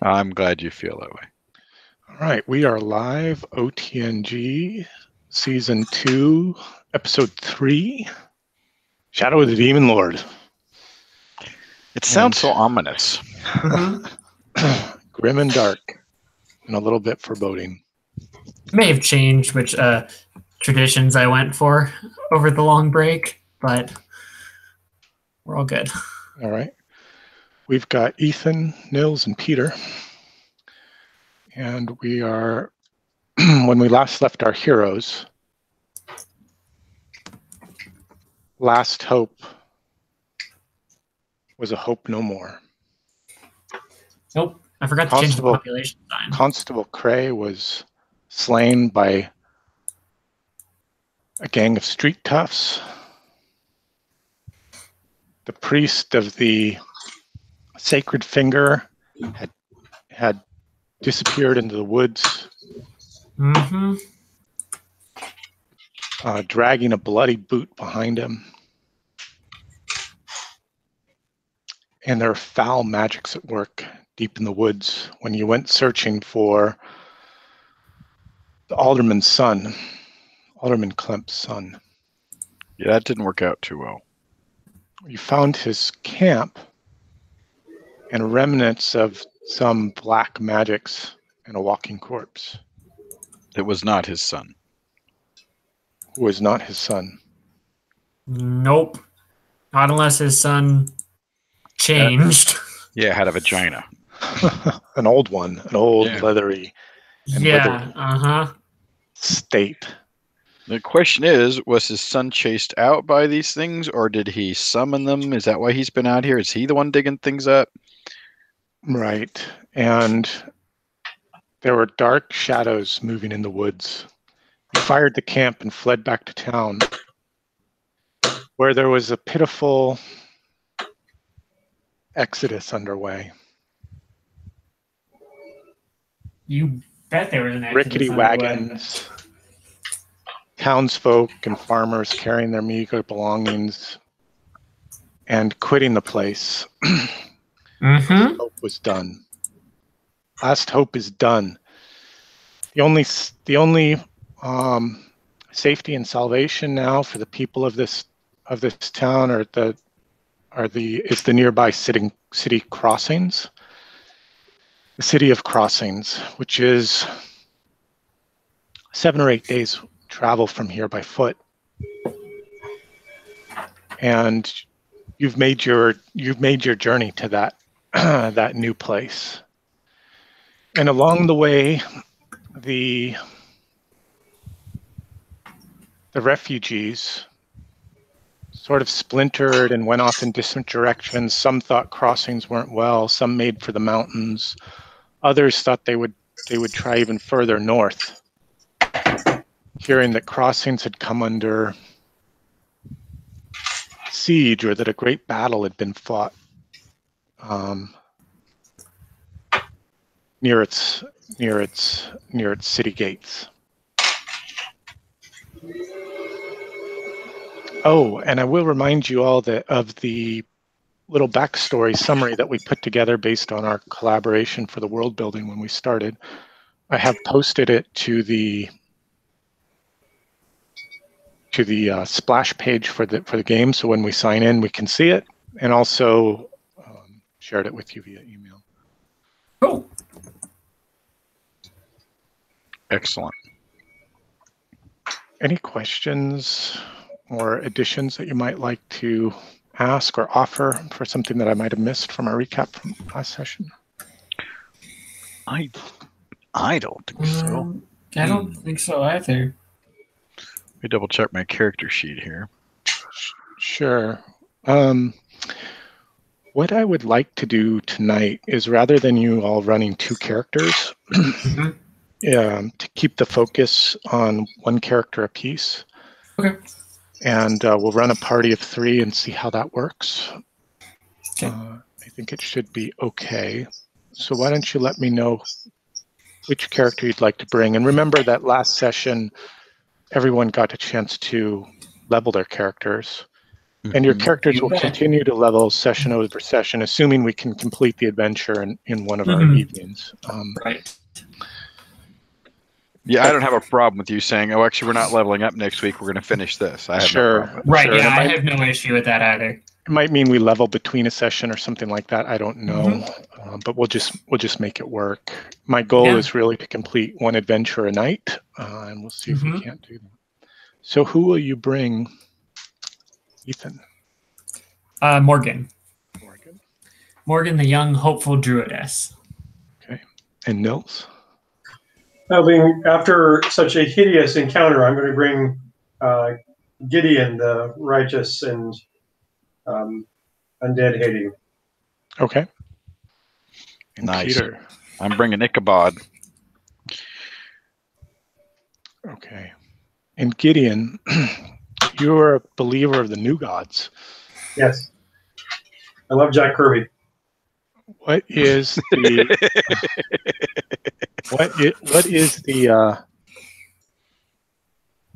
I'm glad you feel that way. All right, we are live, OTNG, Season 2, Episode 3, Shadow of the Demon Lord. It sounds so ominous. Grim and dark, and a little bit foreboding. May have changed which traditions I went for over the long break, but we're all good. All right. We've got Ethan, Nils, and Peter. And we are, when we last left our heroes, last hope was a hope no more. Nope, I forgot to change the population sign. Constable Cray was slain by a gang of street toughs. The priest of the Sacred Finger had disappeared into the woods, dragging a bloody boot behind him. And there are foul magics at work deep in the woods when you went searching for the alderman's son, Alderman Klemp's son. Yeah, that didn't work out too well. You found his camp and remnants of some black magics and a walking corpse. It was not his son. Who was not his son? Nope. Not unless his son changed. Yeah, had a vagina. An old one, an old leathery and state. The question is, was his son chased out by these things, or did he summon them? Is that why he's been out here? Is he the one digging things up? Right. And there were dark shadows moving in the woods. He fired the camp and fled back to town, where there was a pitiful exodus underway. You bet there was an exodus Rickety wagons, townsfolk and farmers carrying their meager belongings and quitting the place. Last hope was done. Last hope is done. The only safety and salvation now for the people of this town is the nearby city crossings. The city of Crossings, which is 7 or 8 days travel from here by foot. And you've made your journey to that that new place. And along the way, the refugees sort of splintered and went off in different directions. Some thought Crossings weren't well, some made for the mountains. Others thought they would try even further north, hearing that Crossings had come under siege or that a great battle had been fought near its city gates. Oh, and I will remind you all of the little backstory summary that we put together based on our collaboration for the world building when we started. I have posted it to the splash page for the game, so when we sign in, we can see it, and also shared it with you via email. Cool. Excellent. Any questions or additions that you might like to ask or offer for something that I might have missed from our recap from last session? I don't think so. I don't think so either. Let me double check my character sheet here. Sure. What I would like to do tonight is, rather than you all running 2 characters, to keep the focus on 1 character apiece. Okay. And we'll run a party of 3 and see how that works. Okay. I think it should be okay. So why don't you let me know which character you'd like to bring. And remember that last session, everyone got a chance to level their characters. And your Mhm. characters You will bet. continue to level session over session, assuming we can complete the adventure in one of our Mhm. evenings. Right. Yeah, I But don't have a problem with you saying, "Oh, actually, we're not leveling up next week. We're going to finish this." I have no sure, problem with Right. sure. And Yeah, I have no issue with that either. it might mean we level between a session or something like that. I don't know, but we'll just make it work. My goal Yeah. is really to complete one adventure a night, and we'll see if we Mhm. can't do that. So, who will you bring, Ethan? Morgan. Morgan. Morgan, the young, hopeful druidess. Okay. And Nils? After such a hideous encounter, I'm going to bring Gideon, the righteous and undead hating. Okay. And Nice. Peter? I'm bringing Ichabod. Okay. And Gideon, you are a believer of the new gods. Yes. I love Jack Kirby. What is the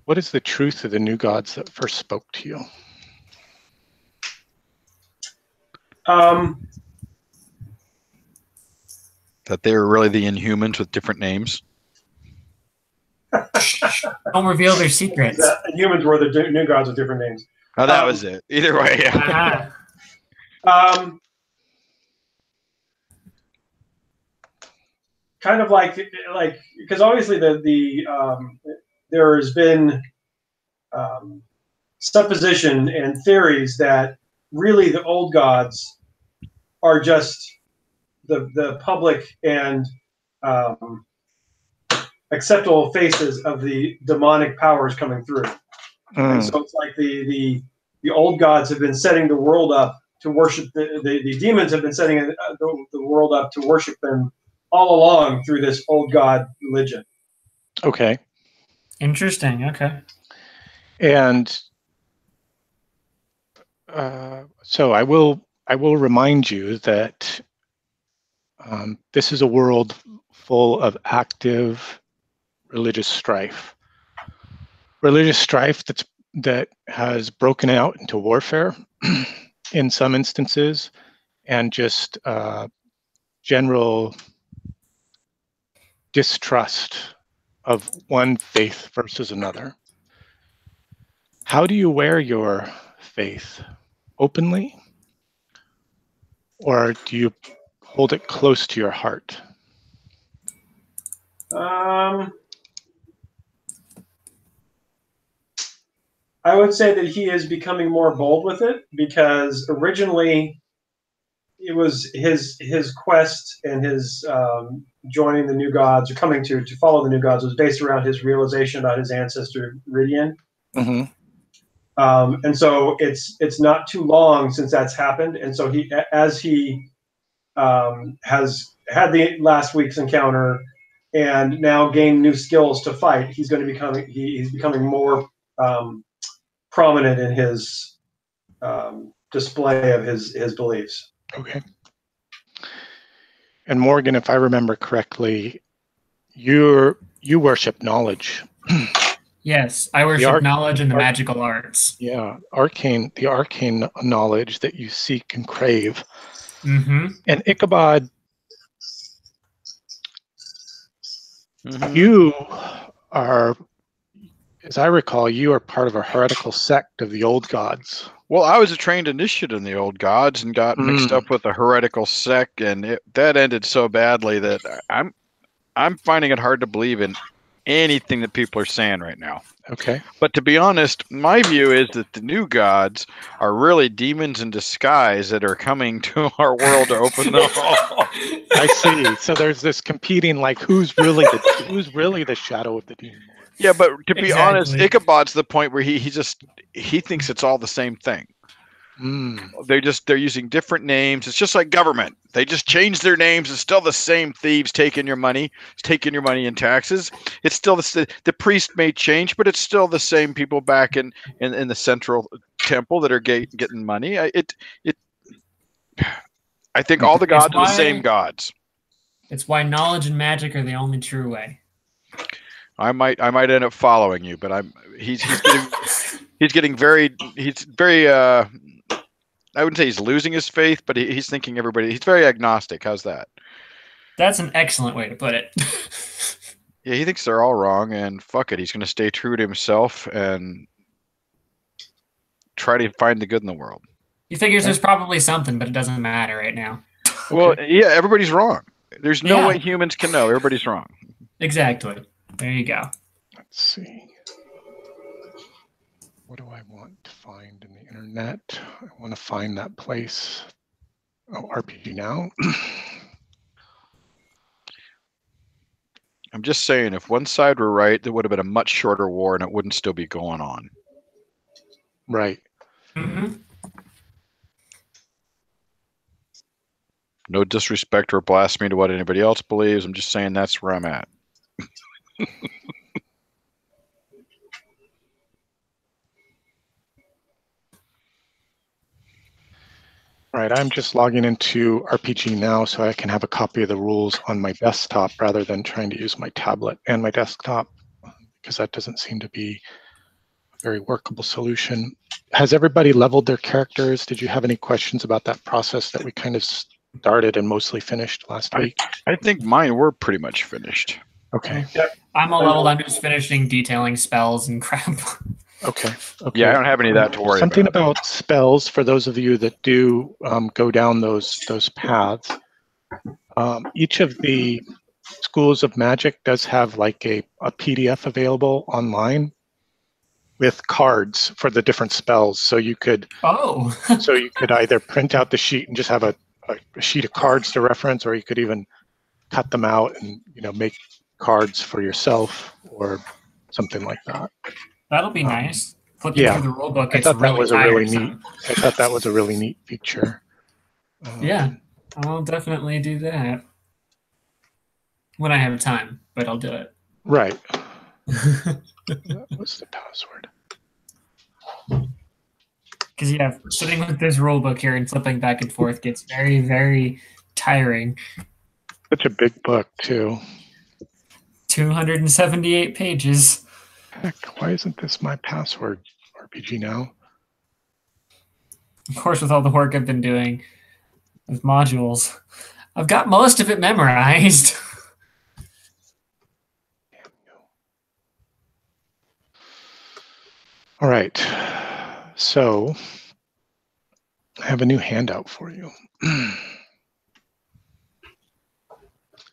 what is the truth of the new gods that first spoke to you? That they were really the Inhumans with different names. Don't reveal their secrets. Humans were the new gods with different names. Oh, that was it. Either way, yeah. Uh-huh. Kind of like because obviously there has been supposition and theories that really the old gods are just the public and acceptable faces of the demonic powers coming through. And so it's like the old gods have been setting the world up to worship the demons have been setting the world up to worship them all along through this old god religion. Okay. Interesting. Okay. And so I will remind you that this is a world full of active religious strife. Religious strife that has broken out into warfare in some instances, and just general distrust of one faith versus another. How do you wear your faith? Openly? Or do you hold it close to your heart? I would say that he is becoming more bold with it, because originally it was his quest and his joining the new gods, or coming to follow the new gods, was based around his realization about his ancestor Ridian. Mm-hmm. And so it's not too long since that's happened, and so he has had the last week's encounter and now gained new skills to fight. He's becoming more prominent in his display of his beliefs. Okay. And Morgan, if I remember correctly, you worship knowledge. Yes, I worship knowledge and the magical arts. Yeah, the arcane knowledge that you seek and crave. Mm-hmm. And Ichabod, you are, as I recall, you are part of a heretical sect of the old gods. Well, I was a trained initiate in the old gods and got mixed up with a heretical sect, and that ended so badly that I'm finding it hard to believe in anything that people are saying right now. Okay. But to be honest, my view is that the new gods are really demons in disguise that are coming to our world to open the hall. I see. So there's this competing, like, who's really the shadow of the demon lord? Yeah, but to be honest, Exactly. Ichabod's the point where he thinks it's all the same thing. They're using different names. It's just like government. They just change their names. It's still the same thieves taking your money, in taxes. It's still the priest may change, but it's still the same people back in the central temple that are getting money. I think all the gods are the same gods. It's why knowledge and magic are the only true way. I might end up following you, but he's getting He's getting he's very I wouldn't say he's losing his faith, but he's thinking he's very agnostic. How's that? That's an excellent way to put it. Yeah, he thinks they're all wrong, and fuck it, he's going to stay true to himself and try to find the good in the world. He figures there's probably something, but it doesn't matter right now. Well, yeah, everybody's wrong. There's no way humans can know. Everybody's wrong. Exactly. There you go. Let's see. What do I want to find in the internet? I want to find that place. Oh, RPG Now. I'm just saying, if one side were right, there would have been a much shorter war and it wouldn't still be going on. Right. Mm-hmm. No disrespect or blasphemy to what anybody else believes. I'm just saying that's where I'm at. All right, I'm just logging into RPG Now so I can have a copy of the rules on my desktop rather than trying to use my tablet and my desktop, because that doesn't seem to be a very workable solution. Has everybody leveled their characters? Did you have any questions about that process that we kind of started and mostly finished last week? I think mine were pretty much finished. Okay. Yep. I'm all leveled. I'm just finishing detailing spells and crap. Okay. Yeah, I don't have any of that to worry Something about. about spells for those of you that do go down those paths. Each of the schools of magic does have like a PDF available online with cards for the different spells. So you could either print out the sheet and just have a sheet of cards to reference, or you could even cut them out and make cards for yourself or something like that. That'll be nice. Flipping through the rule book, I it's thought that really was a really tiresome. neat. I thought that was a really neat feature. Yeah, I'll definitely do that when I have time, but I'll do it. Right. That was the password. Because sitting with this rule book here and flipping back and forth gets very, very tiring. Such a big book too. 278 pages. Heck, why isn't this my password? RPG Now. Of course, with all the work I've been doing with modules, I've got most of it memorized. All right. So I have a new handout for you. In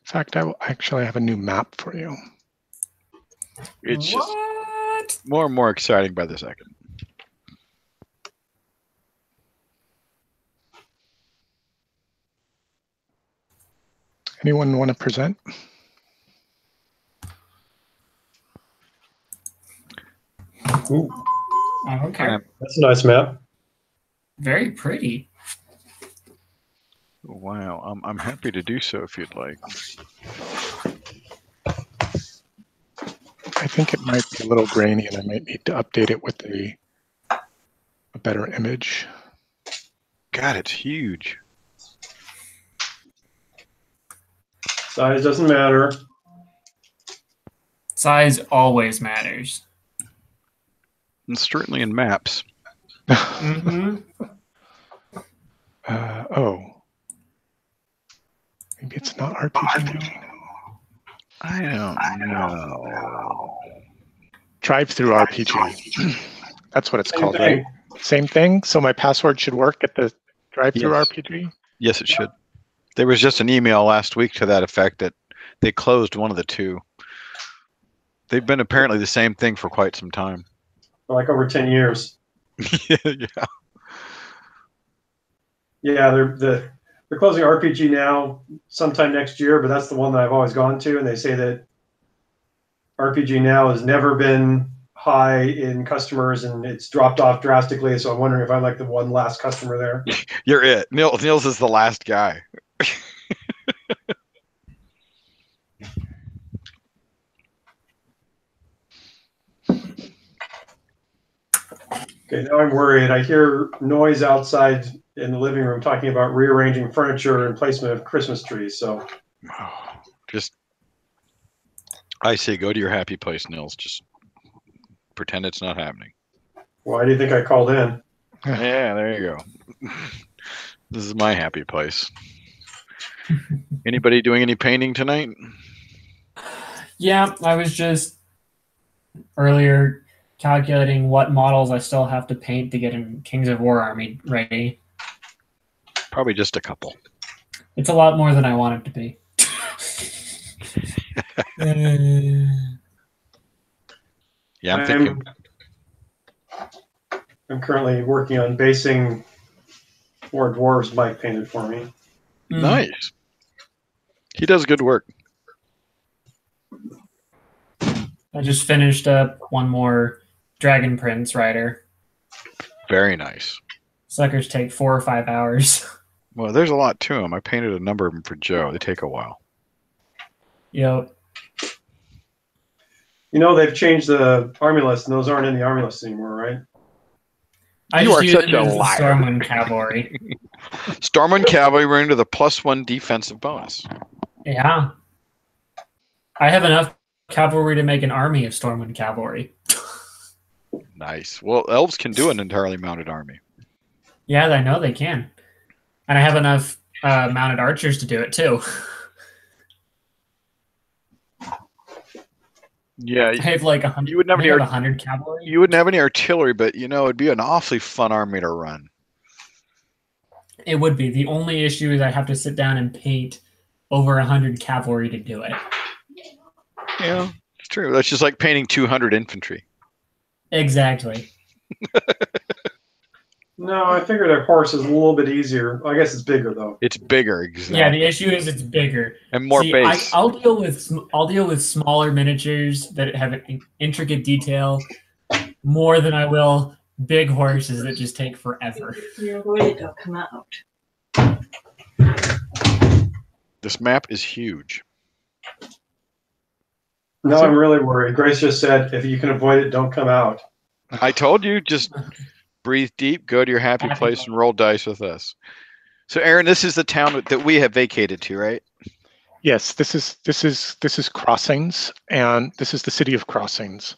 fact, I will actually have a new map for you. It's What? just more and more exciting by the second. Anyone want to present? Ooh, Okay. that's a nice map. Very pretty. Wow, I'm happy to do so if you'd like. I think it might be a little grainy and I might need to update it with a better image. God, it's huge. Size doesn't matter. Size always matters. And certainly in maps. Mm-hmm. Oh. Maybe it's not RPG. I don't know. Drive-through RPG. That's what it's Same called, thing. right? Same thing? So my password should work at the drive-through Yes. RPG? Yes, it should. There was just an email last week to that effect that they closed one of the two. They've been apparently the same thing for quite some time. For like over 10 years. Yeah. Yeah, they're closing RPG Now sometime next year, but that's the one that I've always gone to, and they say that RPG Now has never been high in customers and it's dropped off drastically. So I'm wondering if I'm like the one last customer there. You're it. Niels is the last guy. Okay, now I'm worried. I hear noise outside in the living room talking about rearranging furniture and placement of Christmas trees. So Just, I say go to your happy place, Nils. Just pretend it's not happening. Why do you think I called in? Yeah, there you go. This is my happy place. Anybody doing any painting tonight? Yeah, I was just earlier calculating what models I still have to paint to get in Kings of War army ready. Probably just a couple. It's a lot more than I want it to be. Yeah, I'm thinking. I'm currently working on basing 4 dwarves Mike painted for me. Nice. He does good work. I just finished up one more Dragon Prince rider. Very nice. Suckers take 4 or 5 hours. Well, there's a lot to them. I painted a number of them for Joe. They take a while. Yep. You know, they've changed the army list, and those aren't in the army list anymore, right? I You just are use such it a as the liar. Stormwind Cavalry. Stormwind Cavalry ran into the +1 defensive bonus. Yeah. I have enough cavalry to make an army of Stormwind Cavalry. Nice. Well, elves can do an entirely mounted army. Yeah, I know they can. And I have enough mounted archers to do it too. Yeah, I have like 100. you wouldn't have any 100 cavalry. You wouldn't have any artillery, but you know it'd be an awfully fun army to run. It would be. The only issue is I have to sit down and paint over 100 cavalry to do it. Yeah, it's true. That's just like painting 200 infantry. Exactly. No, I figured a horse is a little bit easier. I guess it's bigger though. It's bigger, exactly. Yeah, the issue is it's bigger and more base. I'll deal with smaller miniatures that have an intricate detail more than I will big horses that just take forever. Don't come out. This map is huge. No, I'm really worried. Grace just said, if you can avoid it, don't come out. I told you, just breathe deep, go to your happy place, and roll dice with us. So, Aaron, this is the town that we have vacated to, right? Yes, this is Crossings, and this is the city of Crossings.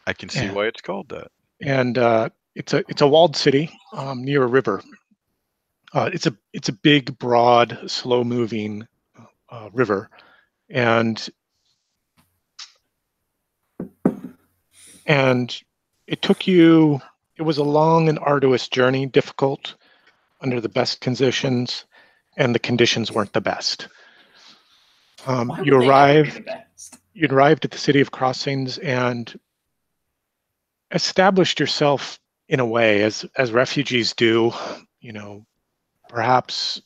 I can see why it's called that. And it's a walled city near a river. It's a big, broad, slow-moving river, and it took you. It was a long and arduous journey, difficult under the best conditions, and the conditions weren't the best. You arrived at the city of Crossings and established yourself in a way as refugees do, you know, perhaps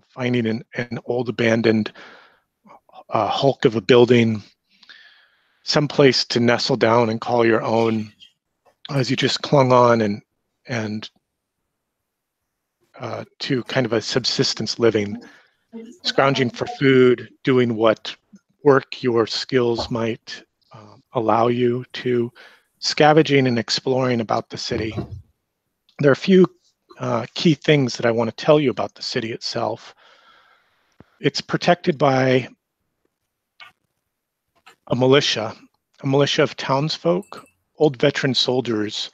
finding an old abandoned hulk of a building, someplace to nestle down and call your own as you just clung on and to kind of a subsistence living, scrounging for food, doing what work your skills might allow you to, scavenging and exploring about the city. There are a few key things that I want to tell you about the city itself. It's protected by a militia of townsfolk, old veteran soldiers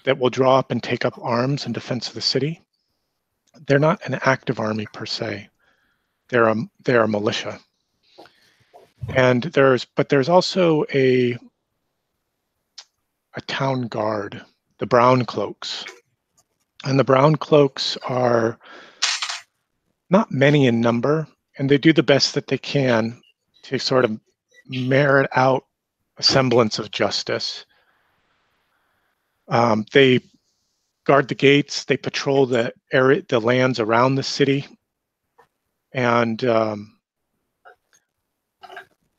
that will draw up and take up arms in defense of the city. They're not an active army per se. They're a militia. And there's also a town guard, the Brown Cloaks. And the Brown Cloaks are not many in number, and they do the best that they can to sort of merit out a semblance of justice. They guard the gates, they patrol the area, the lands around the city, and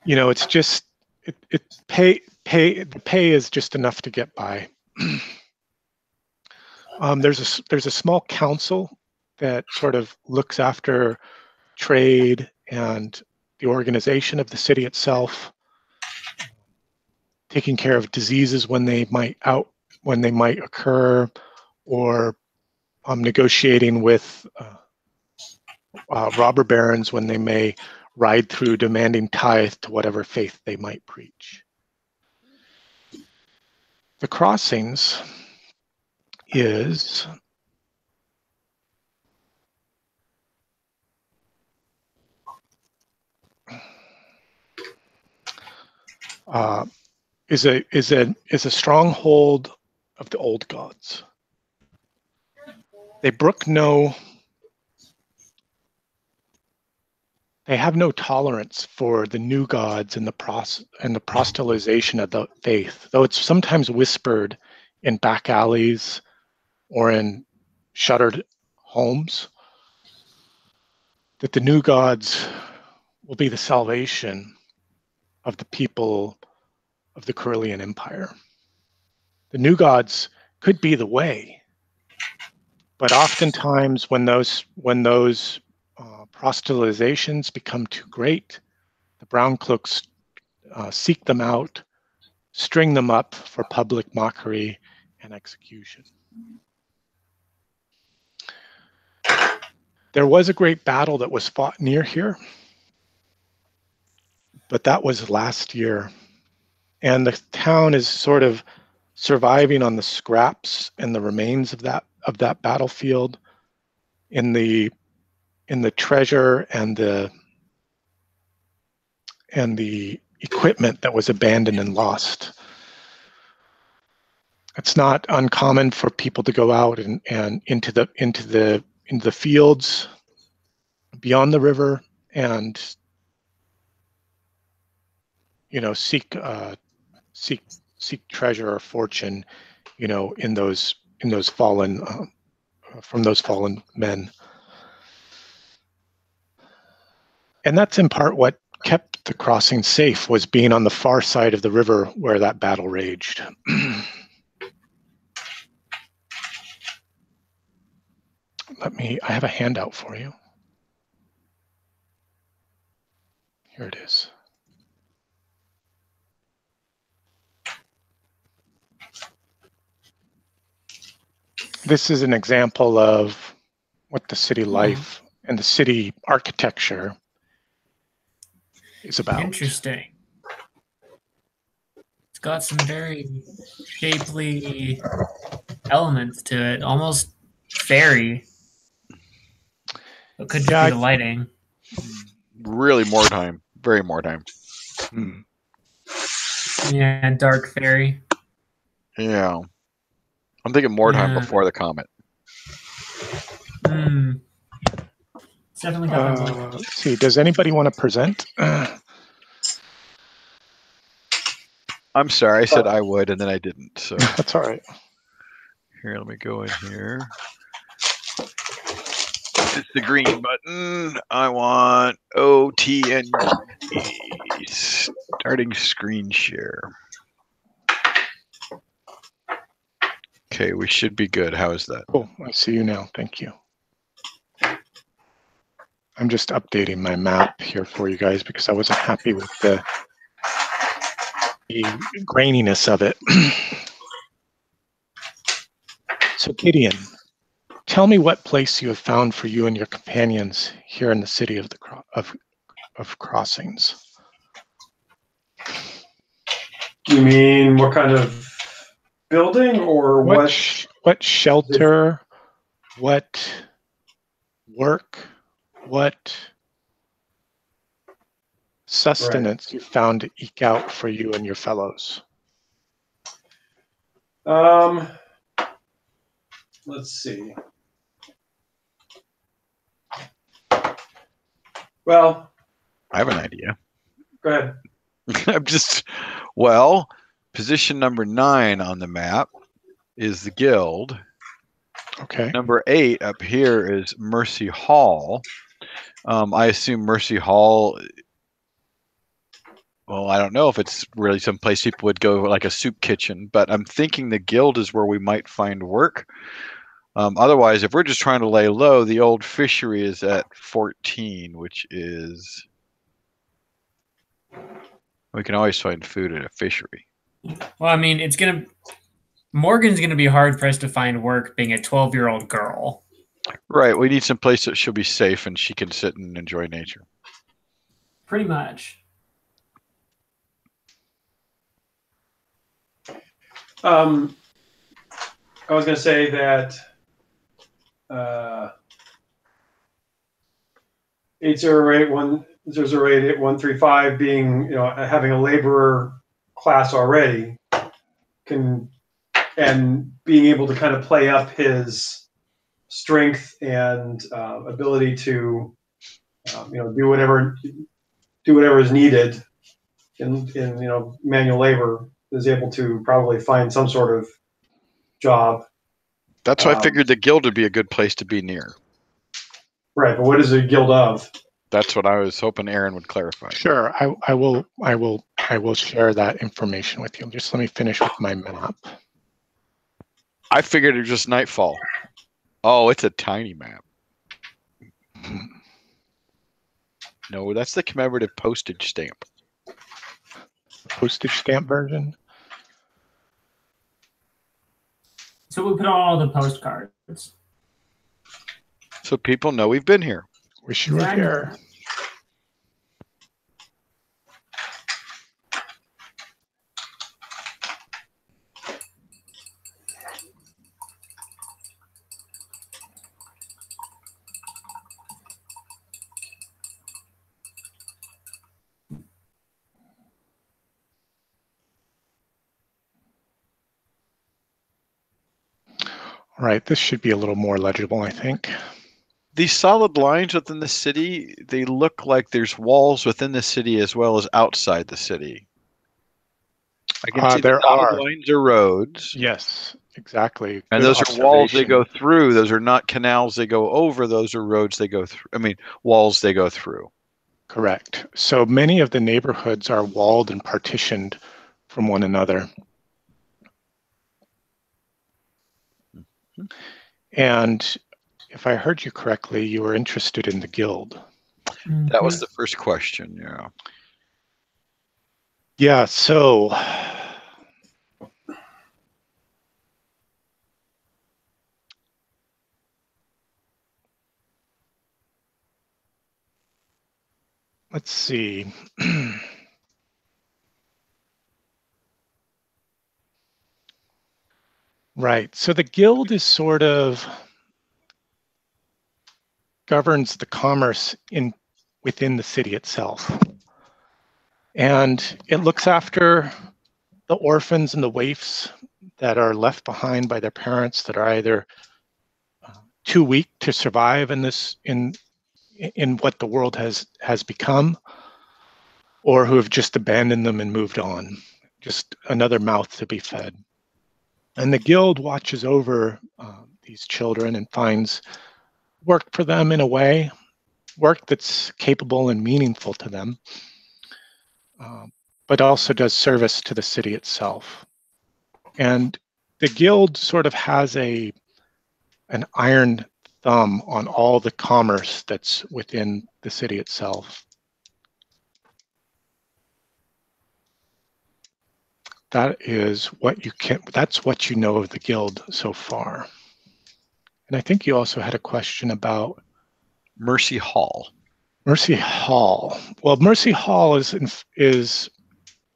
you know, it's just the pay is just enough to get by. There's a small council that sort of looks after trade and the organization of the city itself, taking care of diseases when they might occur, or negotiating with robber barons when they may ride through demanding tithe to whatever faith they might preach. The Crossings is a stronghold of the old gods. They have no tolerance for the new gods and the proselytization of the faith, though it's sometimes whispered in back alleys or in shuttered homes that the new gods will be the salvation of the people of the Carillion Empire. The new gods could be the way, but oftentimes when those proselytizations become too great, the brown cloaks seek them out, string them up for public mockery and execution. There was a great battle that was fought near here, but that was last year. And the town is sort of surviving on the scraps and the remains of that battlefield, in the treasure and the equipment that was abandoned and lost. It's not uncommon for people to go out and into the fields beyond the river and seek treasure or fortune, in those fallen from those fallen men. And that's in part what kept the crossing safe, was being on the far side of the river where that battle raged. I have a handout for you. Here it is. This is an example of what the city life and the city architecture is about. Interesting. It's got some very shapely elements to it, almost fairy. It could just be the lighting. Really Mordheim. Very Mordheim. Yeah, dark fairy. Yeah. I'm thinking Mordheim before the comet. It's definitely got that look. Let's see, does anybody want to present? I'm sorry, I said I would, and then I didn't. So that's all right. Here, let me go in here. It's the green button. I want OTNG. Starting screen share. Okay, we should be good. How is that? Cool. I see you now. Thank you. I'm just updating my map here for you guys because I wasn't happy with the graininess of it. So Gideon, tell me what place you have found for you and your companions here in the city of Crossings. You mean what kind of building, or what shelter, what work, what sustenance you found to eke out for you and your fellows? Let's see. Well, I have an idea. Go ahead. Position number 9 on the map is the guild. Okay. Number 8 up here is Mercy Hall. I assume Mercy Hall, well, I don't know if it's really some place people would go, like a soup kitchen, but I'm thinking the guild is where we might find work. Otherwise, if we're just trying to lay low, the old fishery is at 14, which is... We can always find food at a fishery. Well, I mean, Morgan's gonna be hard pressed to find work being a 12-year-old girl. Right. We need some place that she'll be safe and she can sit and enjoy nature. Pretty much. I was going to say that 808-135 being, having a laborer class already and being able to kind of play up his strength and ability to, do whatever is needed in manual labor, is able to probably find some sort of job. That's why I figured the guild would be a good place to be near. Right, but what is a guild of? That's what I was hoping Aaron would clarify. Sure, I will share that information with you. Just let me finish with my map. I figured it was just Nightfall. Oh, it's a tiny map. No, that's the commemorative postage stamp. Postage stamp version? So we put on all the postcards. So people know we've been here. Wish you were here. All right, this should be a little more legible, I think. These solid lines within the city, they look like there's walls within the city as well as outside the city. I can see there the solid are lines are roads. Yes, exactly. And Good those are walls they observation. go through. Those are not canals they go over. Those are roads they go through. I mean, walls they go through. Correct. So many of the neighborhoods are walled and partitioned from one another. And if I heard you correctly, you were interested in the guild. That was the first question, yeah. Yeah, so let's see. Right. So the guild is sort of governs the commerce within the city itself. And it looks after the orphans and the waifs that are left behind by their parents that are either too weak to survive in what the world has become, or who have just abandoned them and moved on. Just another mouth to be fed. And the guild watches over these children and finds work for them in a way, work that's capable and meaningful to them, but also does service to the city itself. And the guild sort of has an iron thumb on all the commerce that's within the city itself. That's what you know of the guild so far. And I think you also had a question about Mercy Hall. Mercy Hall. Well, Mercy Hall is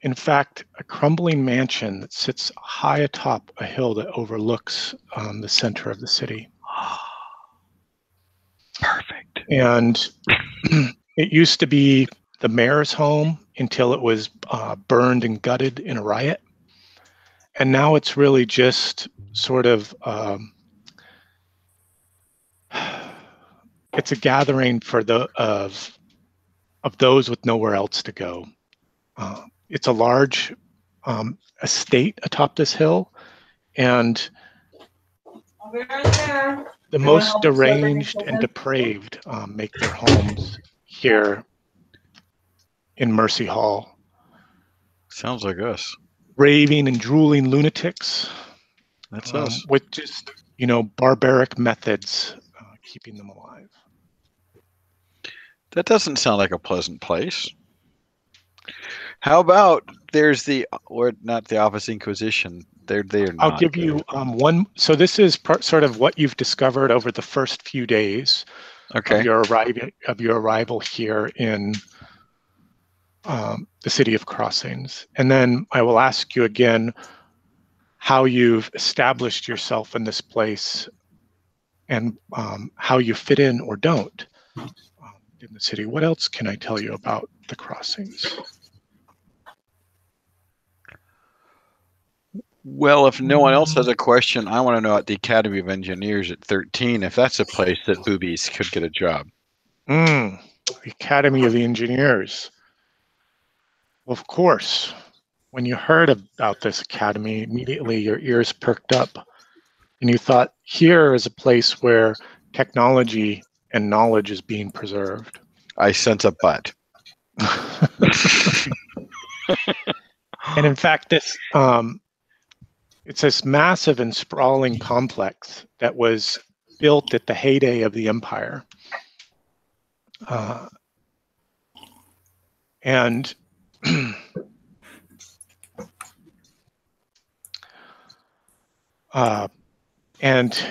in fact a crumbling mansion that sits high atop a hill that overlooks the center of the city. Perfect. And it used to be the mayor's home until it was burned and gutted in a riot. And now it's really just sort of, it's a gathering for of those with nowhere else to go. It's a large estate atop this hill, and I'll be right there. the most deranged and depraved make their homes here in Mercy Hall. Sounds like us. Raving and drooling lunatics. That's us. With just, barbaric methods keeping them alive. That doesn't sound like a pleasant place. How about there's not the Office Inquisition. They're not. I'll give you one. So this is sort of what you've discovered over the first few days of your arrival here in the City of Crossings. And then I will ask you again, how you've established yourself in this place and how you fit in or don't in the city. What else can I tell you about the crossings? Well, if no one else has a question, I want to know at the Academy of Engineers at 13 if that's a place that boobies could get a job. The Academy of the Engineers. Well, of course, when you heard about this academy, immediately your ears perked up and you thought, here is a place where technology and knowledge is being preserved. I sense a butt. And in fact, this it's this massive and sprawling complex that was built at the heyday of the empire. And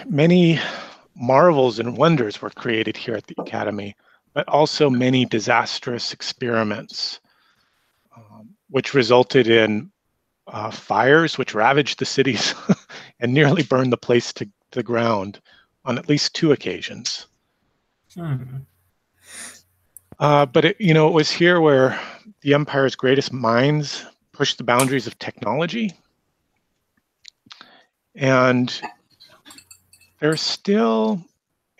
many marvels and wonders were created here at the Academy, but also many disastrous experiments, which resulted in fires which ravaged the cities and nearly burned the place to the ground on at least 2 occasions. But it was here where the empire's greatest minds pushed the boundaries of technology. And there's still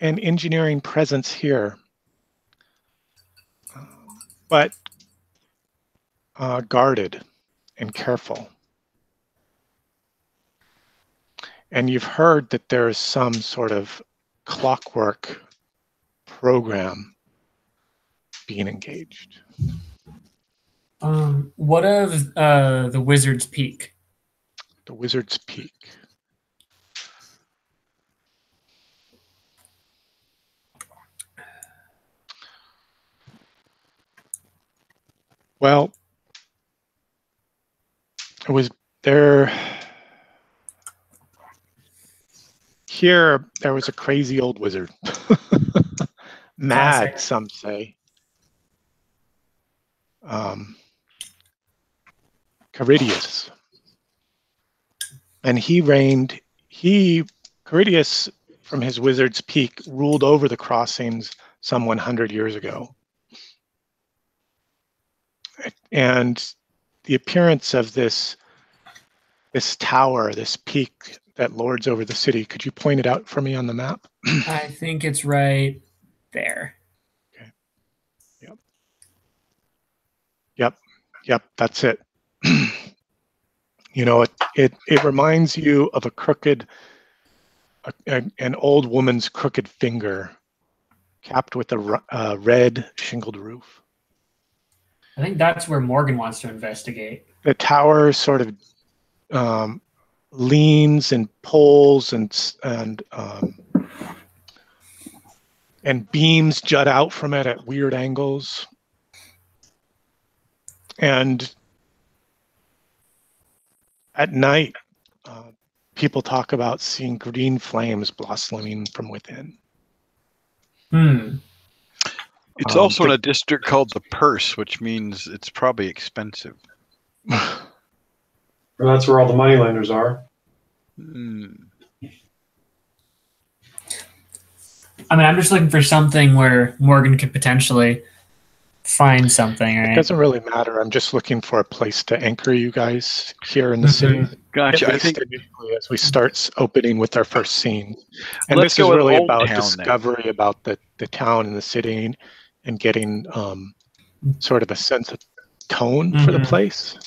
an engineering presence here, but guarded and careful. And you've heard that there's some sort of clockwork program being engaged. What of the Wizard's Peak? The Wizard's Peak. Well, it was there. Here, there was a crazy old wizard. Mad, Classic. some say. Caridius. And Caridius, from his Wizard's Peak, ruled over the crossings some 100 years ago. And the appearance of this tower, this peak that lords over the city, could you point it out for me on the map? I think it's right there. Okay. Yep, that's it. It reminds you of an old woman's crooked finger capped with a red shingled roof. I think that's where Morgan wants to investigate. The tower sort of leans and pulls and beams jut out from it at weird angles. And at night, people talk about seeing green flames blossoming from within. It's also in a district called the Purse, which means it's probably expensive. Well, that's where all the moneylenders are. I mean, I'm just looking for something where Morgan could potentially find something, right? It doesn't really matter. I'm just looking for a place to anchor you guys here in the city. Gotcha. I think as we start opening with our first scene. And Let's this is go with really Old about Town discovery about the town and the city and getting sort of a sense of tone for the place.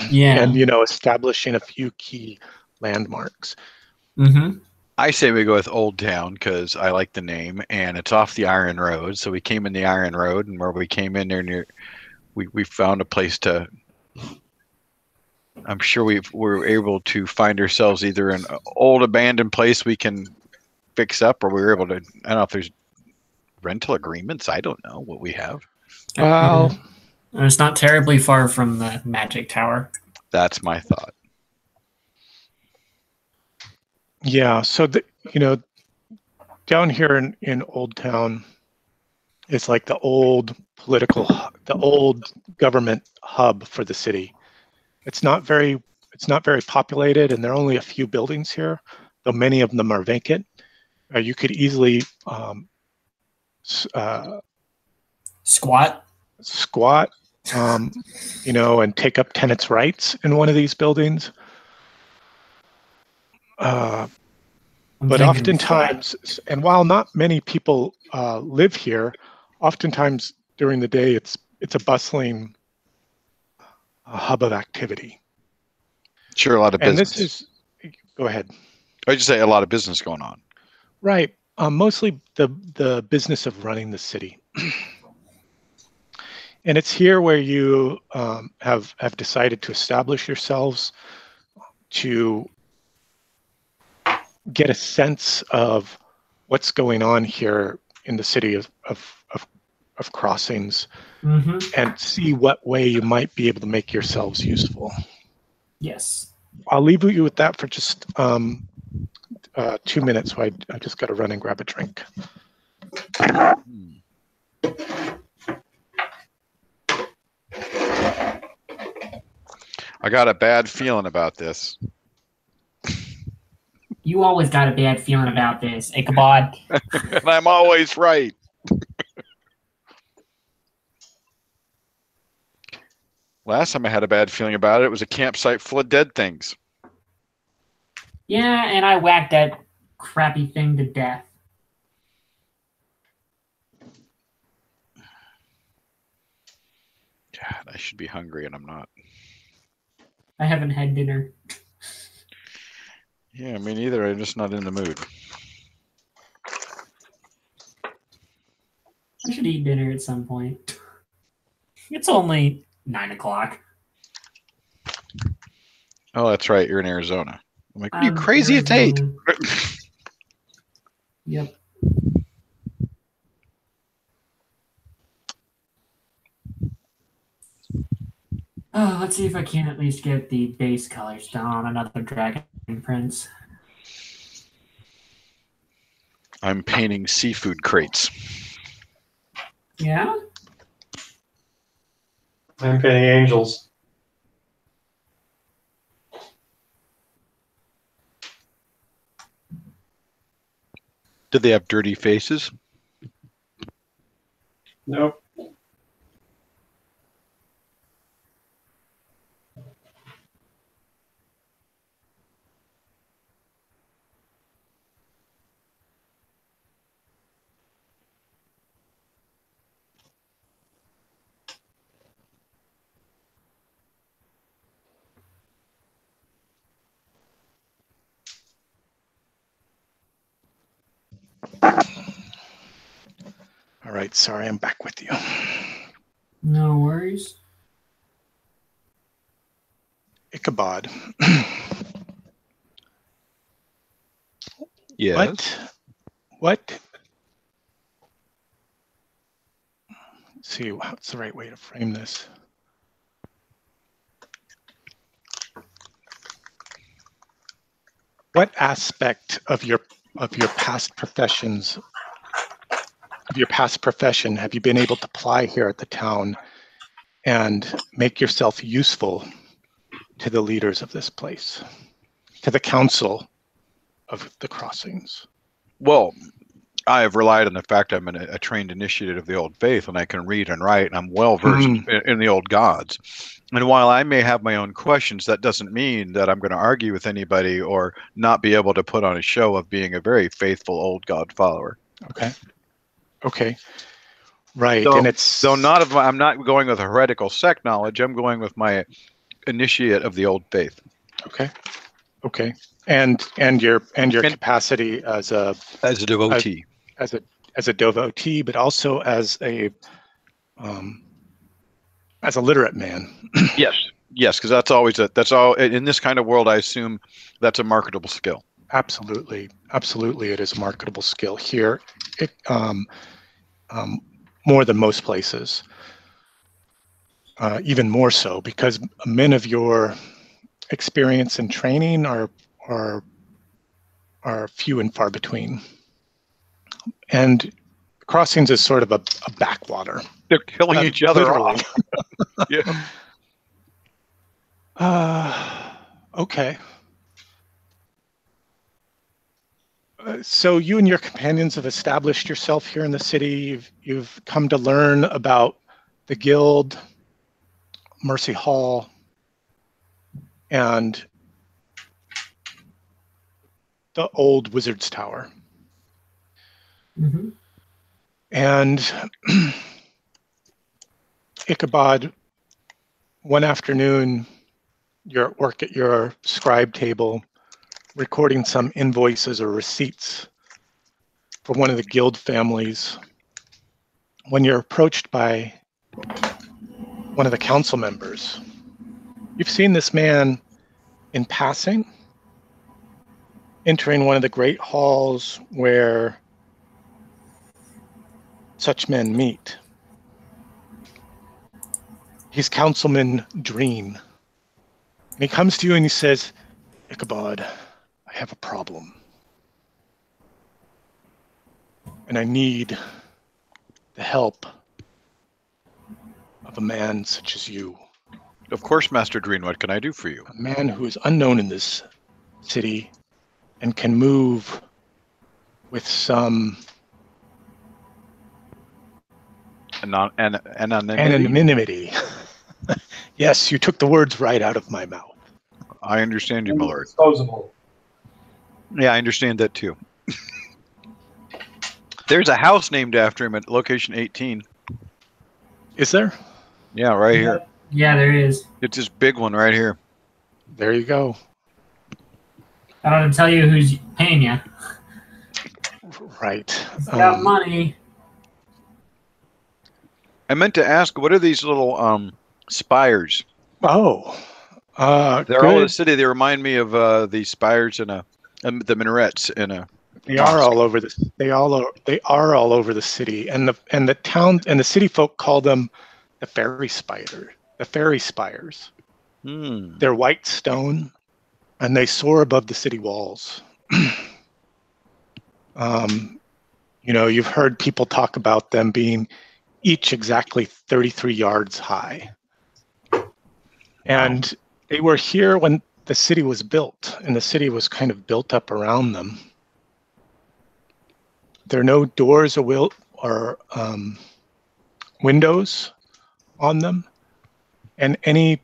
Yeah. And, establishing a few key landmarks. I say we go with Old Town because I like the name, and it's off the Iron Road. So we came in the Iron Road, and where we came in there we found a place to. I'm sure we're able to find ourselves either an old abandoned place we can fix up, or we were able to. I don't know if there's rental agreements. I don't know what we have. Well, And it's not terribly far from the Magic Tower. That's my thought. yeah. So down here in Old Town, it's like the old government hub for the city. It's not very it's not very populated, and there are only a few buildings here, though many of them are vacant. You could easily Squat. And take up tenants' rights in one of these buildings. But oftentimes, and while not many people live here, oftentimes during the day it's a bustling hub of activity. Sure, a lot of business. And this is, go ahead. I just say a lot of business going on. Right. Mostly the business of running the city. And it's here where you have decided to establish yourselves, to get a sense of what's going on here in the city of Crossings, and see what way you might be able to make yourselves useful. Yes. I'll leave you with that for just 2 minutes. So I just got to run and grab a drink. I got a bad feeling about this. You always got a bad feeling about this, Ichabod. And I'm always right. Last time I had a bad feeling about it, it was a campsite full of dead things. Yeah, and I whacked that crappy thing to death. God, I should be hungry and I'm not. I haven't had dinner. Yeah, me neither. I'm just not in the mood. I should eat dinner at some point. It's only 9 o'clock. Oh, that's right. You're in Arizona. I'm like, are you crazy? It's 8. Yep. Oh, let's see if I can at least get the base colors down on another Dragon Prince. I'm painting seafood crates. Yeah? I'm painting angels. Did they have dirty faces? Nope. All right, sorry, I'm back with you. No worries. Ichabod. Yes. What? Let's see, what's the right way to frame this? What aspect of your past professions, of your past profession, have you been able to apply here at the town and make yourself useful to the leaders of this place, to the council of the Crossings? Well, I have relied on the fact I'm a trained initiate of the old faith, and I can read and write, and I'm well versed in the old gods. And while I may have my own questions, that doesn't mean that I'm going to argue with anybody or not be able to put on a show of being a very faithful old god follower. Okay. Right. So, and it's I'm not going with heretical sect knowledge. I'm going with my initiate of the old faith. Okay. And your capacity as a devotee. As a devotee, but also as a literate man. Yes, because that's all in this kind of world. I assume that's a marketable skill. Absolutely, it is a marketable skill here. More than most places, even more so, because men of your experience and training are few and far between. And Crossings is sort of a backwater. They're killing each other off. Yeah. Okay. So you and your companions have established yourself here in the city. You've come to learn about the guild, Mercy Hall, and the old Wizard's Tower. Mm-hmm. And Ichabod, one afternoon, you're at work at your scribe table, recording some invoices or receipts for one of the guild families, when you're approached by one of the council members. You've seen this man in passing, entering one of the great halls where such men meet. He's Councilman Dreen. And he comes to you and he says, Ichabod, I have a problem. And I need the help of a man such as you. Of course, Master Dreen, what can I do for you? A man who is unknown in this city and can move with some anonymity. Yes, you took the words right out of my mouth. I understand you, my lord. Disposable. Yeah, I understand that too. There's a house named after him at location 18. Is there? Yeah, right here. Yeah, there is. It's this big one right here. There you go. I don't have to tell you who's paying you. Right. He's got money. I meant to ask, what are these little spires? Oh, They're good. all in the city. They remind me of the spires in the minarets in a. They are all over the. They are all over the city, and the town and the city folk call them the fairy spider. The fairy spires. They're white stone, and they soar above the city walls. You know, you've heard people talk about them being each exactly 33 yards high. And they were here when the city was built, and the city was kind of built up around them. There are no doors or windows on them, and any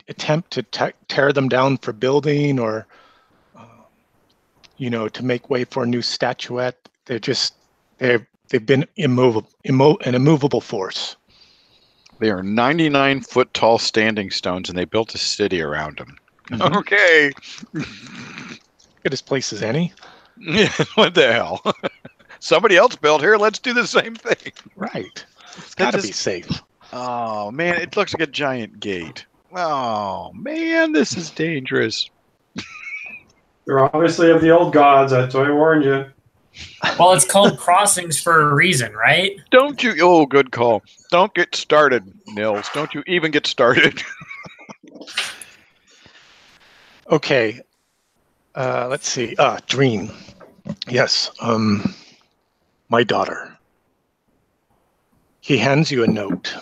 attempt to tear them down for building or you know, to make way for a new statuette, they've been an immovable force. They are 99-foot tall standing stones, and they built a city around them. Mm-hmm. Okay. Good as place as any. Yeah, what the hell? Somebody else built here. Let's do the same thing. Right. It's got to be safe. Oh, man, it looks like a giant gate. Oh, man, this is dangerous. They're obviously of the old gods. That's why I warned you. Well, it's called crossings for a reason, right? Don't you? Oh, good call. Don't get started, Nils. Don't you even get started. Okay. Let's see. Dreen. Yes. My daughter. He hands you a note.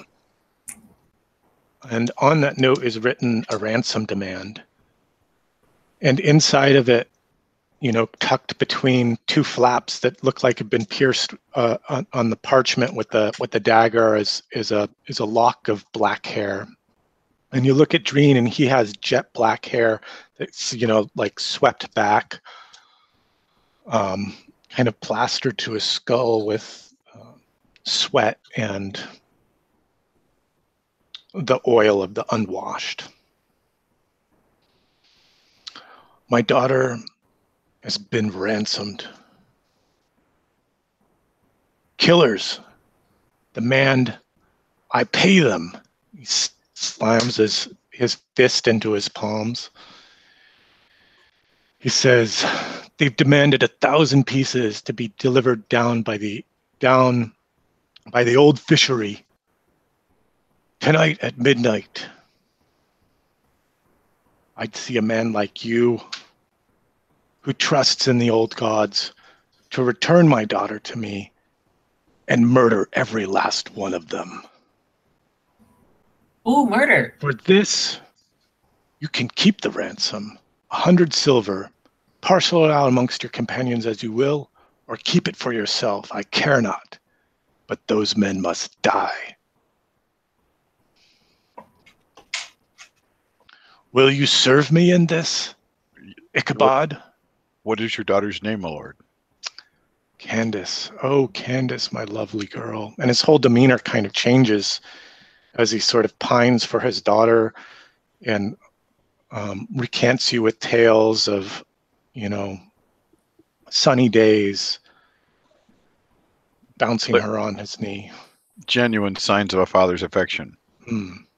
And on that note is written a ransom demand. And inside of it, you know, tucked between two flaps that look like have been pierced on the parchment with the dagger is a lock of black hair. And you look at Dreen, and he has jet black hair that's, you know, like swept back, kind of plastered to his skull with sweat and the oil of the unwashed. My daughter has been ransomed. Killers demand I pay them. He slams his fist into his palms. He says, they've demanded 1,000 pieces to be delivered down by the old fishery tonight at midnight. I'd see a man like you who trusts in the old gods to return my daughter to me and murder every last one of them. Ooh, murder. For this, You can keep the ransom, 100 silver, parcel it out amongst your companions as you will, or keep it for yourself. I care not. But those men must die. Will you serve me in this, Ichabod? What is your daughter's name, my lord? Candace. Oh, Candace, my lovely girl. And his whole demeanor kind of changes as he sort of pines for his daughter and recants you with tales of, sunny days, bouncing her on his knee. Genuine signs of a father's affection.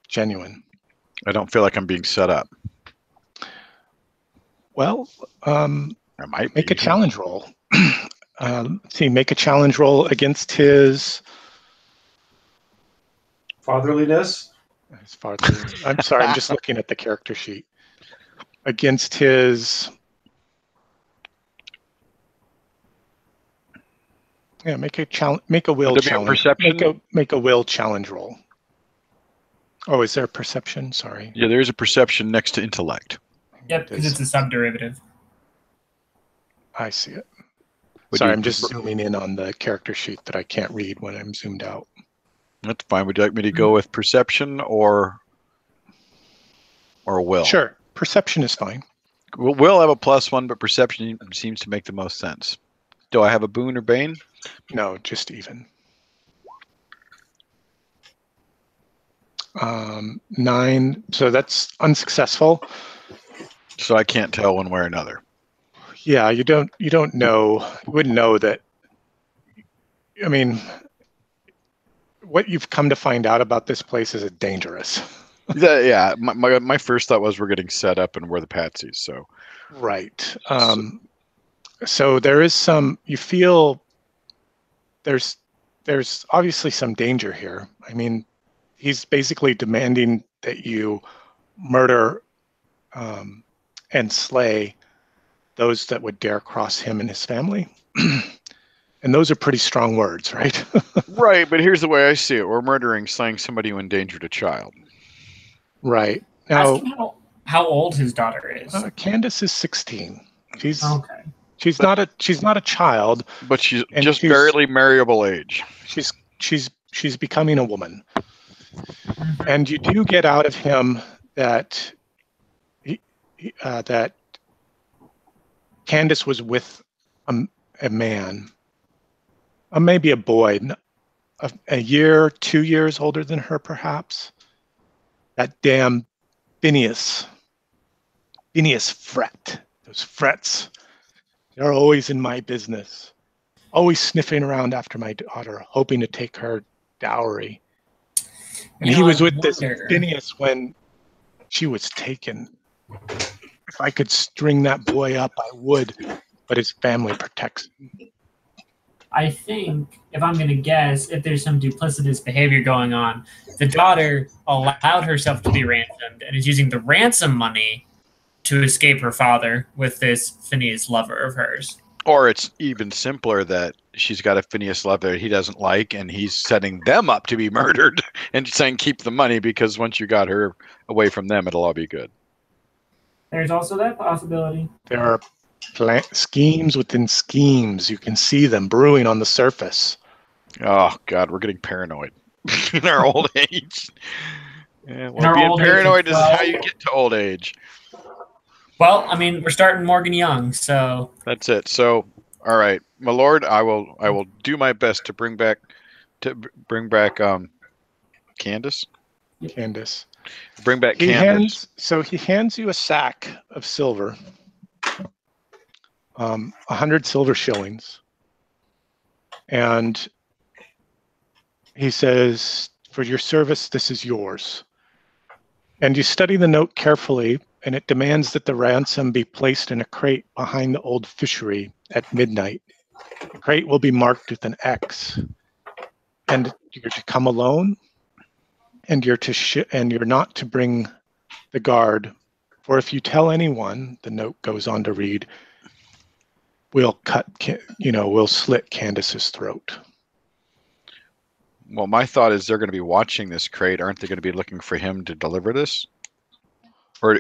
Genuine. I don't feel like I'm being set up. Well, I might make be. a challenge roll. Make a challenge roll against his fatherliness. I'm sorry, I'm just looking at the character sheet. Against his, make a will challenge. Perception? Make a will challenge roll. Oh, is there perception? Sorry. Yeah, there's a perception next to intellect. Yep, because it's a subderivative. I see it. Sorry, I'm just zooming in on the character sheet that I can't read when I'm zoomed out. That's fine. Would you like me to go with perception or will? Sure. Perception is fine. Will have a +1, but perception seems to make the most sense. Do I have a boon or bane? No, just even. 9. So that's unsuccessful. So I can't tell one way or another. Yeah, you don't know. You wouldn't know that. I mean, what you've come to find out about this place is dangerous. Yeah, my first thought was we're getting set up and we're the patsies. So, right. So there is some. You feel there's obviously some danger here. I mean, he's basically demanding that you murder and slay those that would dare cross him and his family. And those are pretty strong words, right? Right, but here's the way I see it. We're murdering, slaying somebody who endangered a child. Right. Now, ask him how old his daughter is. Candace is 16. She's okay. She's not a child, but she's just barely marriable age. She's becoming a woman. And you do get out of him that that Candace was with a man, maybe a boy, a year, 2 years older than her, perhaps. That damn Phineas fret. Those frets, they're always in my business, always sniffing around after my daughter, hoping to take her dowry. And he was with this Phineas when she was taken. If I could string that boy up, I would, but his family protects him. I think, if I'm going to guess, if there's some duplicitous behavior going on, the daughter allowed herself to be ransomed and is using the ransom money to escape her father with this Phineas lover of hers. Or it's even simpler that she's got a Phineas lover he doesn't like, and he's setting them up to be murdered and saying keep the money because once you got her away from them, it'll all be good. There's also that possibility. There are schemes within schemes. You can see them brewing on the surface. Oh, God, we're getting paranoid in our old age. Yeah, well, being paranoid is how you get to old age. Well, I mean, we're starting Morgan young, so that's it. So, all right, my lord, I will do my best to bring back Candace. Candace. Bring back Candace. He hands you a sack of silver, 100 silver shillings, and he says, "For your service, this is yours." And you study the note carefully, and it demands that the ransom be placed in a crate behind the old fishery at midnight. The crate will be marked with an X, and you're to come alone, and you're not to bring the guard, for if you tell anyone, the note goes on to read, we'll slit Candace's throat. Well, my thought is they're going to be watching this crate. Aren't they going to be looking for him to deliver this? Or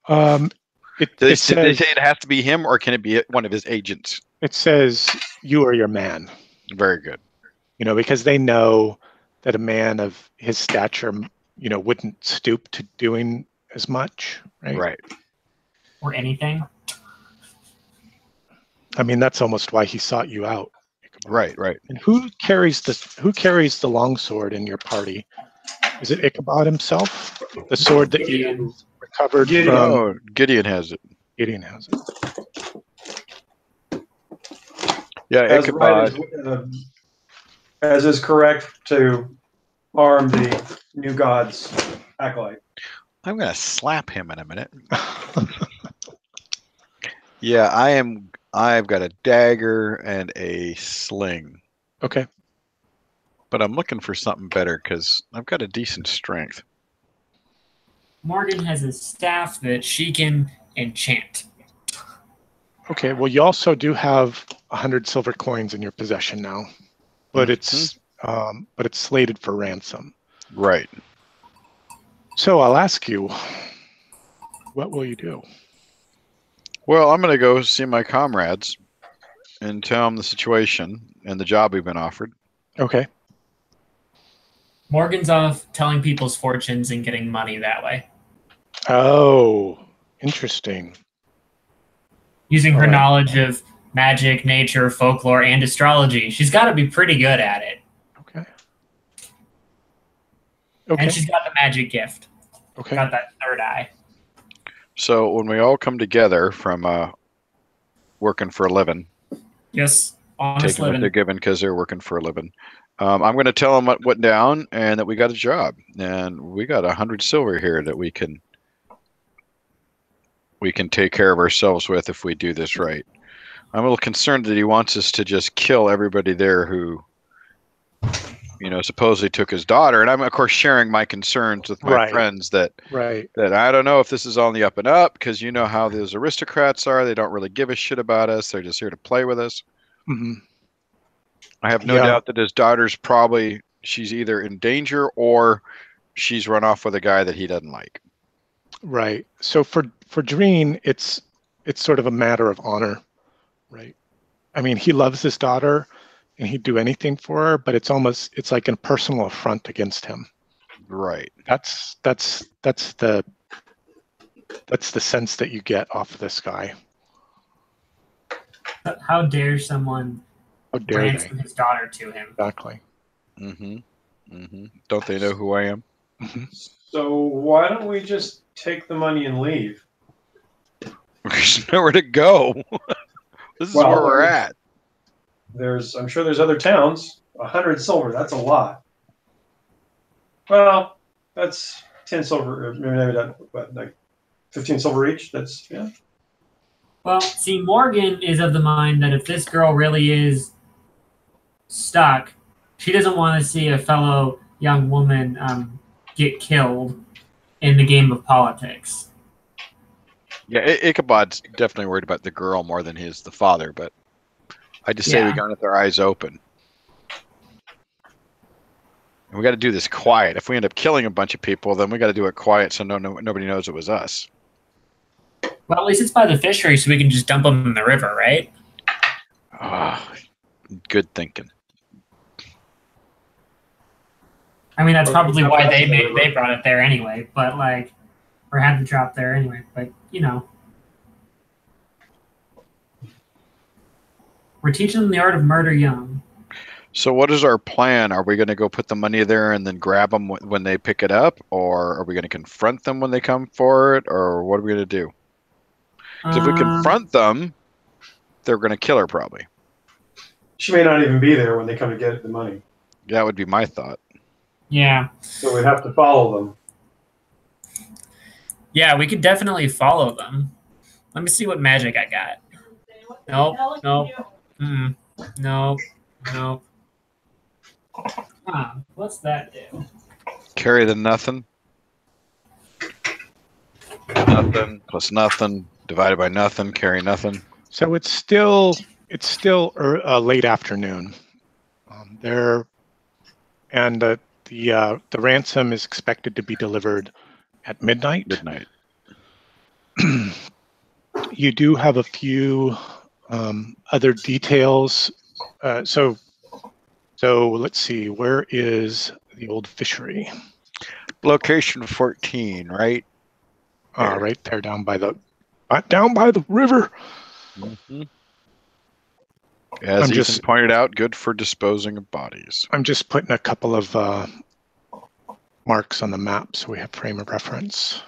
Did they says, say it has to be him, or can it be one of his agents? it says you are your man. Very good. You know, because they know that a man of his stature, you know, wouldn't stoop to doing as much, right? Right. Or anything. I mean, that's almost why he sought you out. Right. Right. And who carries the longsword in your party? Is it Ichabod himself? The sword that you recovered Gideon. from Oh, Gideon has it. Gideon has it. Yeah, As Ichabod. right as is correct to arm the new god's acolyte. I'm gonna slap him in a minute. Yeah, I am. I've got a dagger and a sling, Okay. but I'm looking for something better because I've got a decent strength. Morgan has a staff that she can enchant. Okay. Well, you also do have 100 silver coins in your possession now, but it's slated for ransom. Right. So I'll ask you, what will you do? Well, I'm gonna go see my comrades and tell them the situation and the job we've been offered. Okay. Morgan's off telling people's fortunes and getting money that way. Oh, interesting. Using her All right. knowledge of magic, nature, folklore, and astrology. She's got to be pretty good at it. Okay. Okay. And she's got the magic gift. Okay. Got that third eye. So when we all come together from working for a living, Yes, honest taking what living. they're given because they're working for a living, I'm going to tell them what went down and that we got a job and we got 100 silver here that we can take care of ourselves with if we do this right. I'm a little concerned that he wants us to just kill everybody there who, you know, supposedly took his daughter. And I'm, of course, sharing my concerns with my friends that I don't know if this is on the up and up because you know how those aristocrats are. They don't really give a shit about us. They're just here to play with us. Mm-hmm. I have no doubt that his daughter's probably, she's either in danger or she's run off with a guy that he doesn't like. Right. So for Dreen, it's sort of a matter of honor, right? I mean, he loves his daughter and he'd do anything for her, but it's like a personal affront against him. Right. That's the sense that you get off of this guy. How dare someone ransom his daughter to him? Exactly. Mm-hmm. Mm-hmm. Don't they know who I am? Mm-hmm. So why don't we just take the money and leave? There's nowhere to go. This is where we're at. I'm sure there's other towns. 100 silver, that's a lot. Well, that's 10 silver, maybe that, like 15 silver each. That's, yeah. Well, see, Morgan is of the mind that if this girl really is stuck, she doesn't want to see a fellow young woman get killed in the game of politics. Yeah, Ichabod's definitely worried about the girl more than he is the father, but I just say we go with our eyes open. And we got to do this quiet. If we end up killing a bunch of people, then we got to do it quiet so nobody knows it was us. Well, at least it's by the fishery, so we can just dump them in the river, right? Good thinking. I mean, that's probably why they brought it there anyway, but like, or had the drop there anyway, but you know. We're teaching them the art of murder young. So what is our plan? Are we going to go put the money there and then grab them when they pick it up? Or are we going to confront them when they come for it? Or what are we going to do? Because if we confront them, they're going to kill her probably. She may not even be there when they come to get the money. That would be my thought. Yeah. So we'd have to follow them. Yeah, we could definitely follow them. Let me see what magic I got. Nope. Nope. What's that do? Carry the nothing. Nothing plus nothing divided by nothing. Carry nothing. So it's still late afternoon. The ransom is expected to be delivered at midnight. you do have a few other details. So let's see, where is the old fishery? Location 14, right? Right there, down by the river. Mm-hmm. As Ethan pointed out, good for disposing of bodies. I'm just putting a couple of marks on the map so we have frame of reference.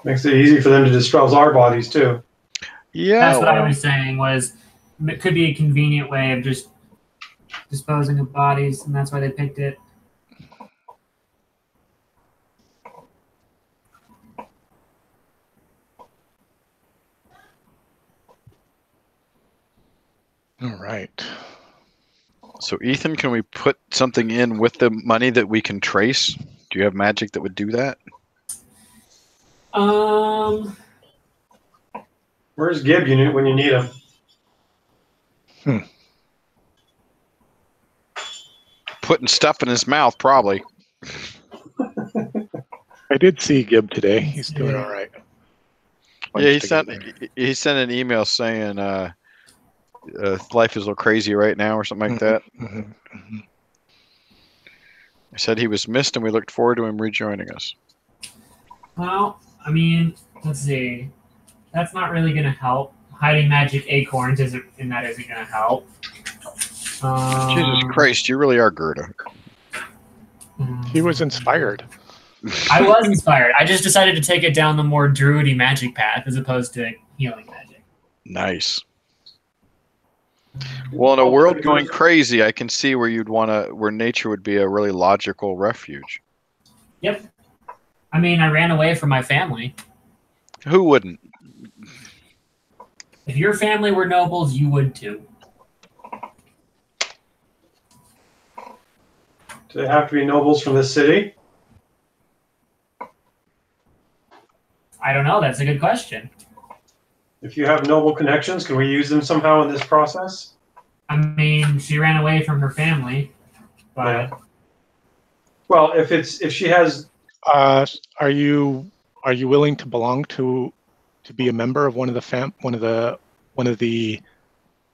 Makes it easy for them to dispose our bodies too. Yeah, that's what I was saying. Was it could be a convenient way of just disposing of bodies, and that's why they picked it. All right. So Ethan, can we put something in with the money that we can trace? Do you have magic that would do that? Where's Gib when you need him? Putting stuff in his mouth, probably. I did see Gib today. He's doing all right. Yeah, he sent an email saying life is a little crazy right now or something like that. He said he was missed and we looked forward to him rejoining us. Well, I mean, let's see. That's not really going to help. Hiding magic acorns isn't going to help. Jesus Christ, you really are Gerda. He was inspired. I was inspired. I just decided to take it down the more druidy magic path as opposed to healing magic. Nice. Well, in a world going crazy, I can see where where nature would be a really logical refuge. Yep. I mean, I ran away from my family. Who wouldn't? If your family were nobles, you would too. Do they have to be nobles from this city? I don't know. That's a good question. If you have noble connections, can we use them somehow in this process? I mean, she ran away from her family, but yeah. Well, if she has, are you willing to belong to be a member of one of the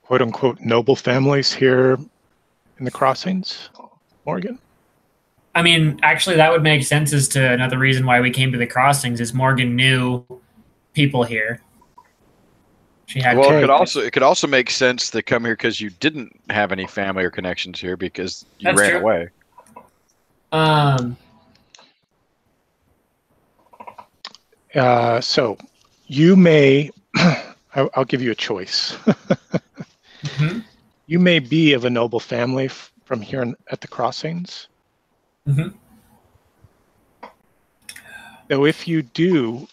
quote unquote noble families here in the Crossings, Morgan? I mean, actually, that would make sense as to another reason why we came to the Crossings is Morgan knew people here. She had. Well, it could also make sense to come here because you didn't have any family or connections here because you ran away. So you may, I'll give you a choice. You may be of a noble family from here at the Crossings. So if you do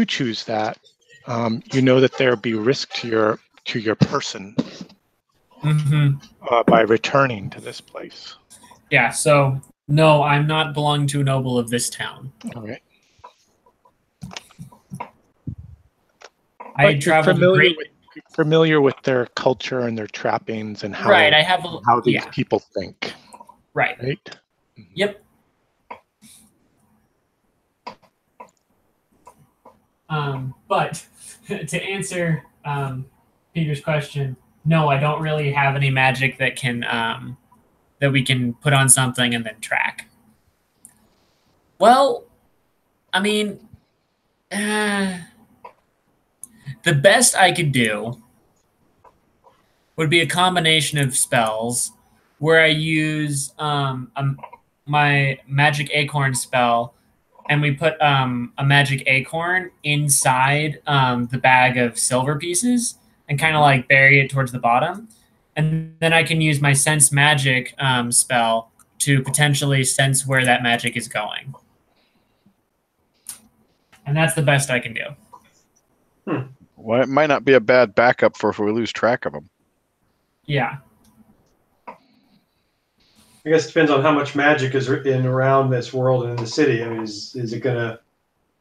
choose that, you know that there will be risk to your person by returning to this place. Yeah. So no, I'm not belonging to a noble of this town. All right. I traveled familiar with their culture and their trappings and how how these people think. Right. Right. Yep. But to answer Peter's question, no, I don't really have any magic that can that we can put on something and then track. Well, I mean, the best I could do would be a combination of spells where I use my magic acorn spell, and we put a magic acorn inside the bag of silver pieces and kind of like bury it towards the bottom. And then I can use my sense magic spell to potentially sense where that magic is going. And that's the best I can do. Well, it might not be a bad backup for if we lose track of them. Yeah. I guess it depends on how much magic is in around this world and in the city. I mean, is it gonna?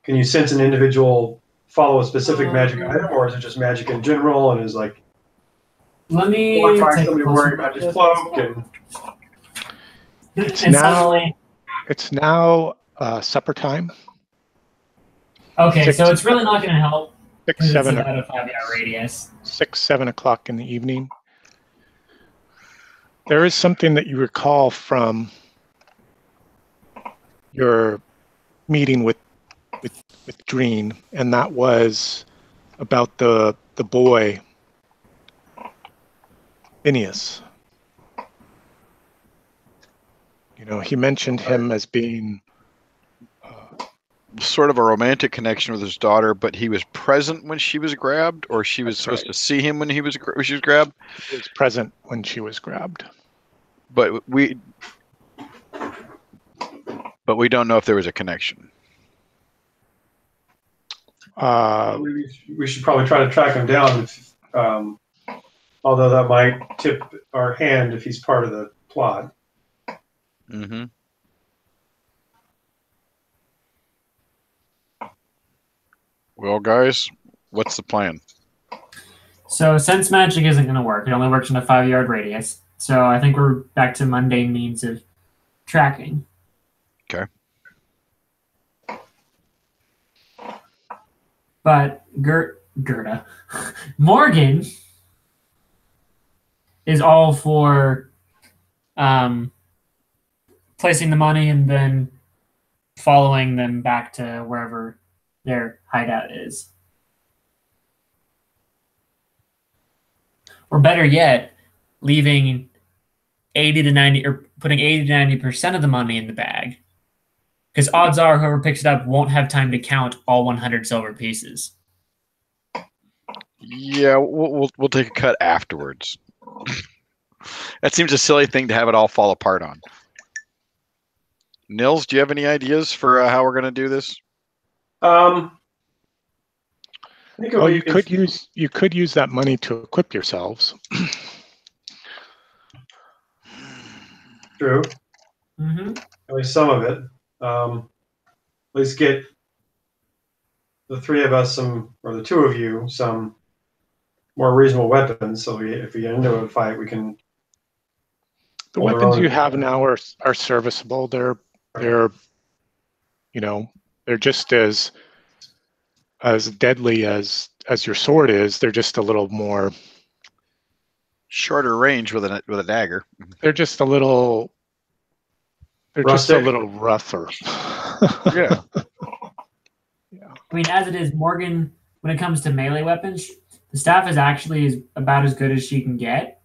Can you sense an individual follow a specific magic item, or is it just magic in general? And is like, Let me Or find take a somebody closer worried about look his at cloak this. and It's And now suddenly, it's now supper time. okay, so Six- it's really not going to help Six, because it's seven, about a 5-hour radius. 6, 7 o'clock in the evening. There is something that you recall from your meeting with Dreen, and that was about the boy Phineas. You know, he mentioned him as being Sort of a romantic connection with his daughter, but he was present when she was grabbed, or she was That's supposed right. to see him when she was grabbed. He was present when she was grabbed. But we don't know if there was a connection. we should probably try to track him down. Although that might tip our hand if he's part of the plot. Mm-hmm. Well, guys, what's the plan? So sense magic isn't going to work. It only works in a 5-yard radius. So I think we're back to mundane means of tracking. Okay. But Gerda, Morgan is all for placing the money and then following them back to wherever their hideout is. Or better yet, leaving 80 to 90 or putting 80 to 90% of the money in the bag. Because odds are whoever picks it up won't have time to count all 100 silver pieces. Yeah, we'll take a cut afterwards. That seems a silly thing to have it all fall apart on. Nils, do you have any ideas for how we're going to do this? I think Well, you could use that money to equip yourselves. True. Mm-hmm. At least some of it. At least get the three of us or the two of you, some more reasonable weapons. So if we get into a fight, we can. The weapons you have now are serviceable. They're you know, they're just as deadly as your sword is. They're just a little more shorter range with a dagger. They're just a little. They're Rustic. just a little rougher. Yeah. Yeah. I mean, as it is, Morgan, when it comes to melee weapons, the staff is actually about as good as she can get,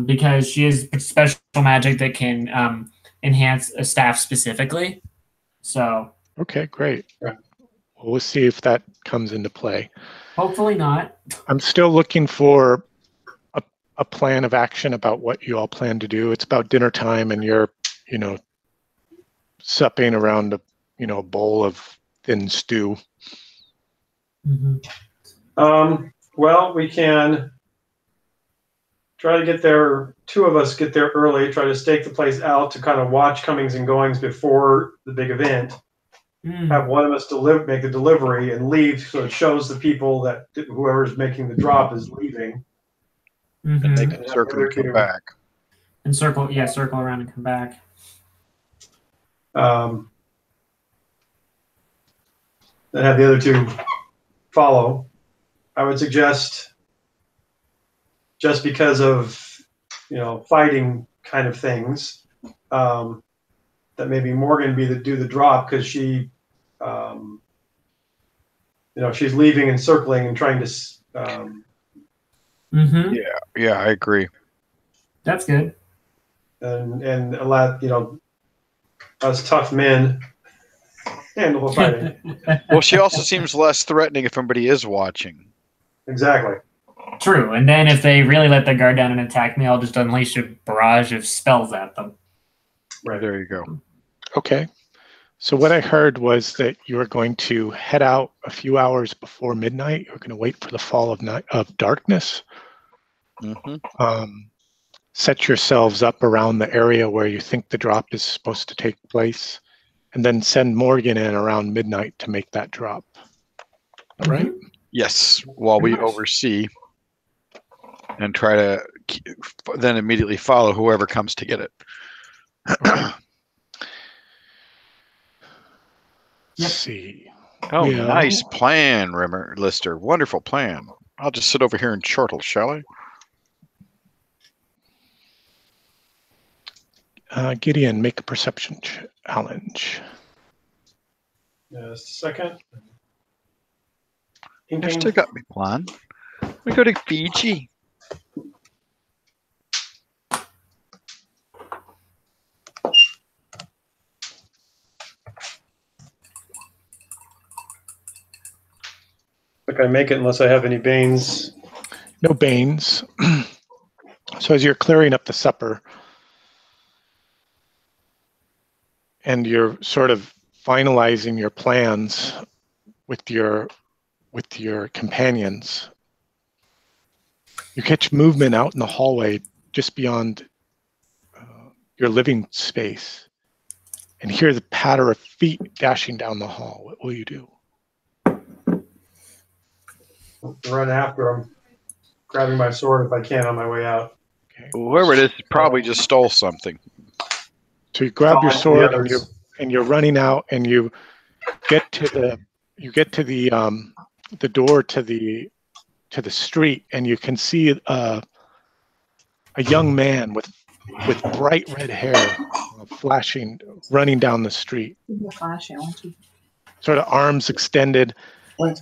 because she has special magic that can enhance a staff specifically. So. Okay, great. Yeah. Well, we'll see if that comes into play. Hopefully not. I'm still looking for a plan of action about what you all plan to do. It's about dinner time, and you're, supping around a bowl of thin stew. Mm-hmm. Well, we can try to get there. Two of us get there early. Try to stake the place out to kind of watch comings and goings before the big event. Have one of us make the delivery and leave, so it shows the people that whoever's making the drop is leaving. Mm-hmm. And they can circle and come back. And circle around and come back. Then have the other two follow. I would suggest, just because of fighting kind of things, that maybe Morgan do the drop, because she, she's leaving and circling and trying to. Mm-hmm. Yeah, I agree. That's good. And allow us tough men handle the fighting. Well, she also seems less threatening if somebody is watching. Exactly. True. And then if they really let their guard down and attack me, I'll just unleash a barrage of spells at them. Right, there you go. Okay. So what I heard was that you were going to head out a few hours before midnight. You're going to wait for the fall of darkness. Mm-hmm. Set yourselves up around the area where you think the drop is supposed to take place, and then send Morgan in around midnight to make that drop. All right? Yes, while we oversee. and try to then immediately follow whoever comes to get it. Okay. Let's see. Oh, Yeah. nice plan, Lister. Wonderful plan. I'll just sit over here and chortle, shall I? Gideon, make a perception challenge. Just a second. I've still got my plan. We go to Fiji. Not gonna make it unless I have any Banes. No Banes. So as you're clearing up the supper and you're sort of finalizing your plans with your companions, you catch movement out in the hallway just beyond your living space and hear the patter of feet dashing down the hall. What will you do? Run after him, grabbing my sword if I can on my way out. Okay. Whoever it is probably just stole something. So you grab your sword and you're running out, and you get to the door to the street, and you can see a young man with bright red hair flashing, running down the street. Sort of arms extended. What?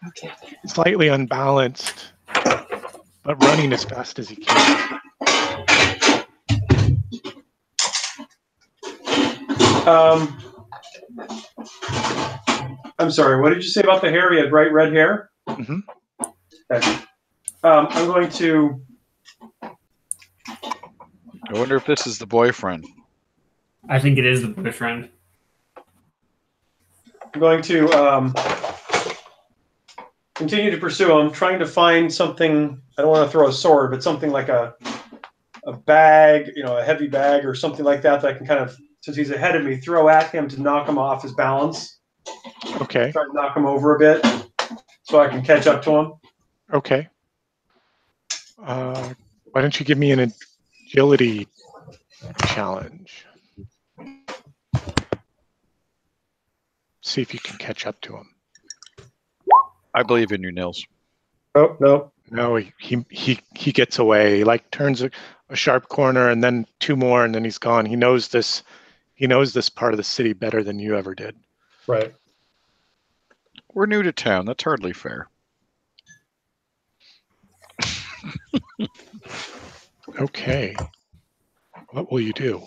Okay. Slightly unbalanced, but running as fast as he can. I'm sorry, what did you say about the hair? He had bright red hair? Mm-hmm. Okay. I'm going to... I wonder if this is the boyfriend. I think it is the boyfriend. I'm going to continue to pursue him, trying to find something. I don't want to throw a sword, but something like a bag, a heavy bag or something like that I can kind of, since he's ahead of me, throw at him to knock him off his balance. Okay. Try to knock him over a bit so I can catch up to him. Okay. Why don't you give me an agility challenge? See if you can catch up to him. I believe in you, Nils. Oh, no. No, he gets away. He turns a sharp corner and then two more and then he's gone. He knows this part of the city better than you ever did. Right. We're new to town. That's hardly fair. Okay. What will you do?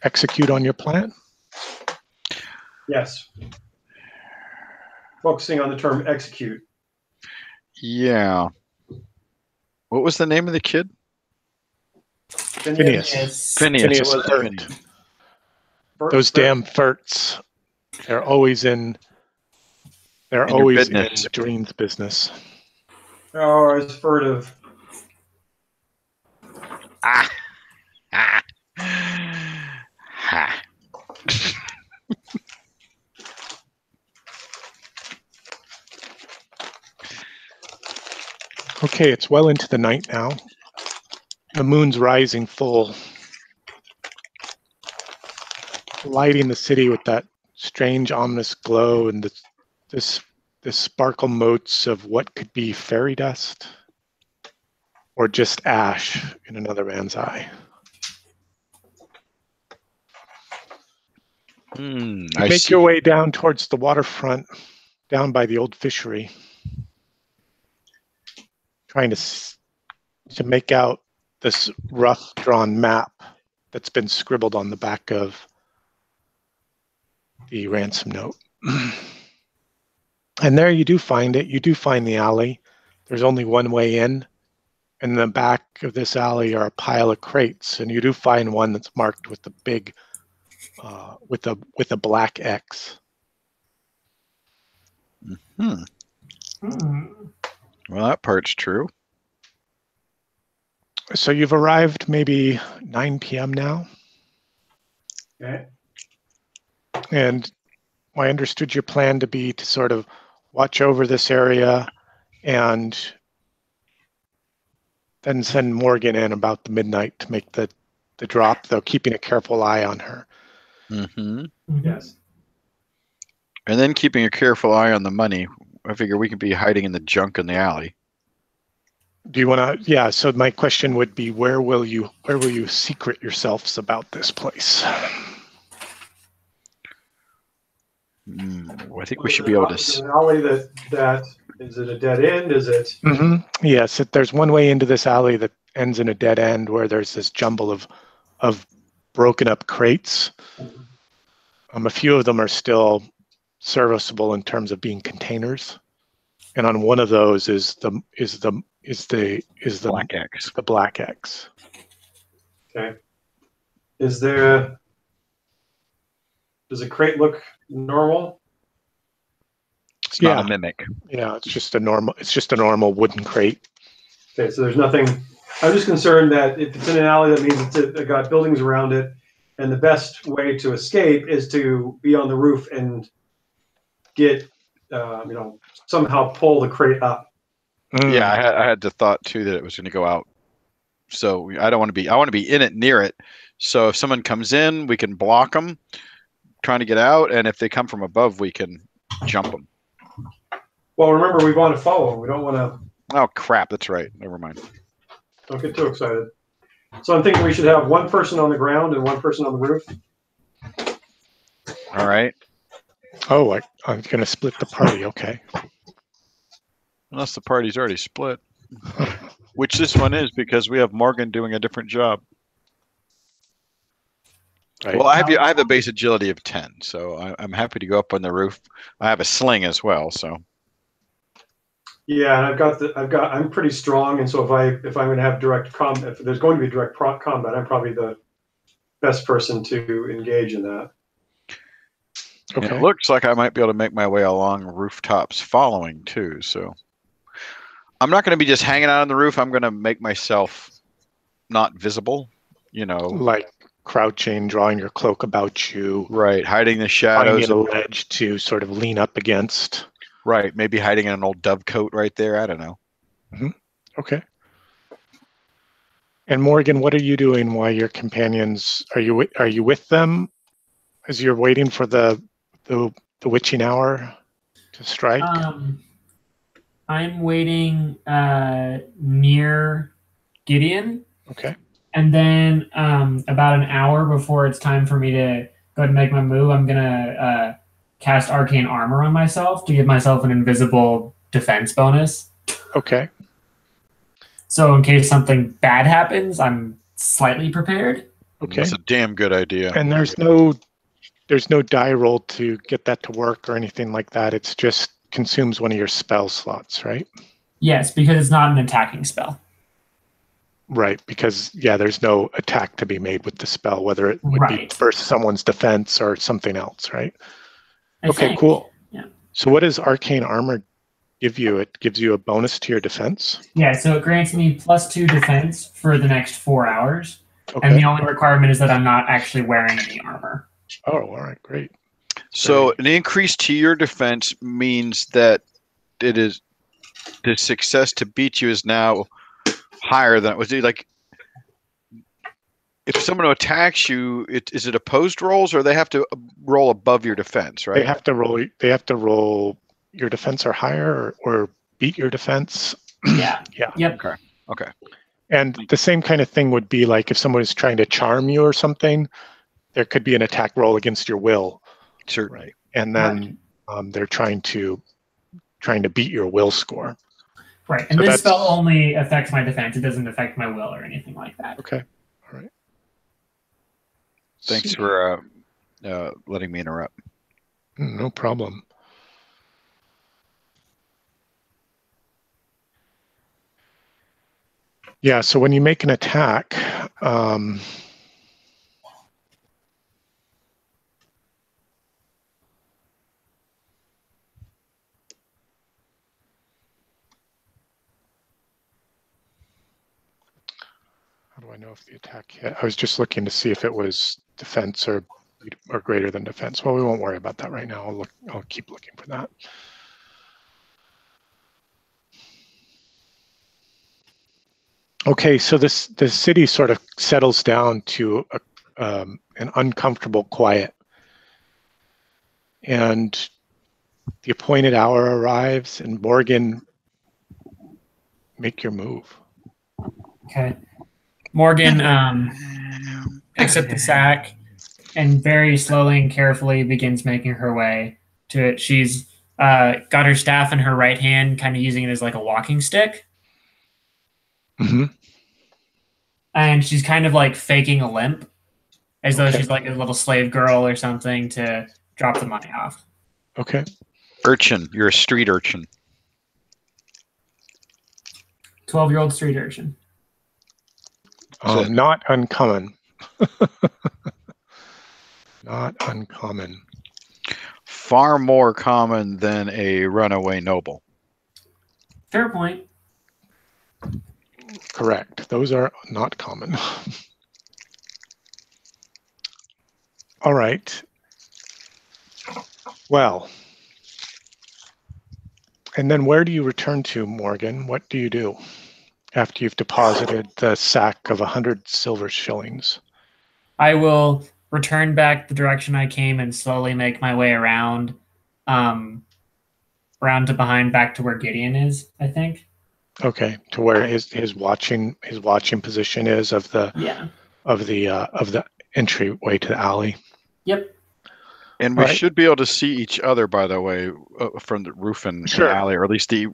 Execute on your plan? Yes. Focusing on the term execute. Yeah. What was the name of the kid? Phineas. Phineas. Those damn ferts. They're always in Dream's business. Oh, it's furtive. Ha. Okay, it's well into the night now. The moon's rising full, lighting the city with that strange, ominous glow and this sparkle motes of what could be fairy dust or just ash in another man's eye. You make your way down towards the waterfront, down by the old fishery, trying to make out this rough drawn map that's been scribbled on the back of the ransom note. And there you do find it. You do find the alley. There's only one way in. In the back of this alley are a pile of crates, and you do find one that's marked with the big, with a black X. Well, that part's true. So you've arrived maybe 9 p.m. now. Okay. And I understood your plan to be to sort of watch over this area and then send Morgan in about the midnight to make the drop, though keeping a careful eye on her. Mm-hmm. Yes. And then keeping a careful eye on the money. I figure we could be hiding in the junk in the alley. Do you want to? Yeah. So my question would be, where will you secret yourselves about this place? I think we should be able to. Is it an alley that is it a dead end? Is it? Mm-hmm. Yes. There's one way into this alley that ends in a dead end where there's this jumble of broken up crates. A few of them are still serviceable in terms of being containers, and on one of those is the Black X. The Black X. Okay. Does a crate look normal? It's not a mimic. Yeah, it's just a normal wooden crate. Okay, so there's nothing. I'm just concerned that if it's in an alley, that means it's got buildings around it, and the best way to escape is to be on the roof and get, somehow pull the crate up. Yeah, I had the thought too that it was going to go out. So I don't want to be. I want to be in it, near it. So if someone comes in, we can block them trying to get out, and if they come from above, we can jump them. Well, remember, we want to follow them. We don't want to. Oh crap! That's right. Never mind. Don't get too excited. So I'm thinking we should have one person on the ground and one person on the roof. All right. Oh, I'm going to split the party. Okay. Unless the party's already split, which this one is because we have Morgan doing a different job. Right. Well, I have a base agility of 10, so I'm happy to go up on the roof. I have a sling as well, so. Yeah, and I'm pretty strong, and so if I'm going to have direct combat, if there's going to be direct combat, I'm probably the best person to engage in that. Okay. It looks like I might be able to make my way along rooftops following too, so. I'm not going to be just hanging out on the roof. I'm going to make myself not visible, Like crouching, drawing your cloak about you. Right, hiding the shadows. Finding a ledge to sort of lean up against. Right, maybe hiding in an old dovecoat right there. I don't know. Mm-hmm. Okay. And Morgan, what are you doing while your companions? Are you with them as you're waiting for the witching hour to strike? I'm waiting near Gideon. Okay. And then about an hour before it's time for me to go ahead and make my move, I'm gonna cast Arcane Armor on myself to give myself an invisible defense bonus. Okay. So in case something bad happens, I'm slightly prepared. Okay. That's a damn good idea. And there's no die roll to get that to work or anything like that. It's just consumes one of your spell slots, right? Yes, because it's not an attacking spell. Right, because there's no attack to be made with the spell, whether it would be versus someone's defense or something else, right? I think. Cool. Yeah. So what does Arcane Armor give you? It gives you a bonus to your defense? Yeah, so it grants me +2 defense for the next 4 hours. Okay. And the only requirement is that I'm not actually wearing any armor. Oh, all right, great. So an increase to your defense means that the success to beat you is now higher than it was. Like, if someone attacks you, is it opposed rolls, or they have to roll above your defense, right? They have to roll your defense or higher, or beat your defense. Yeah. Yeah. Yep. Okay. And the same kind of thing would be like if someone is trying to charm you or something, there could be an attack roll against your will. Certainly. Right. And then they're trying to beat your will score. Right. And so this spell only affects my defense. It doesn't affect my will or anything like that. Okay. All right. Thanks for letting me interrupt. No problem. Yeah, so when you make an attack, how do I know if the attack hit? I was just looking to see if it was defense or greater than defense. Well, we won't worry about that right now. I'll keep looking for that. Okay, so the city sort of settles down to an uncomfortable quiet. And the appointed hour arrives, and Morgan, make your move. Okay. Morgan picks up the sack and very slowly and carefully begins making her way to it. She's got her staff in her right hand, kind of using it as like a walking stick. Mm-hmm. And she's kind of like faking a limp, as though Okay. she's like a little slave girl or something to drop the money off. Okay. Urchin. You're a street urchin. 12-year-old street urchin. Not uncommon. Not uncommon. Far more common than a runaway noble. Fair point. Correct. Those are not common. All right. Well, and then where do you return to, Morgan? What do you do after you've deposited the sack of 100 silver shillings? I will return back the direction I came and slowly make my way around to behind back to where Gideon is, I think. Okay, to where his watching position is of the entryway to the alley. Yep. And we should be able to see each other, by the way, from the roof in the alley, or at least the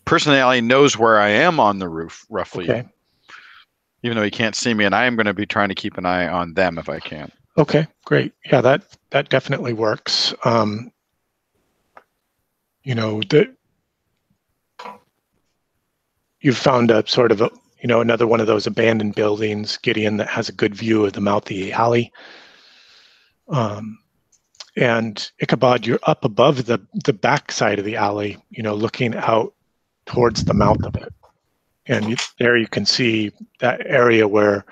person in the alley knows where I am on the roof, roughly. Okay. Even though he can't see me, and I am going to be trying to keep an eye on them if I can. Okay, great. Yeah, that definitely works. You've found a sort of another one of those abandoned buildings, Gideon, that has a good view of the mouth of the alley. And Ichabod, you're up above the back side of the alley, looking out towards the mouth of it. And there you can see that area where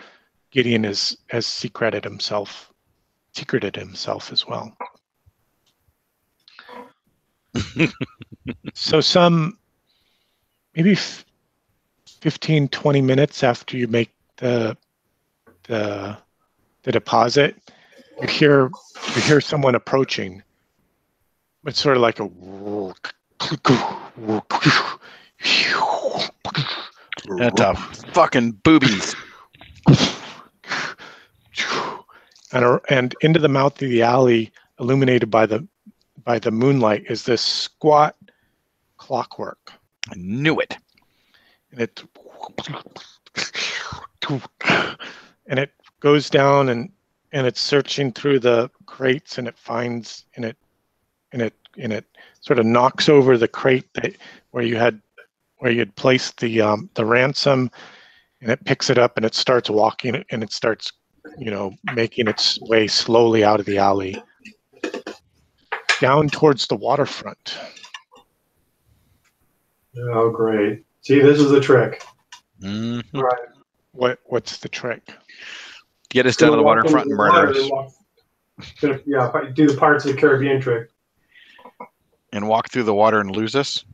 Gideon has secreted himself as well. So some maybe 15, 20 minutes after you make the deposit, you hear someone approaching. It's sort of like a that's a fucking boobies. And into the mouth of the alley, illuminated by the moonlight, is this squat clockwork. I knew it. And it goes down and it's searching through the crates, and it finds and it sort of knocks over the crate where you had placed the ransom, and it picks it up and it starts walking, and it starts making its way slowly out of the alley down towards the waterfront. Oh, great. See, this is the trick. Mm-hmm. Right. What's the trick? Get us down to the waterfront and murder us. Yeah, do the Pirates of the Caribbean trick. And walk through the water and lose us?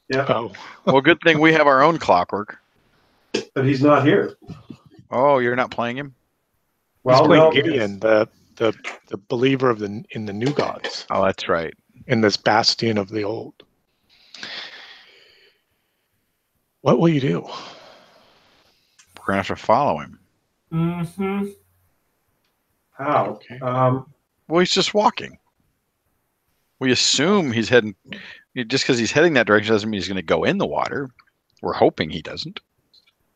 Yeah. Oh. Well, good thing we have our own clockwork. But he's not here. Oh, you're not playing him? He's playing Gideon, the believer in the new gods. Oh, that's right. In this bastion of the old. What will you do? We're gonna have to follow him. Mm-hmm. How? Okay. Well, he's just walking. We assume he's heading. Just because he's heading that direction doesn't mean he's going to go in the water. We're hoping he doesn't.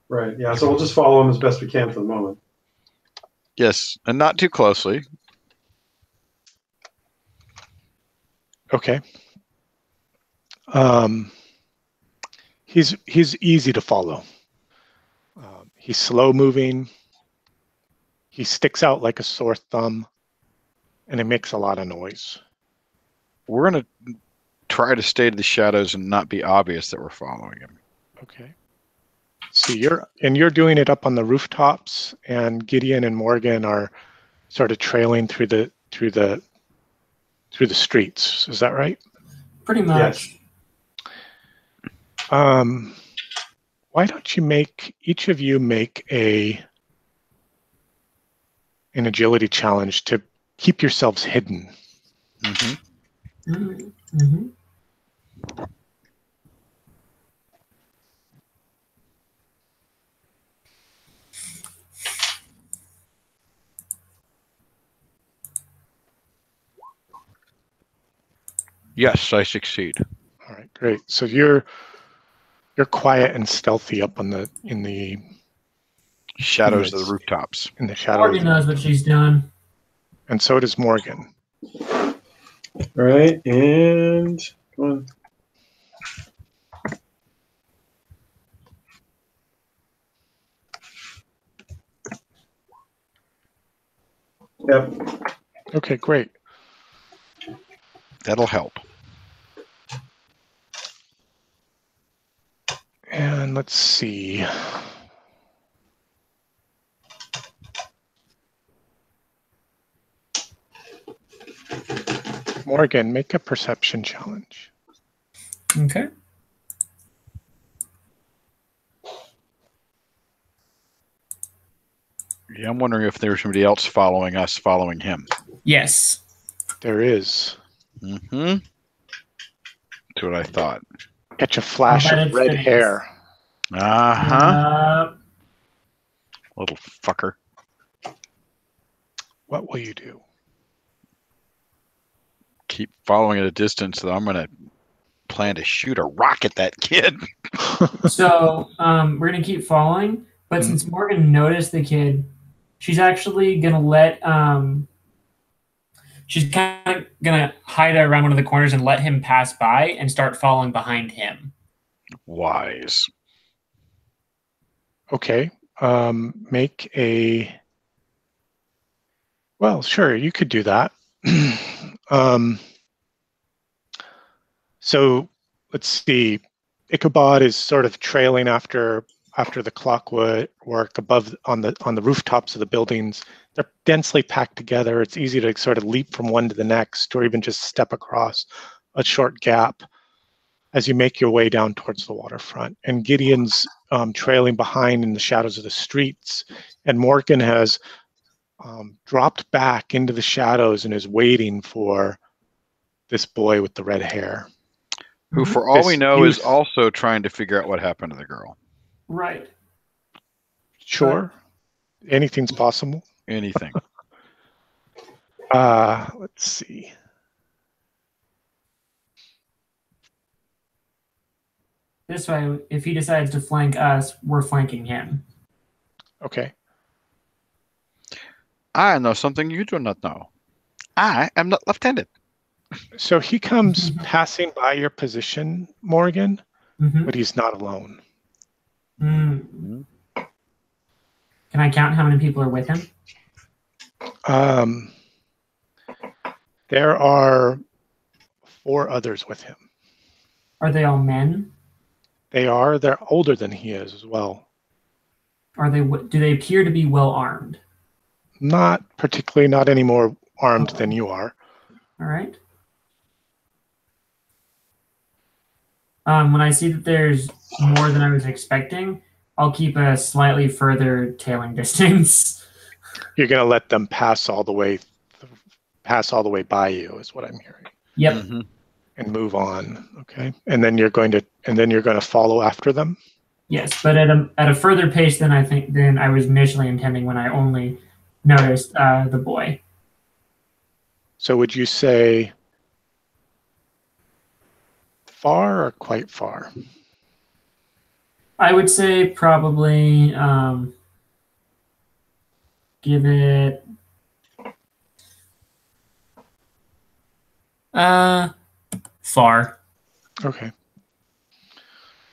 Right. Yeah. So we'll just follow him as best we can for the moment. Yes, and not too closely. Okay. He's easy to follow. He's slow moving. He sticks out like a sore thumb, and it makes a lot of noise. We're going to try to stay to the shadows and not be obvious that we're following him. Okay. See, you're doing it up on the rooftops, and Gideon and Morgan are sort of trailing through the streets. Is that right? Pretty much. Yes. Why don't you each of you make an agility challenge to keep yourselves hidden? Mm-hmm. Mm-hmm. Yes, I succeed. All right, great. So you're quiet and stealthy up in the Shadows of Yes. the rooftops. in the shadow. Morgan knows what she's doing. And so does Morgan. All right, and come on. Yep. Okay, great. That'll help. And let's see. Morgan, make a perception challenge. Okay. Yeah, I'm wondering if there's somebody else following us, following him. Yes. There is. Mm-hmm. That's what I thought. Catch a flash I'll bet of it's red Phineas. hair. Uh-huh. Little fucker. What will you do? Keep following at a distance, so I'm going to plan to shoot a rock at that kid. So we're gonna keep following, but since Morgan noticed the kid, she's actually gonna let she's kind of gonna hide around one of the corners and let him pass by and start following behind him. Wise. Okay. Make a. Well, sure, you could do that. So let's see. Ichabod is sort of trailing after the clockwork above on the rooftops of the buildings. They're densely packed together. It's easy to sort of leap from one to the next, or even just step across a short gap as you make your way down towards the waterfront. And Gideon's trailing behind in the shadows of the streets, and Morgan has dropped back into the shadows and is waiting for this boy with the red hair. Who, for all we This know, is youth. also trying to figure out what happened to the girl. Right. Sure. Anything's possible. Anything. Let's see. This way, if he decides to flank us, we're flanking him. Okay. I know something you do not know. I am not left-handed. So he comes passing by your position, Morgan, but he's not alone. Mm. Can I count how many people are with him? There are 4 others with him. Are they all men? They're older than he is as well. Do they appear to be well armed? Not particularly, not any more armed than you are. All right. When I see that there's more than I was expecting, I'll keep a slightly further tailing distance. You're going to let them pass all the way by you, is what I'm hearing. Yep. Mm-hmm. And move on. Okay. And then you're going to follow after them. Yes, but at a further pace than I was initially intending when I only noticed the boy. So would you say far or quite far? I would say probably give it far. Okay.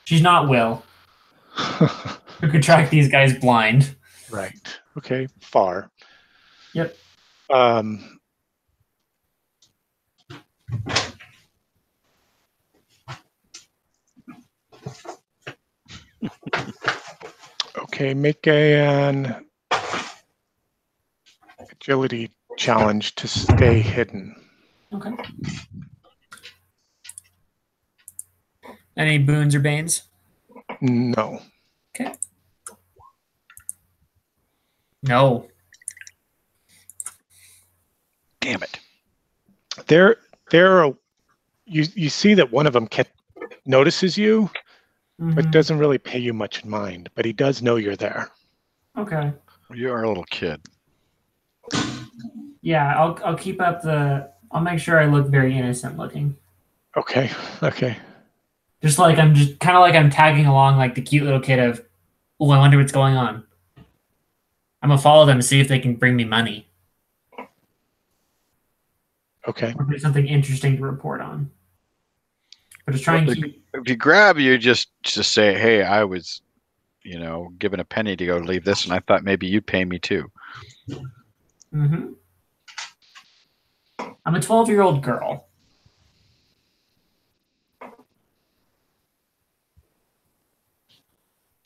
She's not Will, who could track these guys blind. Right. Okay. Far. Yep. Okay, make an agility challenge to stay hidden. Okay. Any boons or banes? No. Okay. No. Damn it. You see that one of them notices you, but Mhm. doesn't really pay you much mind. But he does know you're there. Okay. You are a little kid. Yeah, I'll keep up the. I'll make sure I look very innocent looking. Okay. Okay. Just like I'm just kind of like I'm tagging along like the cute little kid of, oh, I wonder what's going on. I'm gonna follow them to see if they can bring me money Okay. or if there's something interesting to report on. But just try and keep. If you grab you, just say, "Hey, I was, given a penny to go leave this, and I thought maybe you'd pay me too." Mm-hmm. I'm a 12-year-old girl.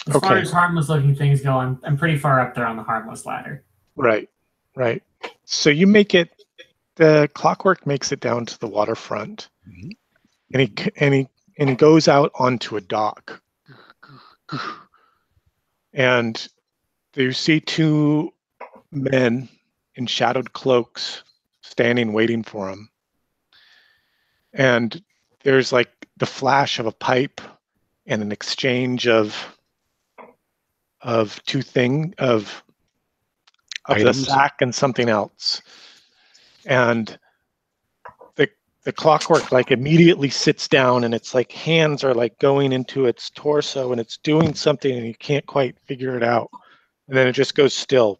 As far Okay. as harmless-looking things go, I'm pretty far up there on the harmless ladder. Right. Right. So you make it. The Clockwork makes it down to the waterfront, Mhm. and he goes out onto a dock, and you see two men in shadowed cloaks standing waiting for him, and there's like the flash of a pipe and an exchange of the Items. sack and something else, and the Clockwork like immediately sits down, and it's like hands are like going into its torso and it's doing something and you can't quite figure it out, and then it just goes still.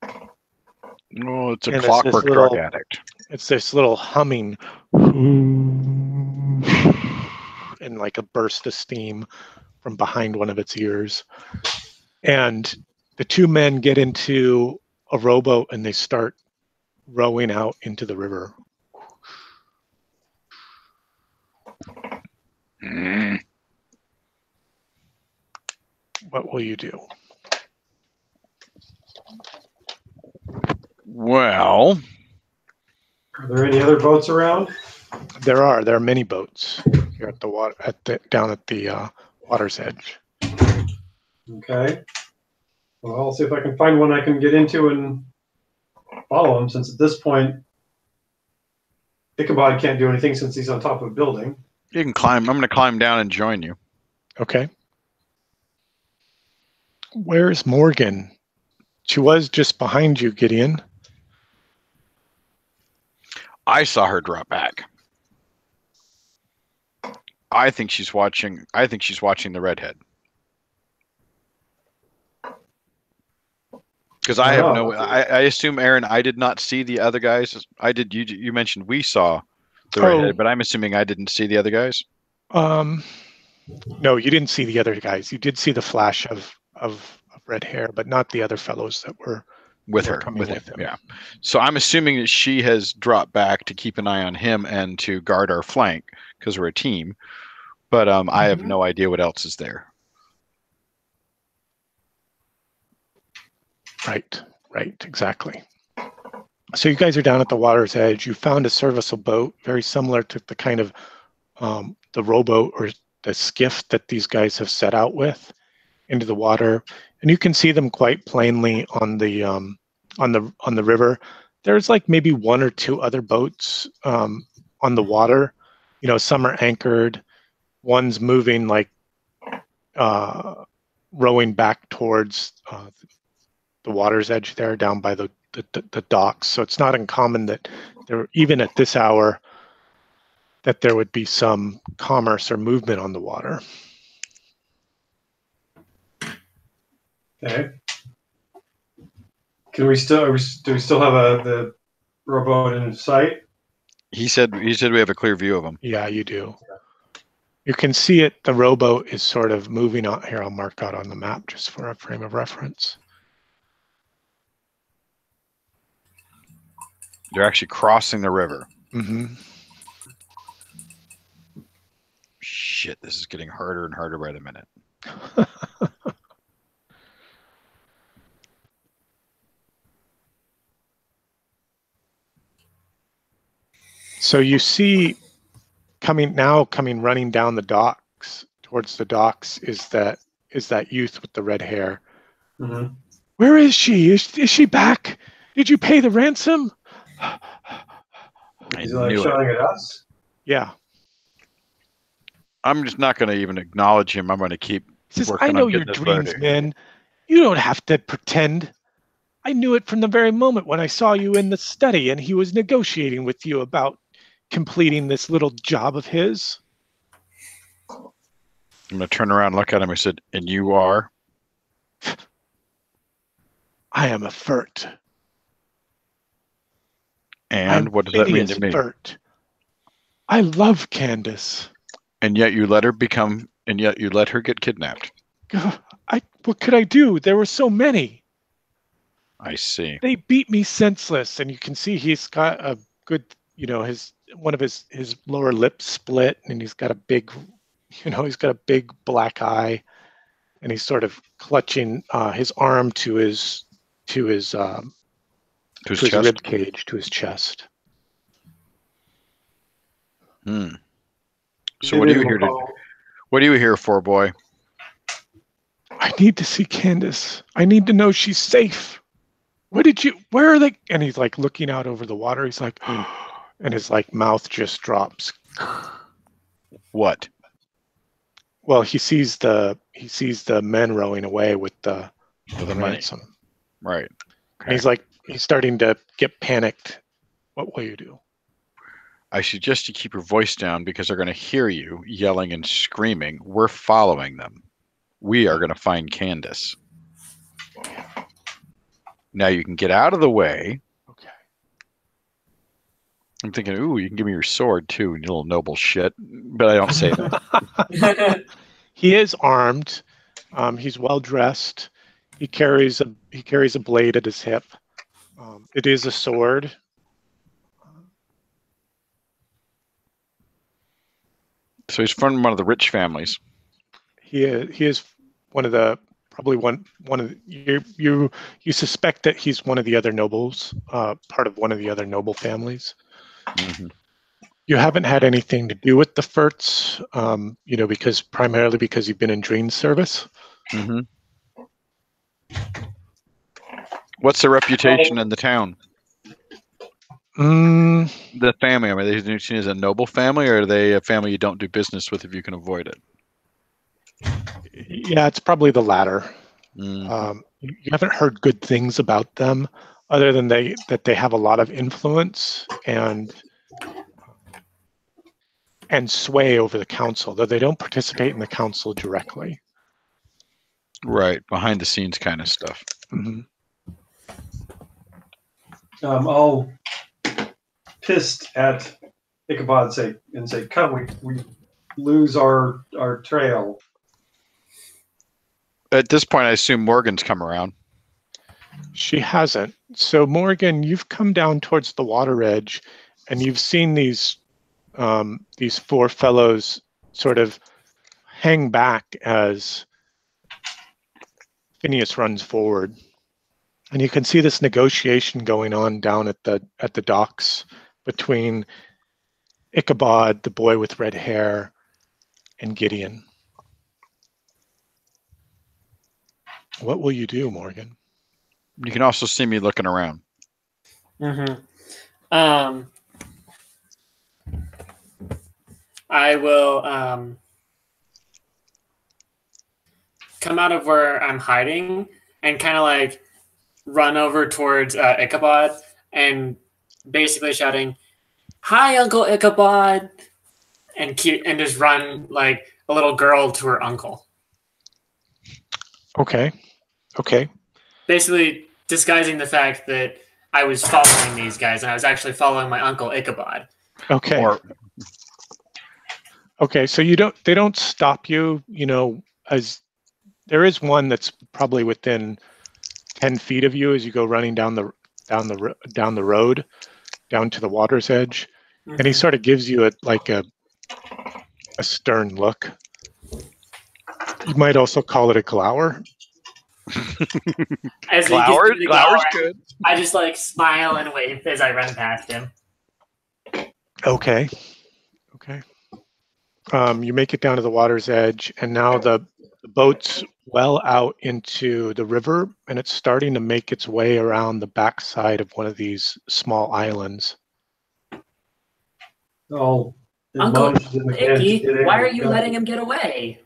Oh, it's a And it's this clockwork little- drug addict. It's this little humming and like a burst of steam from behind one of its ears. And the two men get into a rowboat and they start rowing out into the river. Mm. What will you do? Well, Are there any other boats around? There are many boats here at the water down at the water's edge. Okay. Well, I'll see if I can find one I can get into and follow him, since at this point, Ichabod can't do anything since he's on top of a building. you can climb. I'm going to climb down and join you. Okay. Where's Morgan? She was just behind you, Gideon. I saw her drop back. I think she's watching the redhead. Because I have no. I assume, Aaron, I did not see the other guys. I did. You mentioned we saw the redhead, but I'm assuming I didn't see the other guys. No, you didn't see the other guys. You did see the flash of red hair, but not the other fellows that were with her, coming with him. Yeah. So I'm assuming that she has dropped back to keep an eye on him and to guard our flank because we're a team. But I have no idea what else is there. Right, exactly. So you guys are down at the water's edge. You found a serviceable boat, very similar to the kind of the rowboat or the skiff that these guys have set out with into the water, and you can see them quite plainly on the river. There's like maybe one or two other boats on the water. You know, some are anchored. One's moving like rowing back towards the water's edge there, down by the docks. So it's not uncommon that there, even at this hour, that there would be some commerce or movement on the water. Okay. Do we still have the rowboat in sight? He said we have a clear view of them. Yeah, you do. You can see it. The rowboat is sort of moving on here. I'll mark out on the map just for a frame of reference. They're actually crossing the river. Mm-hmm. Shit, this is getting harder and harder by the minute. So you see coming running down the docks, towards the docks, is that that youth with the red hair. Mm-hmm. Where is she? Is she back? Did you pay the ransom? I Is he like knew it. shouting at us? Yeah. I'm just not going to even acknowledge him. I'm going to keep He says, I working know on your getting this dreams, ready. man. You don't have to pretend. I knew it from the very moment when I saw you in the study and he was negotiating with you about completing this little job of his. I'm going to turn around and look at him. I said, and you are? I am a Furt. And what does that mean to me? Furt. I love Candace. And yet you let her get kidnapped. What could I do? There were so many. I see. They beat me senseless, and you can see he's got a good, one of his lower lip split, and he's got a big black eye, and he's sort of clutching his arm to his rib cage, to his chest. So what are you here for, boy? I need to see Candace. I need to know she's safe. Where are they? And he's like looking out over the water. He's like, and his like mouth just drops. What? Well, he sees the men rowing away with the ransom. Right. Okay. And he's starting to get panicked. What will you do? I suggest you keep your voice down because they're going to hear you yelling and screaming. We're following them. We are going to find Candace. Now you can get out of the way. Okay. I'm thinking, ooh, you can give me your sword too, you little noble shit. But I don't say that. He is armed. He's well dressed. He carries a blade at his hip. It is a sword. So he's from one of the rich families. He is one of the you suspect that he's one of the other nobles, part of one of the other noble families. Mm-hmm. You haven't had anything to do with the Furts, primarily because you've been in Dreen's service. Mm-hmm. What's their reputation in the town? The family. I mean, are they seen as a noble family, or are they a family you don't do business with if you can avoid it? Yeah, it's probably the latter. Mm-hmm. You haven't heard good things about them, other than that they have a lot of influence and sway over the council, though they don't participate in the council directly. Right, behind the scenes kind of stuff. Mm-hmm. I'll pissed at Ichabod say, come, we lose our trail. At this point, I assume Morgan's come around. She hasn't. So Morgan, you've come down towards the water edge, and you've seen these four fellows sort of hang back as Phineas runs forward. And you can see this negotiation going on down at the docks between Ichabod, the boy with red hair, and Gideon. What will you do, Morgan? You can also see me looking around. Mm-hmm. I will come out of where I'm hiding and kind of like run over towards Ichabod and basically shouting, "Hi, Uncle Ichabod," and just run like a little girl to her uncle. Okay. Basically disguising the fact that I was following these guys and I was actually following my uncle Ichabod. Okay. Okay, so they don't stop you, as there is one that's probably within 10 feet of you as you go running down the road down to the water's edge. Mm-hmm. And he sort of gives you a stern look. You might also call it a glower. Glower's good. I just like smile and wave as I run past him. Okay. You make it down to the water's edge, and now the boat's well out into the river, and it's starting to make its way around the backside of one of these small islands. Oh, Uncle admonishes him again to Icky, get in. why are you letting him get away?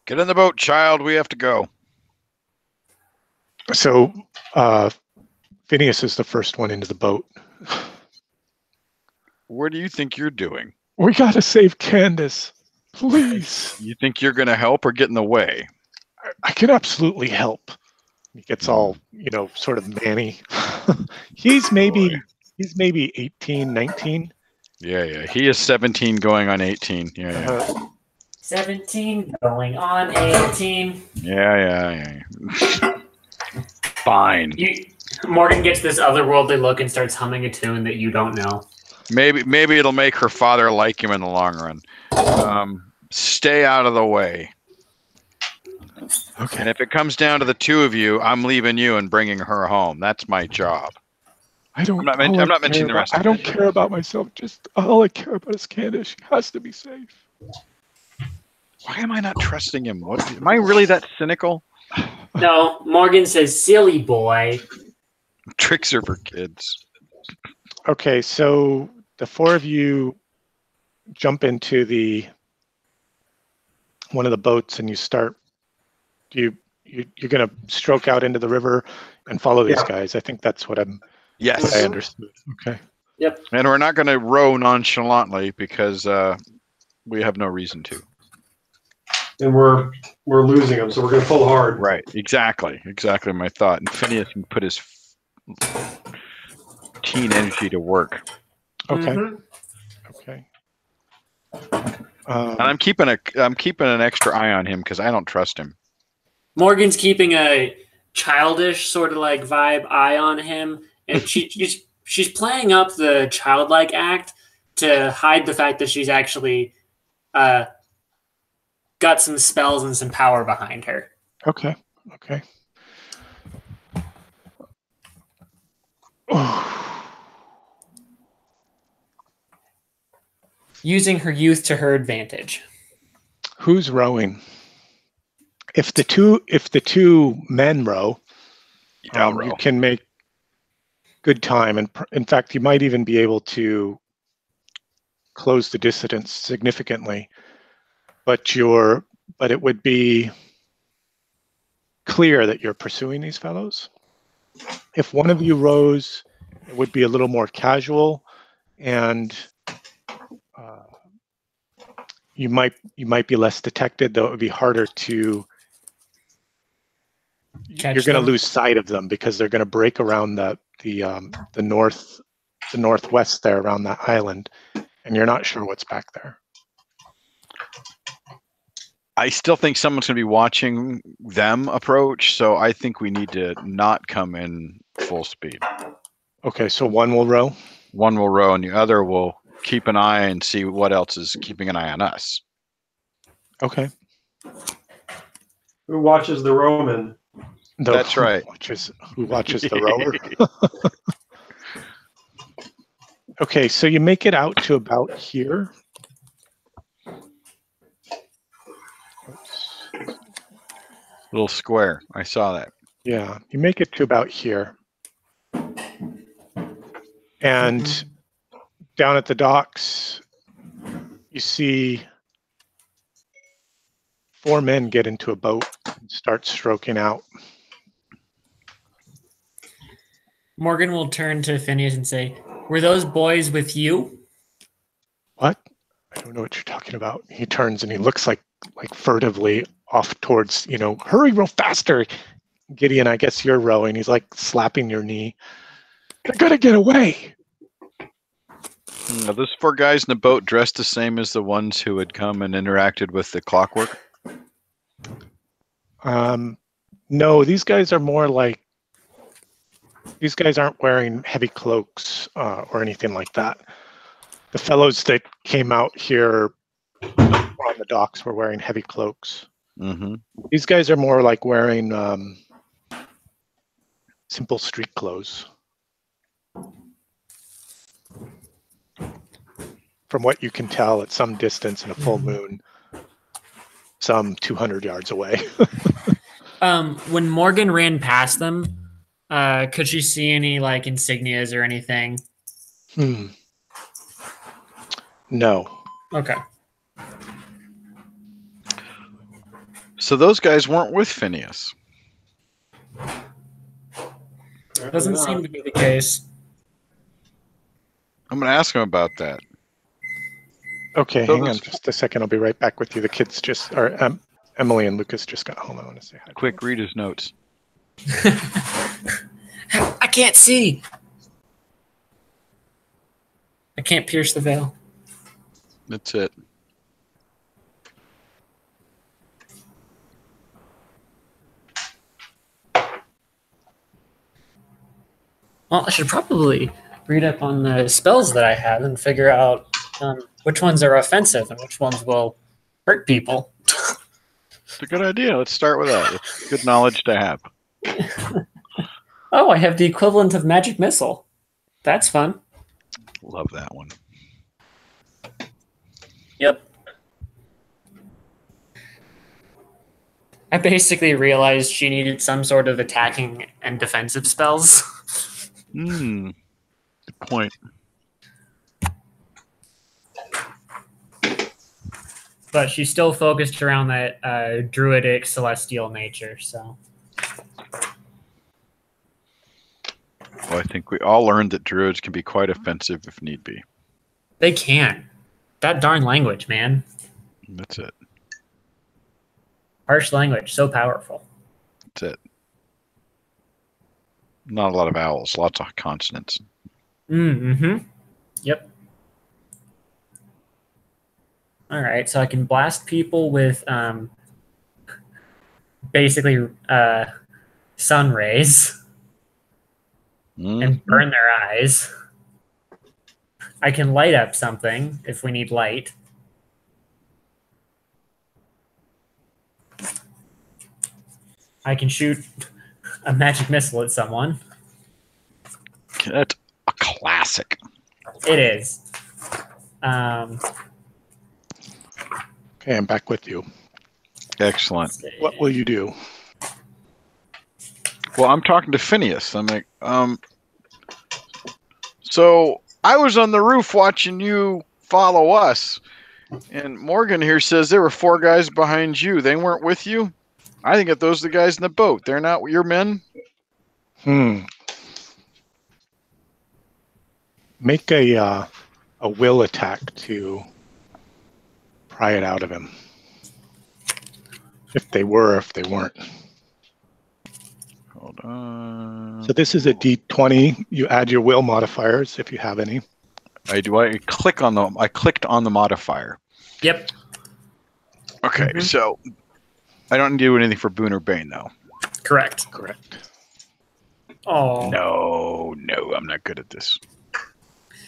Get in the boat, child. We have to go. So Phineas is the first one into the boat. What do you think you're doing? We gotta save Candace, please. You think you're going to help or get in the way? I can absolutely help. He gets all, sort of manny. he's maybe 18, 19. Yeah. He is 17 going on 18. Yeah. 17 going on 18. Yeah. Fine. Morgan gets this otherworldly look and starts humming a tune that you don't know. Maybe it'll make her father like him in the long run. Stay out of the way. Okay. And if it comes down to the two of you, I'm leaving you and bringing her home. That's my job. I'm not mentioning the rest of it. I don't care about myself. Just all I care about is Candace. She has to be safe. Why am I not trusting him? Am I really that cynical? No, Morgan says, silly boy. Tricks are for kids. Okay, so the four of you jump into one of the boats and you start. You're going to stroke out into the river and follow these guys. I think that's what Yes. I understood. Okay. Yep. And we're not going to row nonchalantly because we have no reason to. And we're losing them, so we're going to pull hard. Right. Exactly my thought. And Phineas can put his teen energy to work. Okay. Mm-hmm. Okay. And I'm keeping an extra eye on him because I don't trust him. Morgan's keeping a childish sort of like vibe eye on him, and she's playing up the childlike act to hide the fact that she's actually got some spells and some power behind her. Okay. Using her youth to her advantage. Who's rowing? If the two men row, you can make good time, and in fact, you might even be able to close the distance significantly. But it would be clear that you're pursuing these fellows. If one of you rows, it would be a little more casual, and you might be less detected, though it would be harder to. You're going to lose sight of them because they're going to break around the northwest there around that island, and you're not sure what's back there. I still think someone's going to be watching them approach, so I think we need to not come in full speed. Okay, so one will row? One will row, and the other will keep an eye and see what else is keeping an eye on us. Okay. Who watches the rowman? That's right. Who watches the rower? Okay, so you make it out to about here. Little square. I saw that. Yeah, you make it to about here. And down at the docks, you see 4 men get into a boat and start stroking out. Morgan will turn to Phineas and say, "Were those boys with you?" What? I don't know what you're talking about. He turns and he looks like furtively off towards, hurry, row faster. Gideon, I guess you're rowing. He's like slapping your knee. I gotta get away. Are those 4 guys in the boat dressed the same as the ones who had come and interacted with the clockwork? No, these guys are more like. These guys aren't wearing heavy cloaks or anything like that. The fellows that came out here on the docks were wearing heavy cloaks. Mm-hmm. These guys are more like wearing simple street clothes. From what you can tell at some distance in a full moon. some 200 yards away. When Morgan ran past them, could she see any like insignias or anything? No. Okay. So those guys weren't with Phineas. Doesn't seem to be the case. I'm going to ask him about that. Okay, So hang on this- just a second. I'll be right back with you. The kids just, or Emily and Lucas just got home. I want to say hi. Quick, read his notes. I can't see. I can't pierce the veil. That's it. Well, I should probably read up on the spells that I have and figure out which ones are offensive and which ones will hurt people. It's a good idea. Let's start with that. It's good knowledge to have. Oh, I have the equivalent of magic missile. That's fun. Love that one. Yep. I basically realized she needed some sort of attacking and defensive spells. Good point. But she's still focused around that druidic celestial nature, so. Well, I think we all learned that druids can be quite offensive if need be. They can. That darn language, man. That's it. Harsh language, so powerful. That's it. Not a lot of vowels, lots of consonants. Mm-hmm. Yep. All right, so I can blast people with basically sun rays and burn their eyes. I can light up something if we need light. I can shoot a magic missile at someone. That's a classic. It is. Okay, I'm back with you. Excellent. What will you do? Well, I'm talking to Phineas. I'm like, so I was on the roof watching you follow us, and Morgan here says there were 4 guys behind you. They weren't with you? I think that those are the guys in the boat. They're not your men? Make a will attack to pry it out of him. If they were, if they weren't. Hold on. So this is a D20. You add your will modifiers if you have any. I clicked on the modifier. Yep. Okay, so I don't need to do anything for Boone or Bane though. Correct. Correct. Oh. No, I'm not good at this.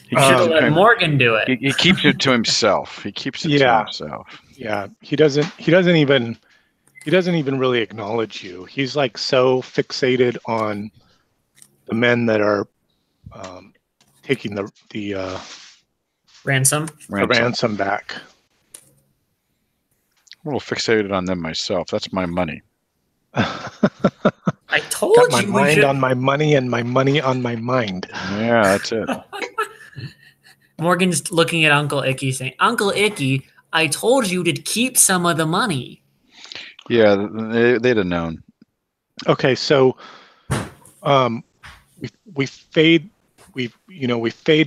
He Should keeps let Morgan do it. He keeps it to himself. He keeps it to himself. Yeah, he doesn't even really acknowledge you. He's like so fixated on the men that are taking the Ransom back. I'm a little fixated on them myself. That's my money. I told Got my you mind on my money and my money on my mind. Yeah, that's it. Morgan's looking at Uncle Icky saying, Uncle Icky, I told you to keep some of the money. Yeah, they'd have known. Okay, so we fade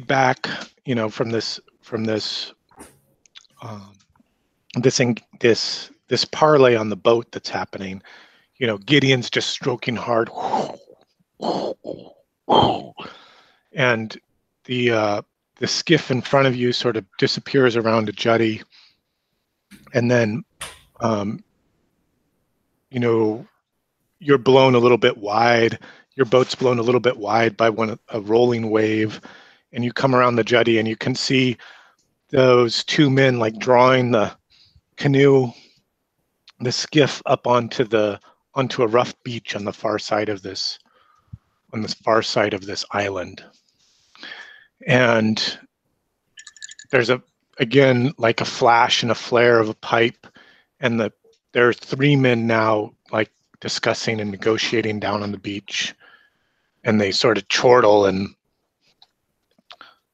back, from this this parlay on the boat that's happening. Gideon's just stroking hard, and the skiff in front of you sort of disappears around a jetty, and then you're blown a little bit wide. Your boat's blown a little bit wide by a rolling wave, and you come around the jetty and you can see those 2 men like drawing the canoe, the skiff up onto a rough beach on the far side of this island. And there's again like a flash and a flare of a pipe, and the there are 3 men now, like discussing and negotiating down on the beach, and they sort of chortle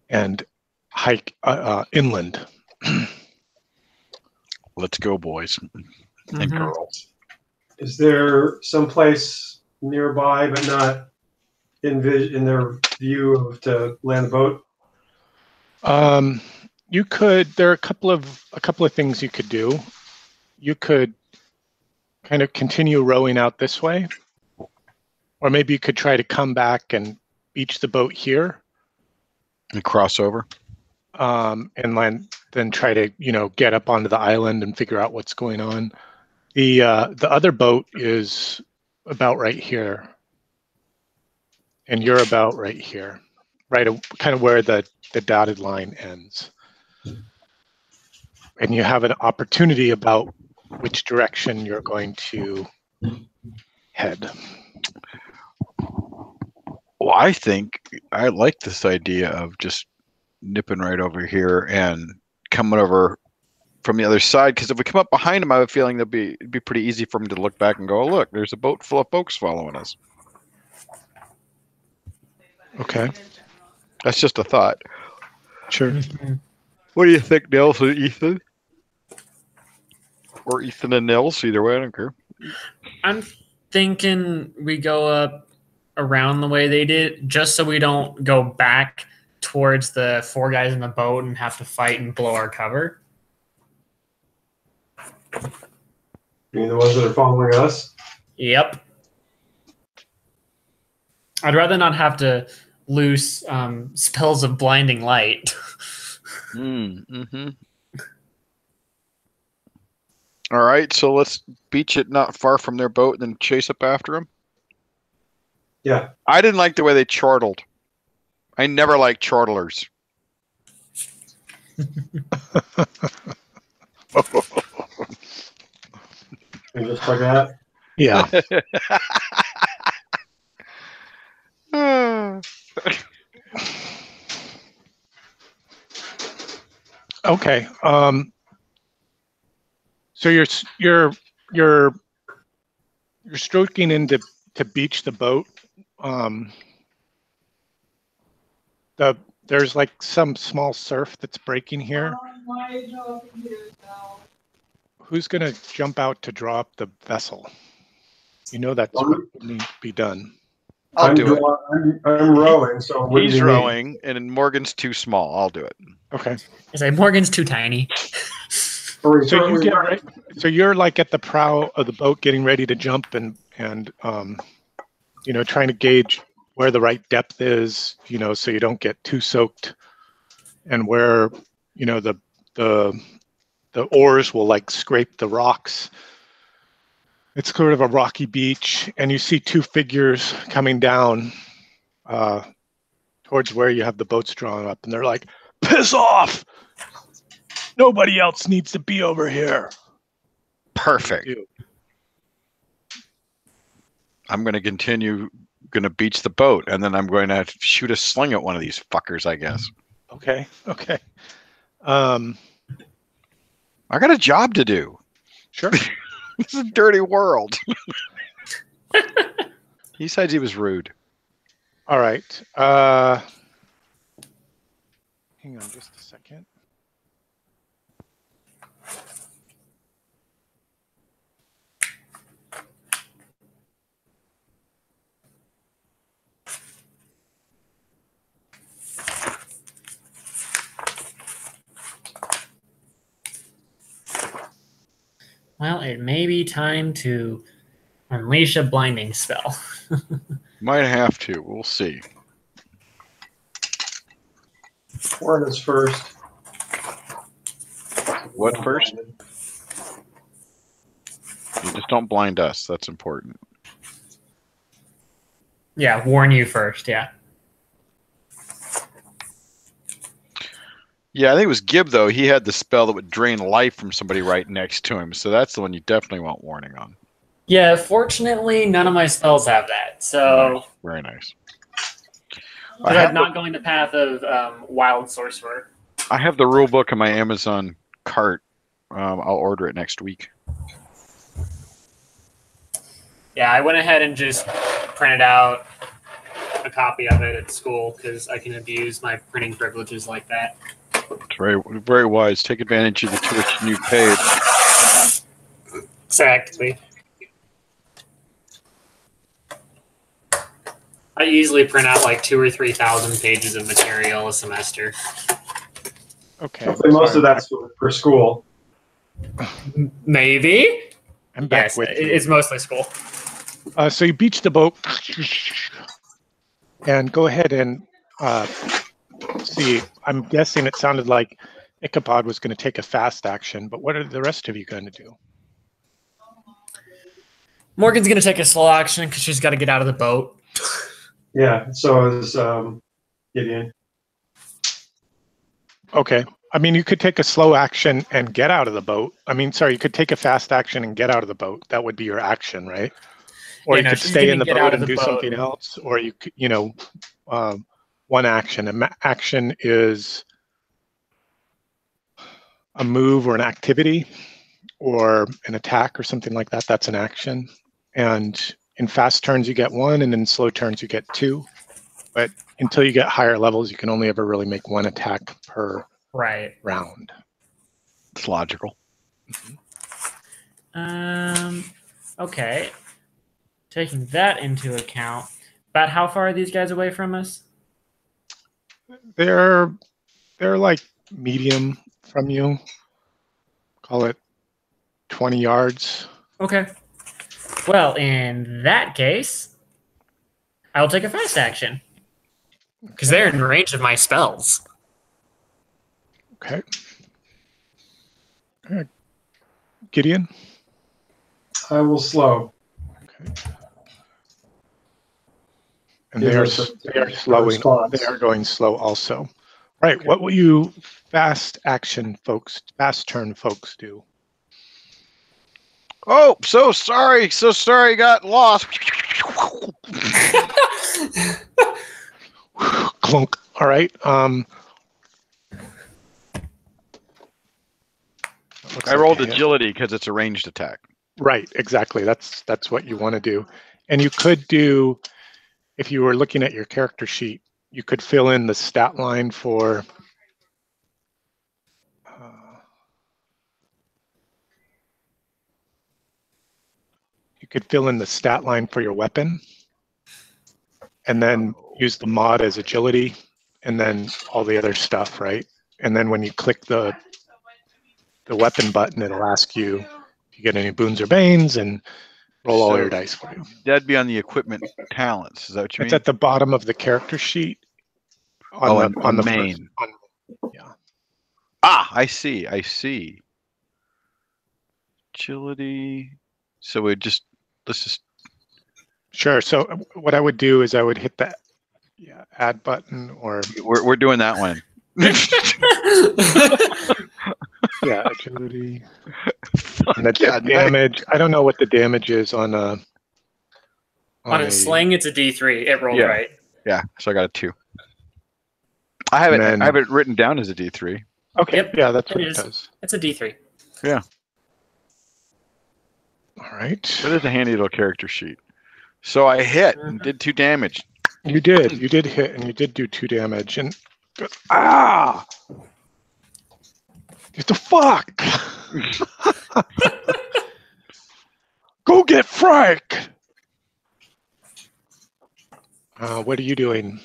and hike inland. Let's go, boys and girls. Is there some place nearby, but not in their view to land the boat? You could. There are a couple of things you could do. You could kind of continue rowing out this way, or maybe you could try to come back and beach the boat here And cross over. and then try to get up onto the island and figure out what's going on. The other boat is about right here, and you're about right here, right, kind of where the dotted line ends. And you have an opportunity about which direction you're going to head. Well, I think I like this idea of just nipping right over here and coming over from the other side, because if we come up behind him, I have a feeling it'd be pretty easy for him to look back and go, oh, look, there's a boat full of folks following us. Okay. That's just a thought. Sure. What do you think, Nils and Ethan? Or Ethan and Nils, either way, I don't care. I'm thinking we go up around the way they did, just so we don't go back towards the 4 guys in the boat and have to fight and blow our cover. You mean the ones that are following us? Yep. I'd rather not have to loose spells of blinding light. Mm-hmm. All right, so let's beach it not far from their boat and then chase up after them. Yeah. I didn't like the way they chortled. I never liked chortlers. And just like that. Yeah. Okay. So you're stroking in to beach the boat. There's like some small surf that's breaking here. Who's gonna jump out to draw up the vessel? You know that's what needs to be done. I'll do it. I'm rowing, so what do He's you need? rowing, and Morgan's too small. I'll do it. Okay. I say Morgan's too tiny. Are we So you currently- get right. So you're like at the prow of the boat, getting ready to jump and trying to gauge where the right depth is, so you don't get too soaked, and where the oars will like scrape the rocks. It's sort of a rocky beach, and you see 2 figures coming down towards where you have the boats drawn up, and they're like, "Piss off! Nobody else needs to be over here." Perfect. I'm going to continue, going to beach the boat, and then I'm going to shoot a sling at one of these fuckers, I guess. Okay. I got a job to do. Sure. This is a dirty world. He said he was rude. All right. Hang on just a second. Well, it may be time to unleash a blinding spell. Might have to. We'll see. Warren is first. What first? You just don't blind us. That's important. Yeah, warn you first, yeah. Yeah, I think it was Gib, though. He had the spell that would drain life from somebody right next to him. So that's the one you definitely want warning on. Yeah, fortunately, none of my spells have that. So, Nice. Very nice. I'm not going the path of Wild Sorcerer. I have the rule book in my Amazon cart. I'll order it next week. Yeah, I went ahead and just printed out a copy of it at school because I can abuse my printing privileges like that. It's very, very wise. Take advantage of the tuition you paid. Exactly. I easily print out like 2,000 or 3,000 pages of material a semester. Okay. Hopefully most of that's for school. Maybe. I'm back Yes, with you. it's mostly school. So you beach the boat and go ahead and see. I'm guessing it sounded like Ichabod was going to take a fast action, but what are the rest of you going to do? Morgan's going to take a slow action because she's got to get out of the boat. Yeah, so is Gideon. Okay. I mean, you could take a slow action and get out of the boat. I mean, sorry, you could take a fast action and get out of the boat. That would be your action, right? Or Yeah, you no, could she's stay gonna in the get boat out of and the do boat. something else, or you could, one action. Action is a move or an activity or an attack or something like that. That's an action. And in fast turns, you get one, and in slow turns, you get two. But until you get higher levels, you can only ever really make one attack per round. It's logical. Okay. Taking that into account, about how far are these guys away from us? They're like medium from you. Call it 20 yards. Okay. Well, in that case, I will take a fast action because they're in range of my spells. Okay. All right. Gideon? I will slow. Okay. And they are slowing. They are going slow also. Right. Okay. What will you fast turn folks do? Oh, so sorry. Got lost. Clunk. All right. I rolled agility because it's a ranged attack. Right. Exactly. That's what you want to do. And you could do, if you were looking at your character sheet, you could fill in the stat line for your weapon, and then use the mod as agility, and then all the other stuff, right? And then when you click the weapon button, it'll ask you if you get any boons or banes, and roll all your dice for you. That'd be on the equipment talents. Is that what you mean? It's at the bottom of the character sheet. On the main. Yeah. Ah, I see. Agility. So let's just. Sure. So what I would do is I would hit that add button, or we're doing that one. Yeah, agility. And the damage. I don't know what the damage is on a. On a sling, it's a D3. It rolled right. Yeah, so I got a 2. I have it written down as a D3. Okay. Yep, yeah, that's what it does. It's a D3. Yeah. All right. That is a handy little character sheet. So I hit and did 2 damage. You did hit, and you did do 2 damage, and what the fuck? Go get Frank. What are you doing,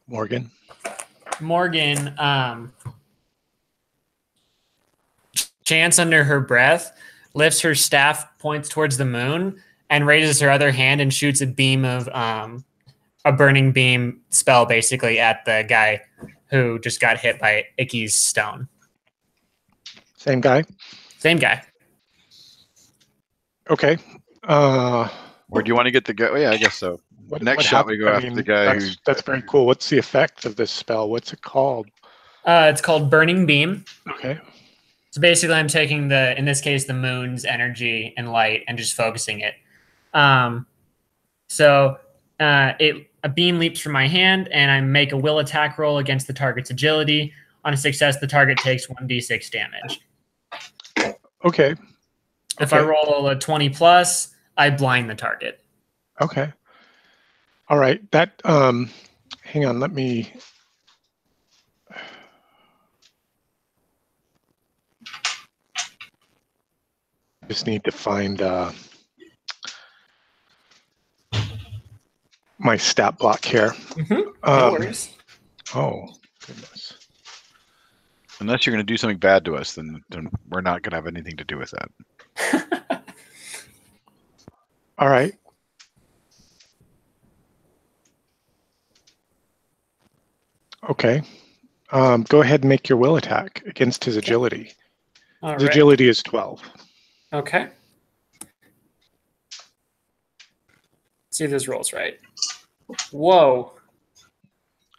Morgan? Chants under her breath, lifts her staff, points towards the moon, and raises her other hand and shoots a beam of a burning beam spell basically at the guy who just got hit by Icky's stone. Same guy? Same guy. Okay. Or do you want to get the guy? Oh, yeah, I guess so. Next shot, we go after the guy. That's very cool. What's the effect of this spell? What's it called? It's called Burning Beam. Okay. So basically, I'm taking in this case, the moon's energy and light and just focusing it. A beam leaps from my hand, and I make a will attack roll against the target's agility. On a success, the target takes 1d6 damage. Okay. If I roll a 20 plus, I blind the target. Okay. All right. That hang on, let me just need to find my stat block here. Mm-hmm. No worries. Oh, goodness. Unless you're going to do something bad to us, then we're not going to have anything to do with that. All right. Okay. Go ahead and make your will attack against his agility. All His right. agility is 12. Okay. Let's see if this rolls right. Whoa.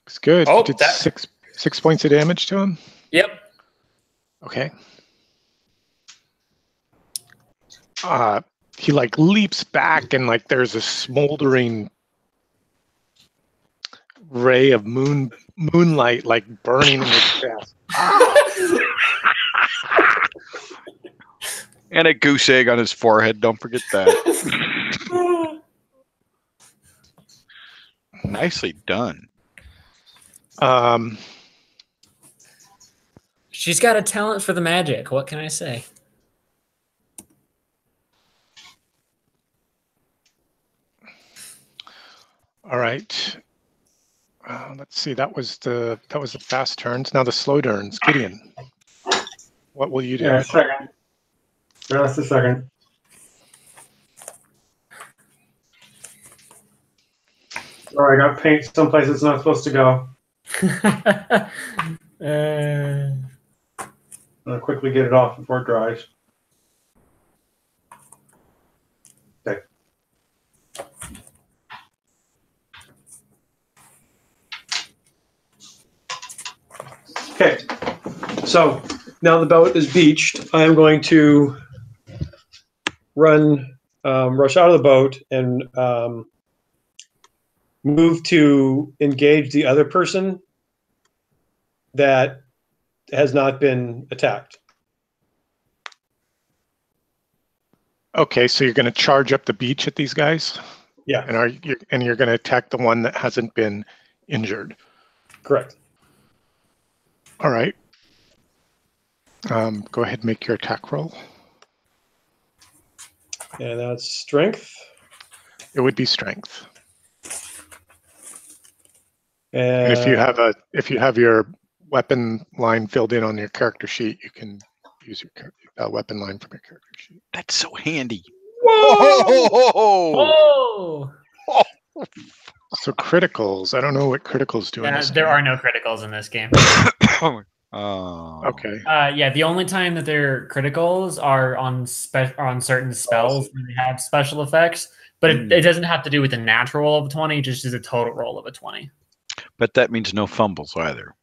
Looks good. Oh, You did that- 6 points of damage to him? Yep. Okay. He like leaps back and like there's a smoldering ray of moonlight like burning in his chest. And a goose egg on his forehead. Don't forget that. Nicely done. She's got a talent for the magic. What can I say? All right. Let's see. That was the fast turns. Now the slow turns. Gideon, what will you do? Yeah, a second. Just a second. Sorry, I got paint someplace it's not supposed to go. I'm gonna quickly get it off before it dries. Okay. Okay. So now the boat is beached. I am going to rush out of the boat and move to engage the other person that has not been attacked. Okay, so you're going to charge up the beach at these guys? Yeah. And you're going to attack the one that hasn't been injured. Correct. All right. Go ahead and make your attack roll. And that's strength. It would be strength. And if you have your weapon line filled in on your character sheet, you can use your weapon line from your character sheet. That's so handy. Whoa! So criticals. I don't know what criticals do. Yeah, there are no criticals in this game. Oh. Okay. Yeah, the only time that they're criticals are on certain spells when they have special effects, but it doesn't have to do with the natural roll of a 20, it just is a total roll of a 20. But that means no fumbles either.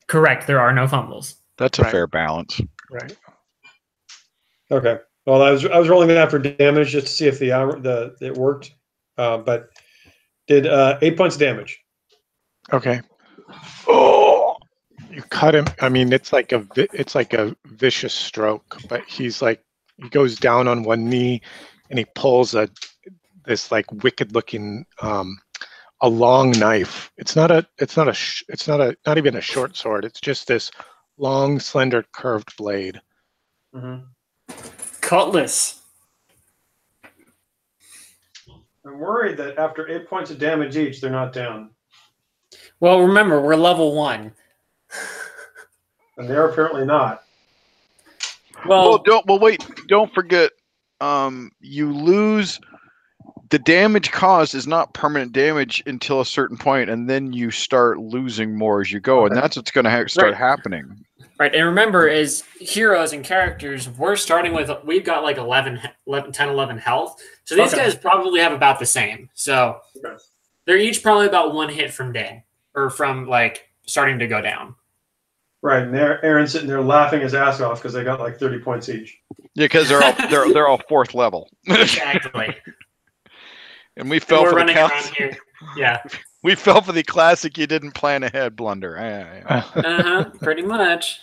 Correct, there are no fumbles. That's a fair balance. Right. okay. Well, I was rolling that for damage just to see if it worked, but did 8 points of damage. Okay. Oh, you cut him. I mean, it's like a vicious stroke, but he goes down on one knee, and he pulls this like wicked looking a long knife. It's not even a short sword. It's just this long, slender, curved blade. Mm-hmm. Cutlass. I'm worried that after 8 points of damage each, they're not down. Well, remember, we're level 1. And they're apparently not. Well, wait, don't forget, you lose. The damage caused is not permanent damage until a certain point, and then you start losing more as you go, and that's what's going to start happening. right, and remember, as heroes and characters, we've got like 10, 11 health, so these guys probably have about the same. So they're each probably about 1 hit from dead, or from like starting to go down. Right, and Aaron's sitting there laughing his ass off because they got like 30 points each. Yeah, because they're all 4th level. Exactly. And we fell for the around here. Yeah. We fell for the classic "you didn't plan ahead" blunder. Pretty much.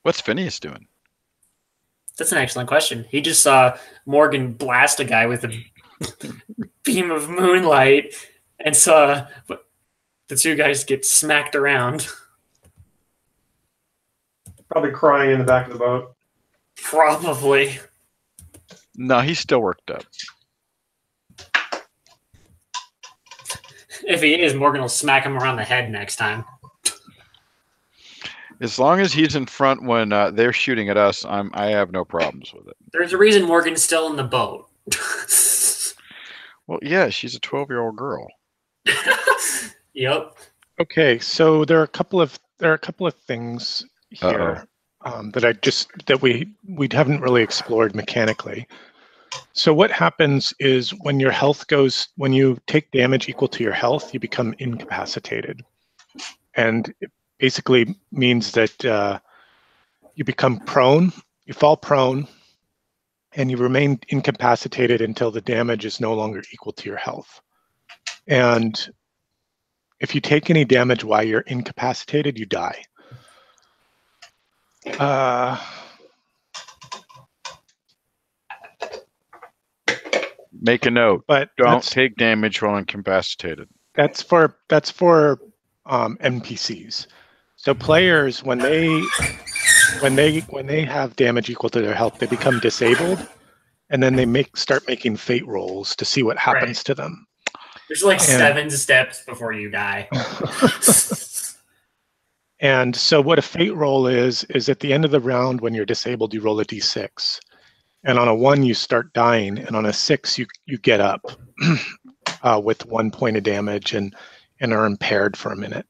What's Phineas doing? That's an excellent question. He just saw Morgan blast a guy with a beam of moonlight and saw the two guys get smacked around. Probably crying in the back of the boat. Probably. No, he's still worked up. If he is, Morgan will smack him around the head next time. As long as he's in front when they're shooting at us, I have no problems with it. There's a reason Morgan's still in the boat. Well, yeah, she's a 12-year-old girl. Yep. Okay, so there are a couple of things here that we haven't really explored mechanically. So what happens is when you take damage equal to your health, you become incapacitated, and it basically means that you become prone, you fall prone, and you remain incapacitated until the damage is no longer equal to your health. And if you take any damage while you're incapacitated, you die. Make a note. But don't take damage while incapacitated. That's for NPCs. So players, when they have damage equal to their health, they become disabled, and then they start making fate rolls to see what happens to them. There's like 7 steps before you die. And so what a fate roll is at the end of the round when you're disabled, you roll a d6. And on a 1, you start dying, and on a 6, you get up with 1 point of damage and are impaired for a minute.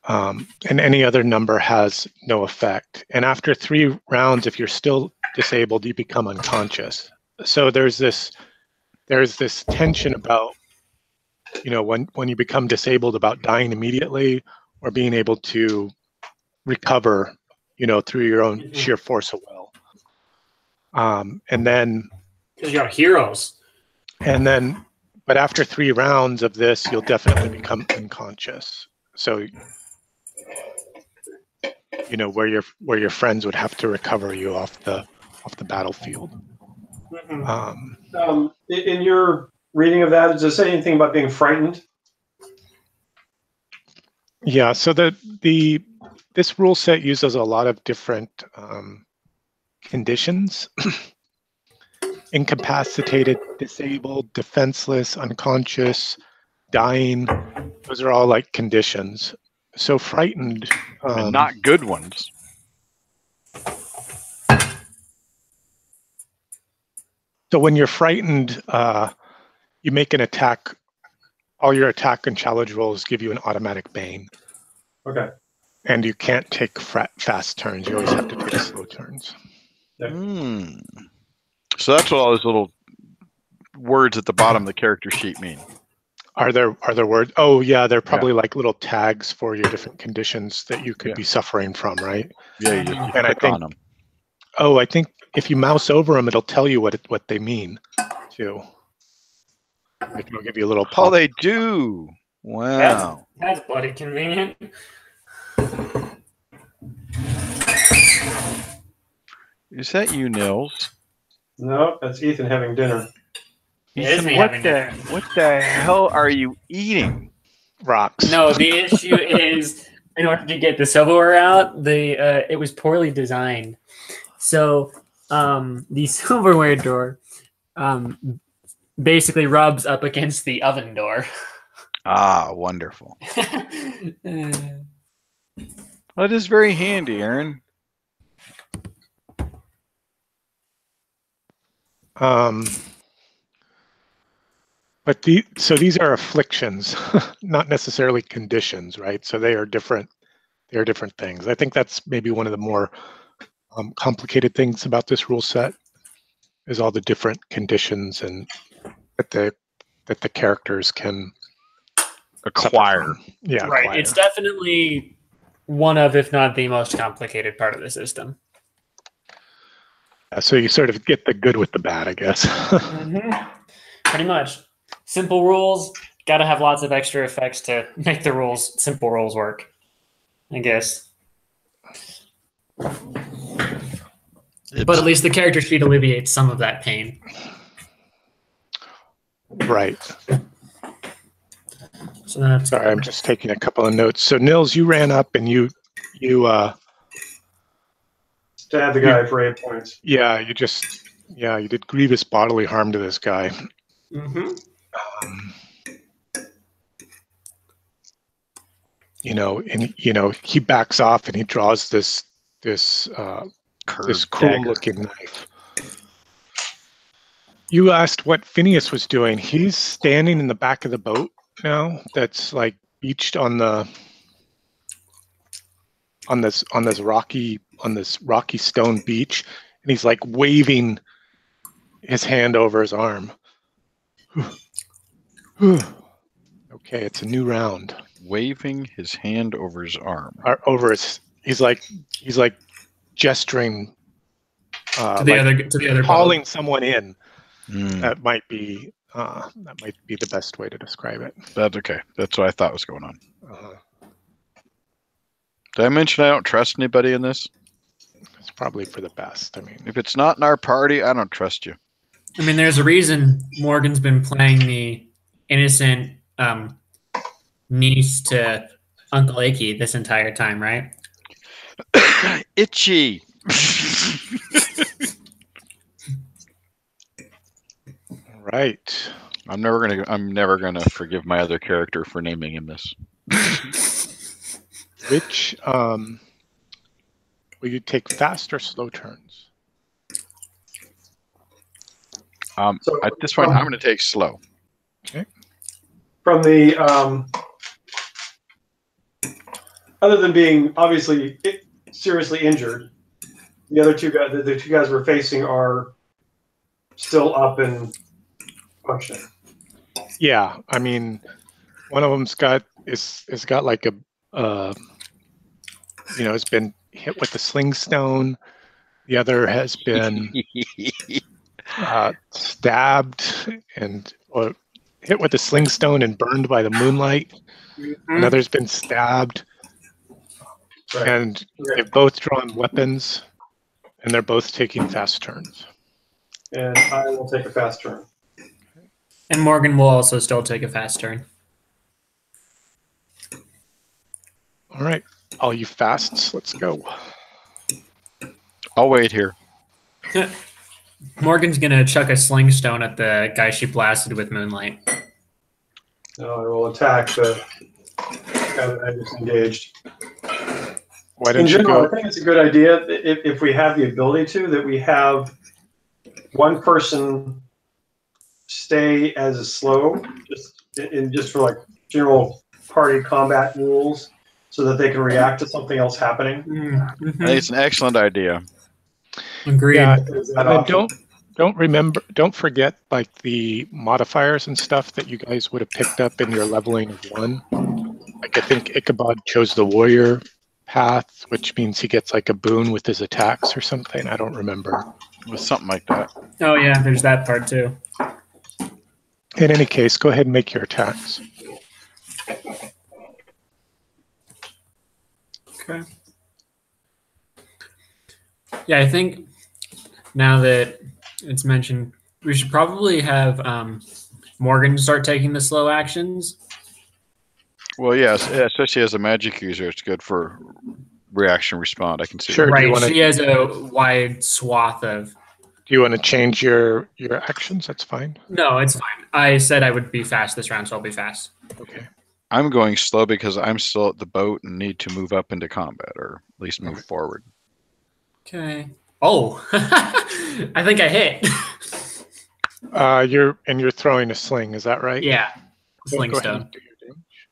And any other number has no effect. And after 3 rounds, if you're still disabled, you become unconscious. So there's this tension about, when you become disabled, about dying immediately or being able to recover, through your own sheer force of will. And then, because you're heroes. But after 3 rounds of this, you'll definitely become unconscious. So, where your friends would have to recover you off the battlefield. Mm-hmm. In your reading of that, does it say anything about being frightened? Yeah. So this rule set uses a lot of different conditions. Incapacitated, disabled, defenseless, unconscious, dying. Those are all like conditions. So frightened. And not good ones. So when you're frightened, you make an attack. All your attack and challenge rolls give you an automatic bane. Okay. And you can't take fast turns. You always have to take slow turns. Yeah. So that's what all those little words at the bottom of the character sheet mean. Are there words? Oh yeah, they're probably like little tags for your different conditions that you could be suffering from, right? Yeah, you click on them. Oh, I think if you mouse over them, it'll tell you what they mean, too. Like it'll give you a little pop. Oh, they do. Wow. That's bloody convenient. Is that you, Nils? No, that's Ethan having dinner. What the hell are you eating? Rocks. No, the issue is in order to get the silverware out, it was poorly designed. So the silverware door basically rubs up against the oven door. Ah, wonderful. Well, it is very handy, Aaron. But so these are afflictions, not necessarily conditions, right? So they are different. They are different things. I think that's maybe one of the more complicated things about this rule set is all the different conditions and that the characters can acquire. Yeah, right. acquire. It's definitely one of, if not the most complicated part of the system. So you sort of get the good with the bad, I guess. Pretty much. Simple rules, got to have lots of extra effects to make the simple rules work, I guess. But at least the character sheet alleviates some of that pain. Right. So that's Sorry, I'm just taking a couple of notes. So Nils, you ran up and you Stab the guy for 8 points. yeah, you did grievous bodily harm to this guy. Mm-hmm. He backs off and he draws this cool looking knife. You asked what Phineas was doing. He's standing in the back of the boat now. That's like beached on this rocky stone beach, and he's like waving his hand over his arm. Okay, it's a new round. Waving his hand over his arm. He's like gesturing to the other calling boat. someone in. That might be the best way to describe it. That's okay. That's what I thought was going on. Did I mention I don't trust anybody in this? It's probably for the best. I mean, if it's not in our party, I don't trust you. I mean, there's a reason Morgan's been playing the innocent niece to Uncle Icky this entire time, right? Itchy. Right. I'm never gonna forgive my other character for naming him this. Which will you take fast or slow turns? At this point, I'm gonna take slow. Okay. From the other than being obviously seriously injured, the other two guys, the two guys we're facing, are still up and functioning. Yeah, I mean, one of them's got like a has been hit with the sling stone. The other has been stabbed or hit with the sling stone and burned by the moonlight. Another's been stabbed. Right. And they've both drawn weapons, and they're both taking fast turns. And I will take a fast turn. And Morgan will also still take a fast turn. All right, all you fasts, let's go. I'll wait here. Morgan's gonna chuck a sling stone at the guy she blasted with moonlight. No, I will attack the guy that I just engaged. Why don't In general, you I think it's a good idea if we have the ability to, that we have one person stay as a slow, just for like general party combat rules, so that they can react to something else happening. I think it's an excellent idea. Agreed. Yeah, and don't forget like the modifiers and stuff that you guys would have picked up in your leveling of 1. Like I think Ichabod chose the warrior path, which means he gets like a boon with his attacks or something. I don't remember. It was something like that. Oh yeah, there's that part too. In any case, go ahead and make your attacks. Okay. Yeah, I think now that it's mentioned, we should probably have Morgan start taking the slow actions. Well, yes, especially as a magic user, it's good for reaction respond. I can see. Sure. That. Right, she has a wide swath of... Do you want to change your actions? That's fine. No, it's fine. I said I would be fast this round, so I'll be fast. Okay. I'm going slow because I'm still at the boat and need to move up into combat, or at least move forward. Okay. Oh, I think I hit. You're throwing a sling, is that right? Yeah, Okay, sling go ahead stone. and do your damage.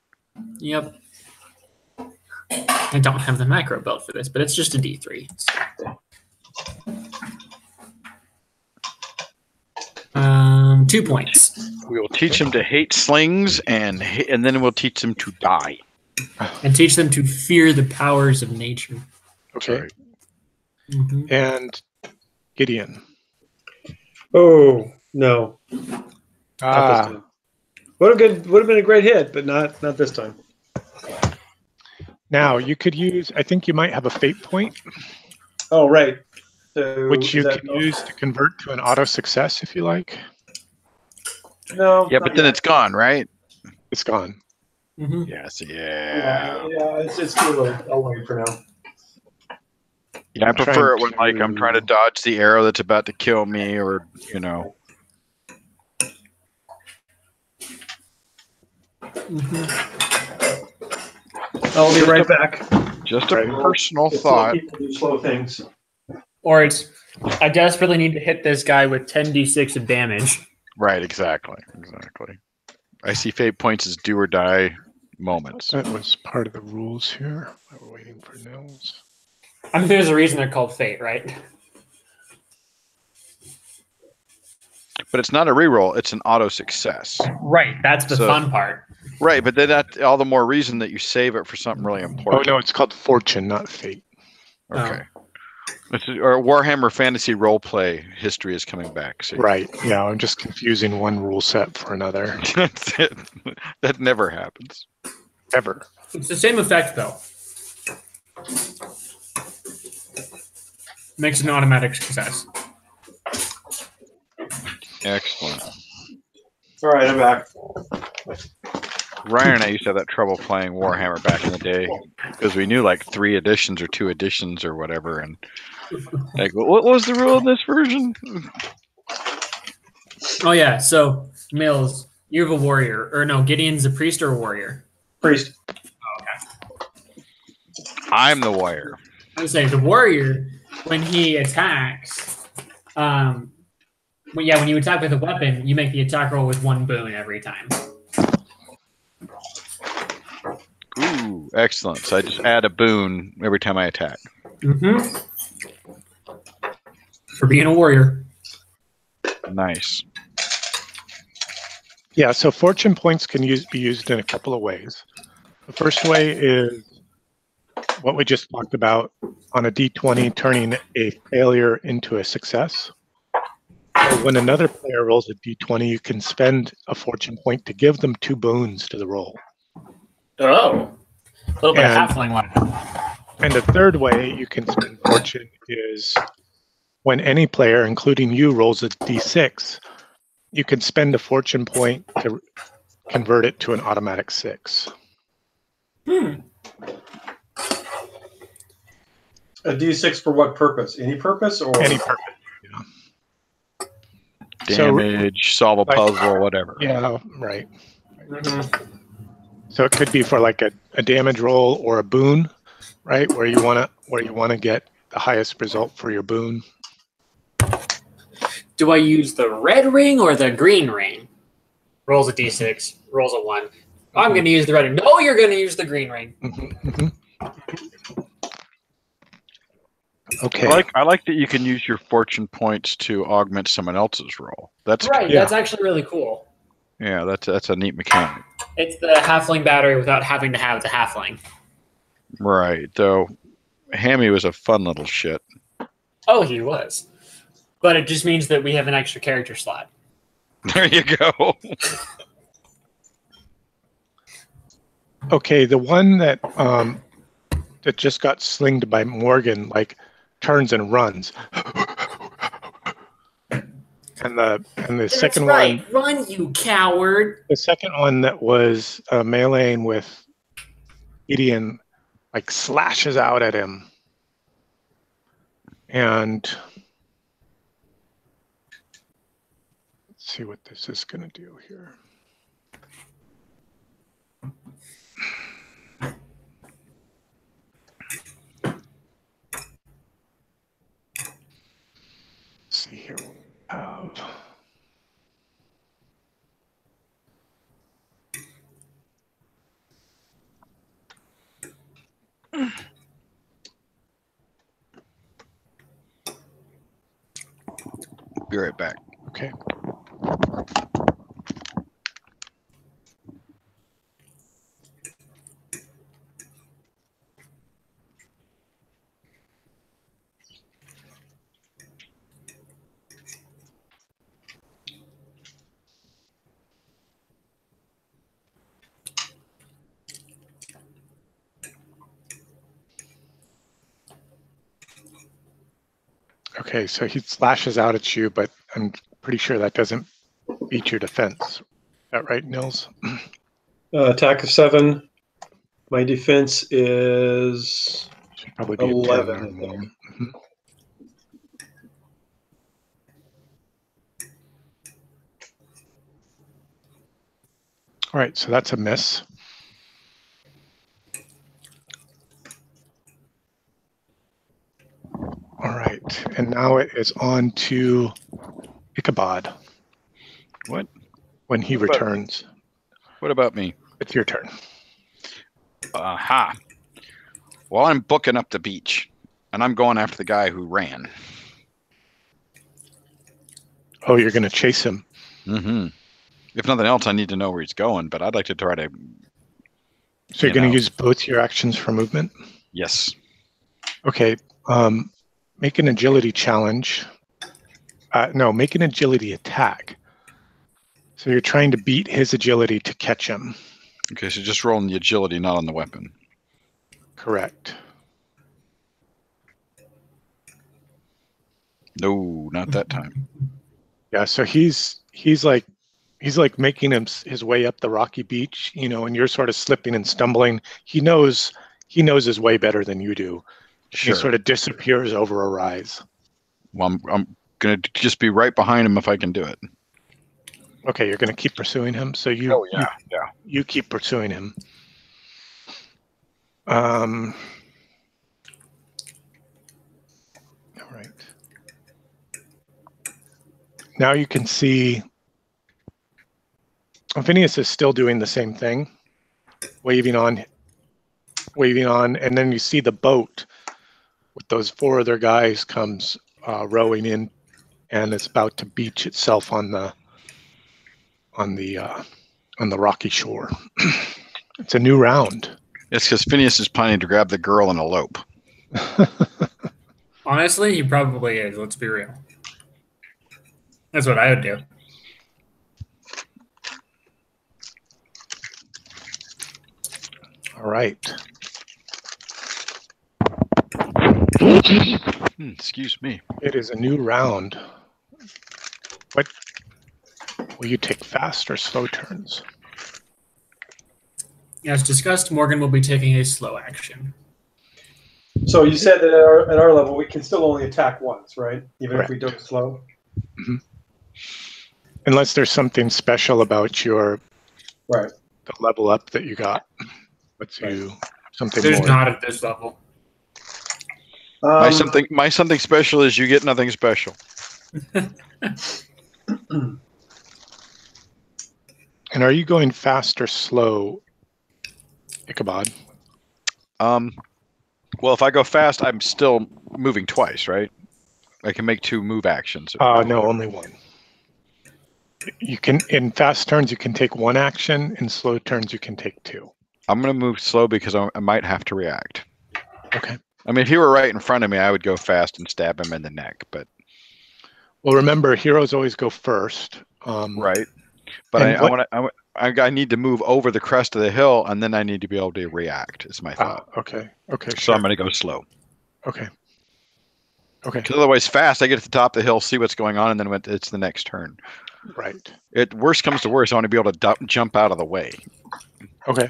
Yep. I don't have the macro built for this, but it's just a D3. 2 points. We will teach him to hate slings, and then we'll teach them to die. And teach them to fear the powers of nature. Okay. Sorry. Mm-hmm. And Gideon. Oh no! Not this time. Would have been a great hit, but not this time. Now you could use. I think you might have a fate point. Oh, right. So which you is that- can use to convert to an auto success if you like. No. Yeah, not but then yet. it's gone, right? It's gone. Yes. Yeah, Yeah. it's too early. I'll wait for now. Yeah, I I'm prefer it trying when like I'm trying to to- dodge the arrow that's about to kill me, or I'll be right back. just a Right. personal It's slow thought. people do slow things. Or it's, I desperately need to hit this guy with 10d6 of damage. Right, exactly. I see fate points as do or die moments. That was part of the rules here. We're waiting for Nils. I mean, there's a reason they're called fate, right? But it's not a reroll, it's an auto success. Right. That's the So- fun part. Right, but then that all the more reason that you save it for something really Oh important. no, it's called fortune, not fate. Okay. Or Warhammer Fantasy Roleplay history is coming back. See? Right. Yeah, I'm just confusing one rule set for another. That's it. That never happens. Ever. It's the same effect, though. Makes an automatic success. Excellent. All right, I'm back. Ryan and I used to have that trouble playing Warhammer back in the day because we knew like 3 editions or 2 editions or whatever, and like, what was the rule in this version? Oh, yeah. So, Mills, you have a warrior. Or no, Gideon's a priest or a warrior? Priest. I'm the warrior. I would say the warrior, when he attacks, when you attack with a weapon, you make the attack roll with 1 boon every time. Ooh, excellent. So I just add a boon every time I attack. Mm-hmm. For being a warrior. Nice. Yeah, so fortune points can be used in a couple of ways. The first way is what we just talked about on a d20, turning a failure into a success. So when another player rolls a d20, you can spend a fortune point to give them 2 boons to the roll. Oh. A little bit And- of halfling one. And the third way you can spend fortune is when any player, including you, rolls a d6, you can spend a fortune point to convert it to an automatic 6. Hmm. A D6 for what purpose? Any purpose or Any purpose. Damage, solve a like- puzzle, whatever. Yeah, right. Mm-hmm. So it could be for like a damage roll or a boon, right? Where you wanna get the highest result for your boon. Do I use the red ring or the green ring? Rolls a d6, rolls a 1. I'm going to use the red ring. No, you're going to use the green ring. Okay. I like that you can use your fortune points to augment someone else's roll. That's Right, Yeah. that's actually really cool. yeah, that's a neat mechanic. It's the halfling battery without having to have the halfling. Right. Though Hammy was a fun little shit. Oh, he was. But it just means that we have an extra character slot. There you go. Okay, the one that that just got slinged by Morgan like turns and runs. And the second one, Run, you coward. the second one that was meleeing with Gideon, like slashes out at him, and let's see what this is going to do here. Let's see here. What we have. Be right back. Okay. Okay, so he slashes out at you, but I'm pretty sure that doesn't beat your defense. Is that right, Nils? Attack of 7. My defense is Should probably be 11. a 10 or more. Mhm. All right, so that's a miss. All right, and now it is on to Ichabod. What? When he What about- returns. What about me? It's your turn. Aha. Well, I'm booking up the beach, and I'm going after the guy who ran. Oh, you're going to chase him. Mm-hmm. If nothing else, I need to know where he's going, but I'd like to try to... So you're going to use both your actions for movement? Yes. Okay. Make an agility challenge. No, make an agility attack. So you're trying to beat his agility to catch him. Okay, so just rolling the agility, not on the weapon. Correct. No, not that time. Yeah, so he's like making his way up the rocky beach, you know, and you're sort of slipping and stumbling. He knows his way better than you do. Sure. He sort of disappears over a rise. Well, I'm going to just be right behind him if I can do it. Okay, you're going to keep pursuing him. So you you keep pursuing him. All right. Now you can see Phineas is still doing the same thing, waving on, and then you see the boat with those 4 other guys comes rowing in, and it's about to beach itself on the rocky shore. It's a new round. It's because Phineas is planning to grab the girl and elope. Honestly, he probably is. Let's be real. That's what I would do. All right. Excuse me. It is a new round. What will you take, fast or slow turns? As discussed, Morgan will be taking a slow action. So you said that at our level, we can still only attack once, right? Even if we do it slow? Mm-hmm. Unless there's something special about the level up that you got. Let's you something There's more. not at this level. My something special is you get nothing special. And are you going fast or slow, Ichabod? Well, if I go fast, I'm still moving twice, right? I can make 2 move actions. No, only 1. You can, in fast turns, you can take 1 action. In slow turns, you can take 2. I'm going to move slow because I might have to react. Okay. I mean, if he were right in front of me, I would go fast and stab him in the neck. But well, remember, heroes always go first. Right. But I need to move over the crest of the hill, and then I need to be able to react. Is my thought. Okay. Okay. So I'm going to go slow. Okay. Okay. Because otherwise, fast, I get to the top of the hill, see what's going on, and then it's the next turn. Right. Worst comes to worst, I want to be able to jump out of the way. Okay.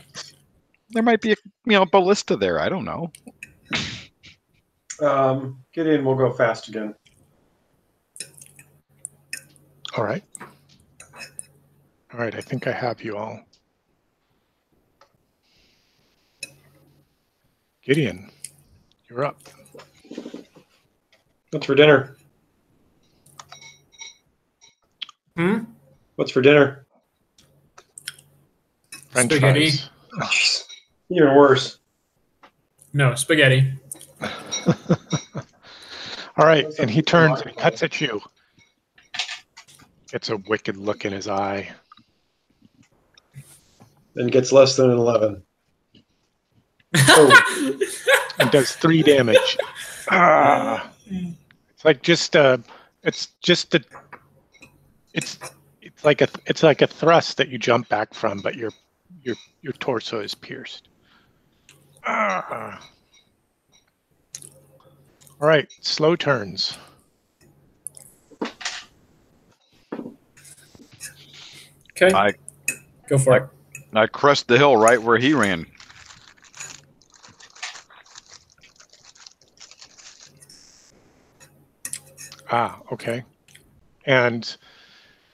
There might be a ballista there. I don't know. Gideon will go fast again. All right. All right. I think I have you all. Gideon, you're up. What's for dinner? What's for dinner? French spaghetti. Fries. Even worse. No, spaghetti. All right, and he turns and he cuts at you. Gets a wicked look in his eye. And gets less than an 11. Oh. And does 3 damage. It's like it's like a thrust that you jump back from, but your torso is pierced. All right, slow turns. Okay. I Go for it. I crest the hill right where he ran. Ah, okay. And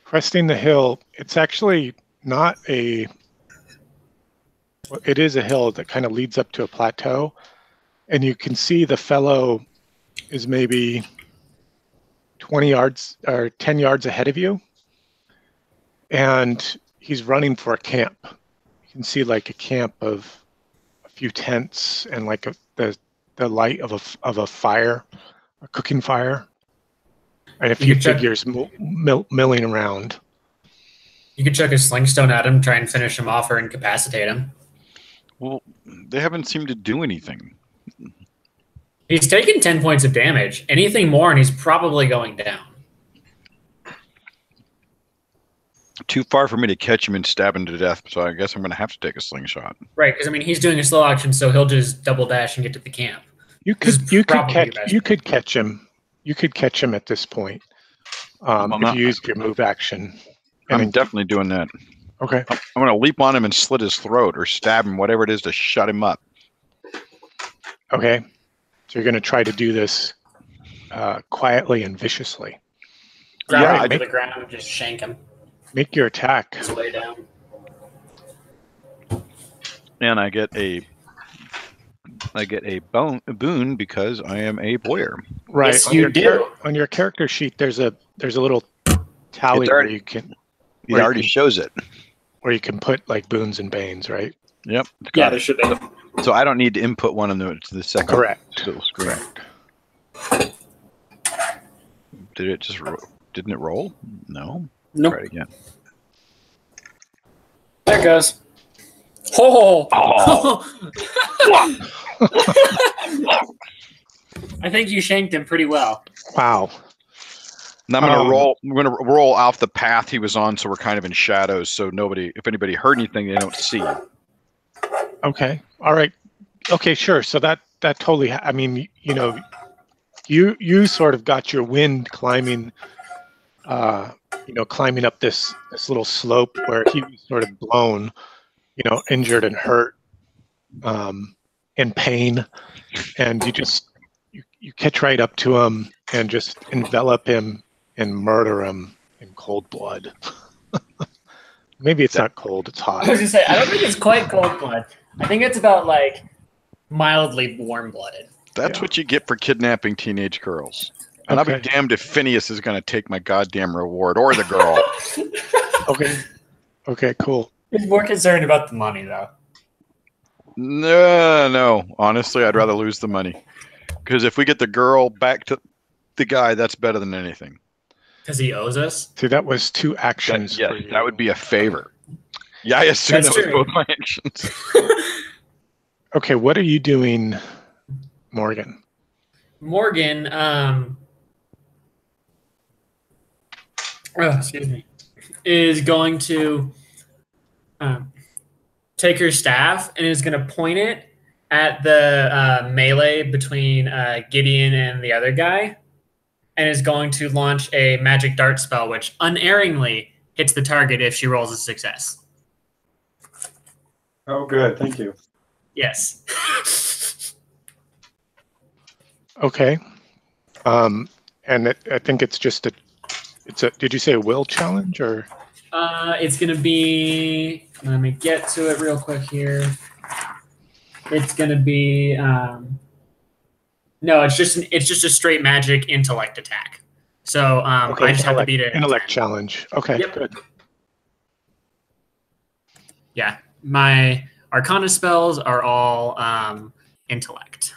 cresting the hill, it's actually not a, well, it is a hill that kind of leads up to a plateau. And you can see the fellow is maybe 20 yards or 10 yards ahead of you. And he's running for a camp. You can see like a camp of a few tents and like the light of a fire, a cooking fire, and a few figures milling around. You could chuck a slingstone at him, try and finish him off or incapacitate him. Well, they haven't seemed to do anything. He's taken 10 points of damage. Anything more, and he's probably going down. Too far for me to catch him and stab him to death, so I guess I'm going to have to take a slingshot. Right, because I mean he's doing a slow action, so he'll just double dash and get to the camp. You could catch him. You could catch him at this point if you used your move action. I'm definitely doing that. Okay. I'm going to leap on him and slit his throat or stab him, whatever it is, to shut him up. Okay. So you're going to try to do this quietly and viciously. Grab him to the ground and just shank him. Make your attack. Just lay down. And I get a boon because I am a boyer. Right. Yes, you do. On your character sheet, there's a little tally where you can. It already shows it. Where you can put like boons and banes, right? Yep. Yeah, there should be. So I don't need to input one to the second Correct. little screen. Correct. Didn't it roll? No. Nope. Try it again. There it goes. Oh! I think you shanked him pretty well. Wow. Now I'm gonna roll. I'm gonna roll off the path he was on, so we're kind of in shadows. So if anybody heard anything, they don't see. Okay. All right. Okay. Sure. So that totally. I mean, you sort of got your wind climbing. Climbing up this little slope where he was sort of blown, injured and hurt, in pain, and you catch right up to him and just envelop him and murder him in cold blood. Maybe it's not cold; it's hot. I was gonna say I don't think it's quite cold blood. I think it's about like mildly warm blooded. That's what you get for kidnapping teenage girls. And I'll be damned if Phineas is going to take my goddamn reward or the girl. Okay, cool. He's more concerned about the money, though. No. Honestly, I'd rather lose the money. Because if we get the girl back to the guy, that's better than anything. Because he owes us? See, that was 2 actions. That would be a favor. Yeah, I assume that was both my actions. Okay, what are you doing, Morgan? Morgan, excuse me, is going to take her staff and is going to point it at the melee between Gideon and the other guy, and is going to launch a magic dart spell, which unerringly hits the target if she rolls a success. Oh, good. Thank you. Yes. Okay. And I think it's just did you say a will challenge or? It's going to be, let me get to it real quick here. It's going to be, no, it's just a straight magic intellect attack. So I just have to beat it. Intellect challenge. Okay, yep. Good. Yeah, my Arcana spells are all intellect.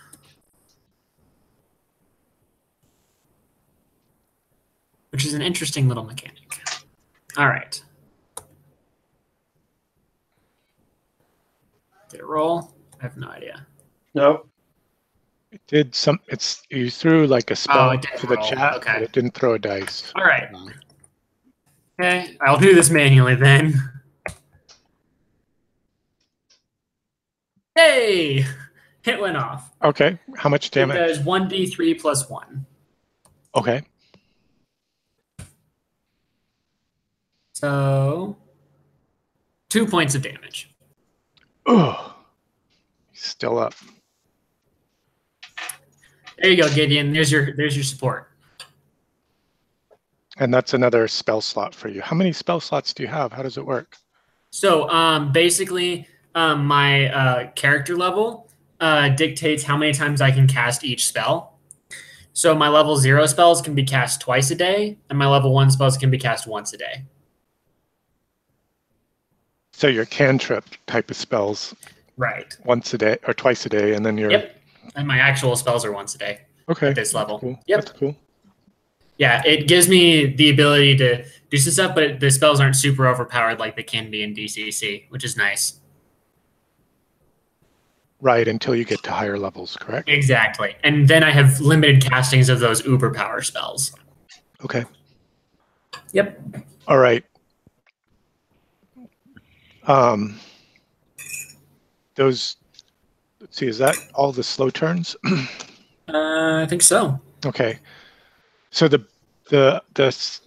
Which is an interesting little mechanic. All right. Did it roll? I have no idea. Nope. It did some. You threw like a spell to the chat, okay. but it didn't throw a dice. All right. Okay, I'll do this manually then. Hey, it went off. Okay, how much damage? It does 1d3 plus 1. Okay. So 2 points of damage. Oh, he's still up. There you go, Gideon. There's your support. And that's another spell slot for you. How many spell slots do you have? How does it work? So basically, my character level dictates how many times I can cast each spell. So my level 0 spells can be cast twice a day, and my level 1 spells can be cast once a day. So your cantrip type of spells Right. once a day or twice a day, and then your... Yep. And my actual spells are once a day. Okay. At this level. Cool. Yep. That's cool. Yeah, it gives me the ability to do some stuff, but the spells aren't super overpowered like they can be in DCC, which is nice. Right, until you get to higher levels, correct? Exactly. And then I have limited castings of those uber power spells. Okay. Yep. All right. Those, let's see, is that all the slow turns? I think so. Okay. So the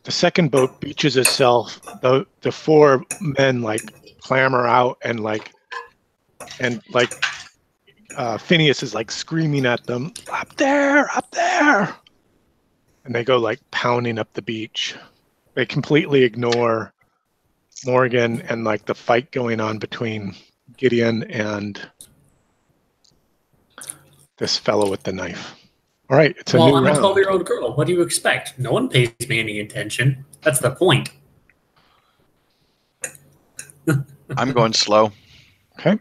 second boat beaches itself. The four men like clamber out and Phineas is like screaming at them, up there, and they go like pounding up the beach. They completely ignore Morgan and like the fight going on between Gideon and this fellow with the knife. All right, it's a new I'm round. a 12-year-old girl. What do you expect? No one pays me any attention. That's the point. I'm going slow. Okay,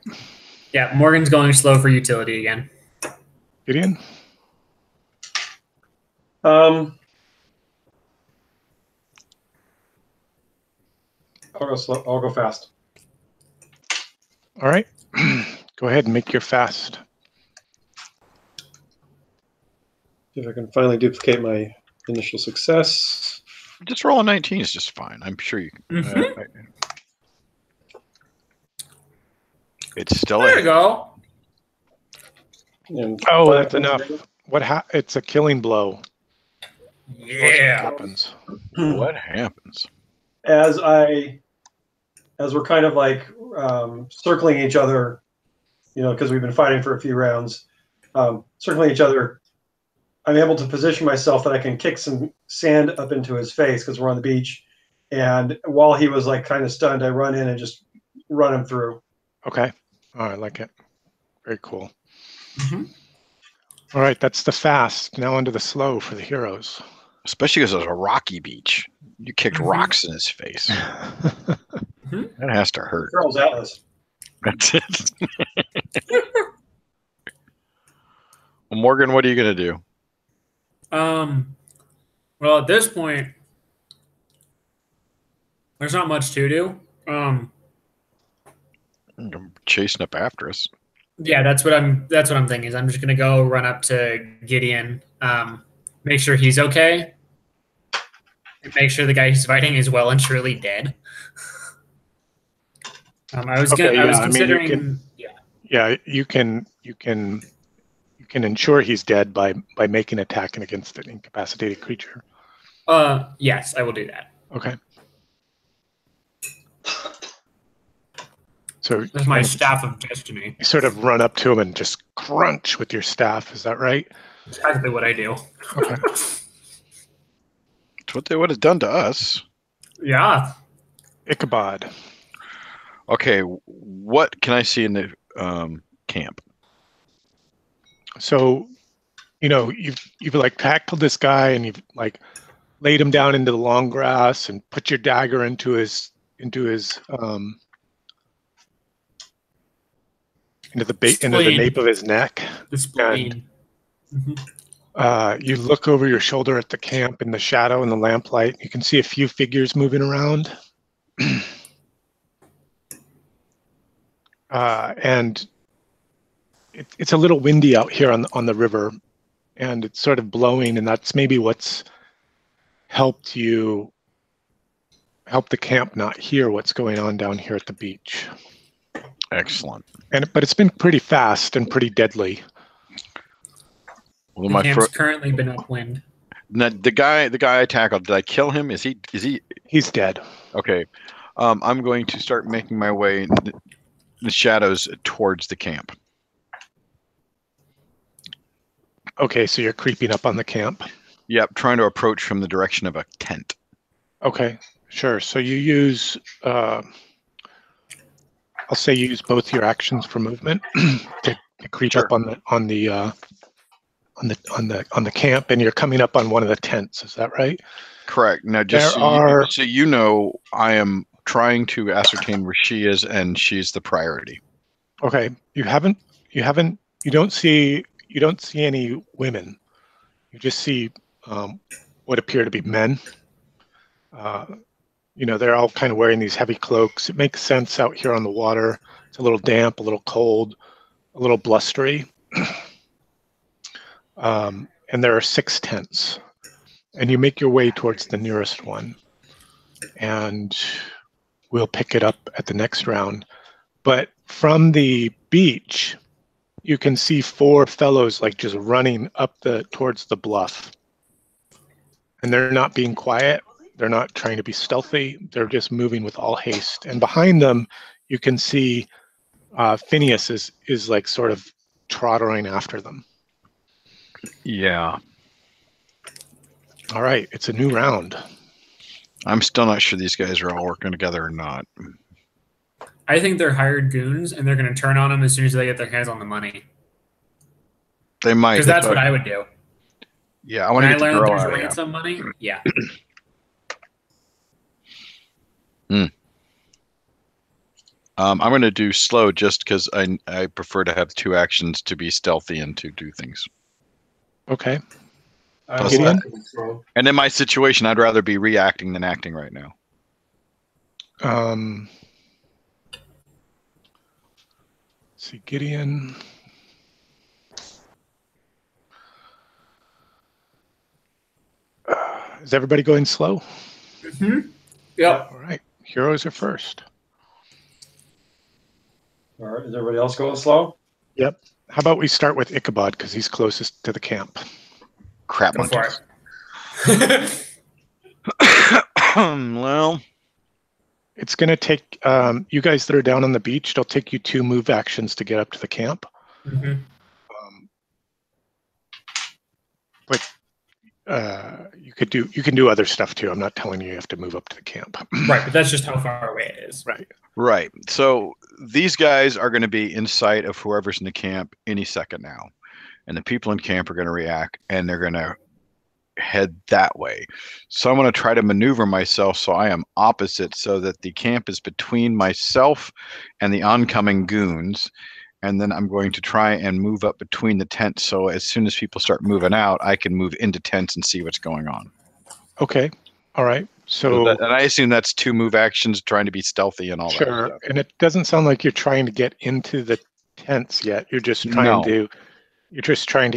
Yeah, Morgan's going slow for utility again. Gideon. I'll go slow. I'll go fast. All right, go ahead and make your fast. See if I can finally duplicate my initial success. Just roll a 19 is just fine. I'm sure you can. Mhm. It's still There you go. And Oh, 5 that's enough. It's a killing blow. What Yeah. happens? What happens? As we're kind of like circling each other, because we've been fighting for a few rounds, circling each other, I'm able to position myself that I can kick some sand up into his face because we're on the beach. And while he was like kind of stunned, I run in and just run him through. Okay. Oh, I like it. Very cool. Mm-hmm. All right, that's the fast. Now onto the slow for the heroes. Especially because it was a rocky beach. You kicked rocks in his face. That has to hurt. Charles Atlas. That's it. Well, Morgan, what are you going to do? Well, at this point, there's not much to do. I'm chasing up after us. Yeah, that's what I'm thinking. Is I'm just gonna go run up to Gideon, make sure he's okay, and make sure the guy he's fighting is well and truly dead. I was considering. Yeah, you can ensure he's dead by making attack against an incapacitated creature. Yes, I will do that. Okay. So That's my staff of destiny. You sort of run up to him and just crunch with your staff. Is that right? That's exactly what I do. Okay. It's what they would have done to us. Yeah. Ichabod. Okay, what can I see in the camp? So, you've like tackled this guy and you've like laid him down into the long grass and put your dagger into the nape of his neck. The spleen. And you look over your shoulder at the camp in the shadow and the lamplight. You can see a few figures moving around. And it's a little windy out here on the river, and it's sort of blowing, and that's maybe what's helped the camp not hear what's going on down here at the beach. Excellent. But it's been pretty fast and pretty deadly. Well, The camp's currently been upwind. Now, the guy I tackled, did I kill him? Is he? He's dead. Okay. I'm going to start making my way in the shadows towards the camp. Okay, so you're creeping up on the camp. Yep, trying to approach from the direction of a tent. Okay, sure. So you use, I'll say you use both your actions for movement to creep Sure. up on the camp, and you're coming up on one of the tents. Is that right? Correct. Now, just so you know, I am trying to ascertain where she is, and she's the priority. Okay. You don't see any women. You just see what appear to be men. They're all kind of wearing these heavy cloaks. It makes sense out here on the water. It's a little damp, a little cold, a little blustery. And there are 6 tents. And you make your way towards the nearest one. And we'll pick it up at the next round. But from the beach, you can see 4 fellows like just running up towards the bluff. And they're not being quiet. They're not trying to be stealthy. They're just moving with all haste. And behind them, you can see Phineas is like sort of trottering after them. Yeah. All right, it's a new round. I'm still not sure these guys are all working together or not. I think they're hired goons, and they're going to turn on them as soon as they get their hands on the money. They might. Because that's what I would do. Yeah, I want to get the girl out of here. Ransom money? Yeah. I'm going to do slow just because I prefer to have 2 actions to be stealthy and to do things. Okay. Gideon? And in my situation, I'd rather be reacting than acting right now. Let's see, Gideon. Is everybody going slow? Mm-hmm. Yep. All right. Heroes are first. All right. Is everybody else going slow? Yep. How about we start with Ichabod because he's closest to the camp. Crap. Go for it. Well, it's going to take you guys that are down on the beach. It'll take you 2 move actions to get up to the camp. Mm-hmm. But you can do other stuff too. I'm not telling you have to move up to the camp. Right, but that's just how far away it is. Right. Right. So these guys are going to be in sight of whoever's in the camp any second now. And the people in camp are going to react, and they're going to head that way. So I'm going to try to maneuver myself so I am opposite so that the camp is between myself and the oncoming goons. And then I'm going to try and move up between the tents so as soon as people start moving out, I can move into tents and see what's going on. Okay. All right. So and I assume that's 2 move actions, trying to be stealthy and all that. Sure. And it doesn't sound like you're trying to get into the tents yet. You're just trying to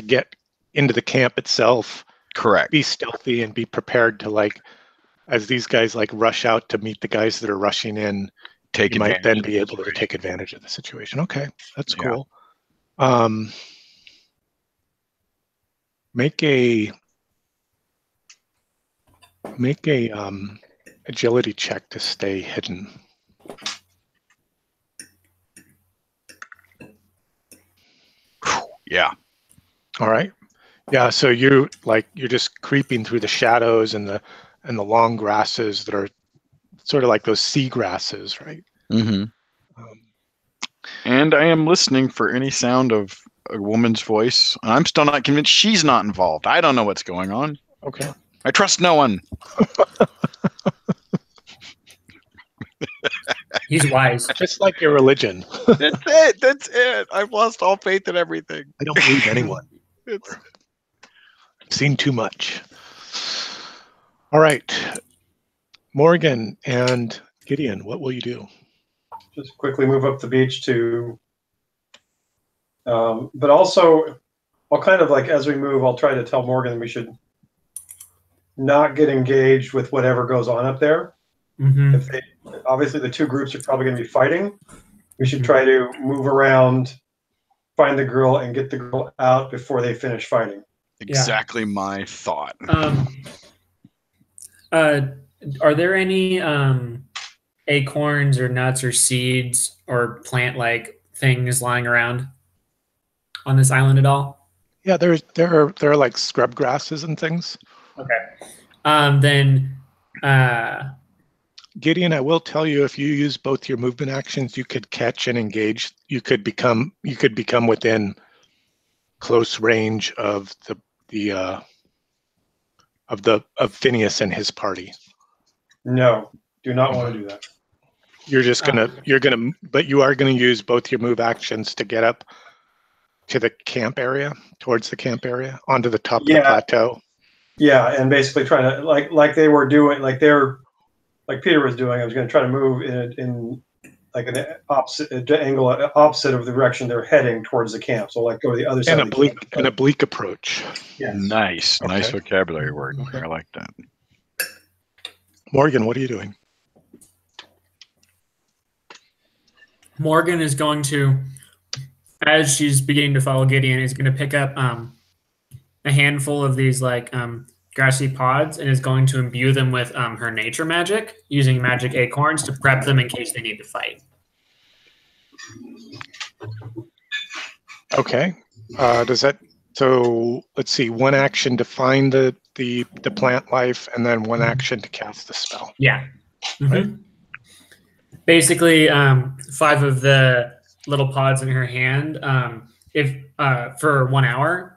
get into the camp itself. Correct. Be stealthy and be prepared to as these guys rush out to meet the guys that are rushing in. You might then be able to take advantage of the situation. Okay, that's cool. Make a agility check to stay hidden. Yeah. All right. Yeah. So you're just creeping through the shadows and the long grasses that are sort of like those sea grasses, right? Mm-hmm. And I am listening for any sound of a woman's voice. I'm still not convinced she's not involved. I don't know what's going on. Okay. I trust no one. He's wise. Just like your religion. That's it. That's it. I've lost all faith in everything. I don't believe anyone. I've seen too much. All right. Morgan and Gideon, what will you do? Just quickly move up the beach to, but also I'll kind of as we move, I'll try to tell Morgan we should not get engaged with whatever goes on up there. Mm-hmm. Obviously the 2 groups are probably going to be fighting. We should try to move around, find the girl, and get the girl out before they finish fighting. Exactly my thought. Are there any acorns or nuts or seeds or plant-like things lying around on this island at all? Yeah, there are like scrub grasses and things. Okay. Then Gideon, I will tell you, if you use both your movement actions, you could catch and engage. You could become within close range of Phineas and his party. No, do not want to do that. But you are gonna use both your move actions to get up to the camp area, towards the camp area, onto the top of the plateau. Yeah, and basically trying to like they were doing, like Peter was doing. I was going to try to move in like an opposite angle, opposite of the direction they're heading towards the camp. So like go to the other side. An oblique approach. Yes. Nice, Okay. nice vocabulary word. Okay. I like that. Morgan, what are you doing? Morgan is going to, as she's beginning to follow Gideon, is going to pick up a handful of these like grassy pods and is going to imbue them with her nature magic, using magic acorns to prep them in case they need to fight. Okay. So let's see, one action to find the plant life, and then one action to cast the spell. Yeah. Mm-hmm. Right. Basically, 5 of the little pods in her hand, if for 1 hour,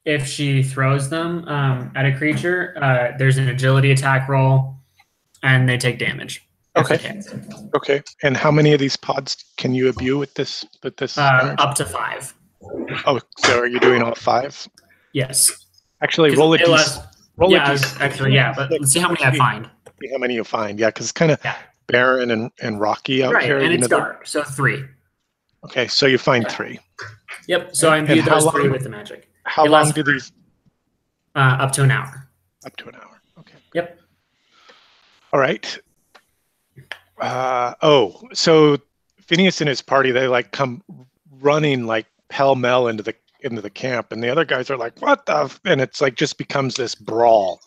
if she throws them at a creature, there's an agility attack roll, and they take damage. Okay. Okay. And how many of these pods can you imbue with this? Up to 5. Oh, so are you doing all 5? Yes. Actually, roll a d6. But let's see how many I find. See how many you find. Yeah, because it's kind of barren and rocky out here. Right, and it's dark, so 3. Okay, so you find 3. Yep. So I imbued those 3 with the magic. How long do these? Up to an hour. Up to an hour. Okay. Yep. All right. So Phineas and his party, they like come running like pell-mell into the camp, and the other guys are like, "What the?" And it's like just becomes this brawl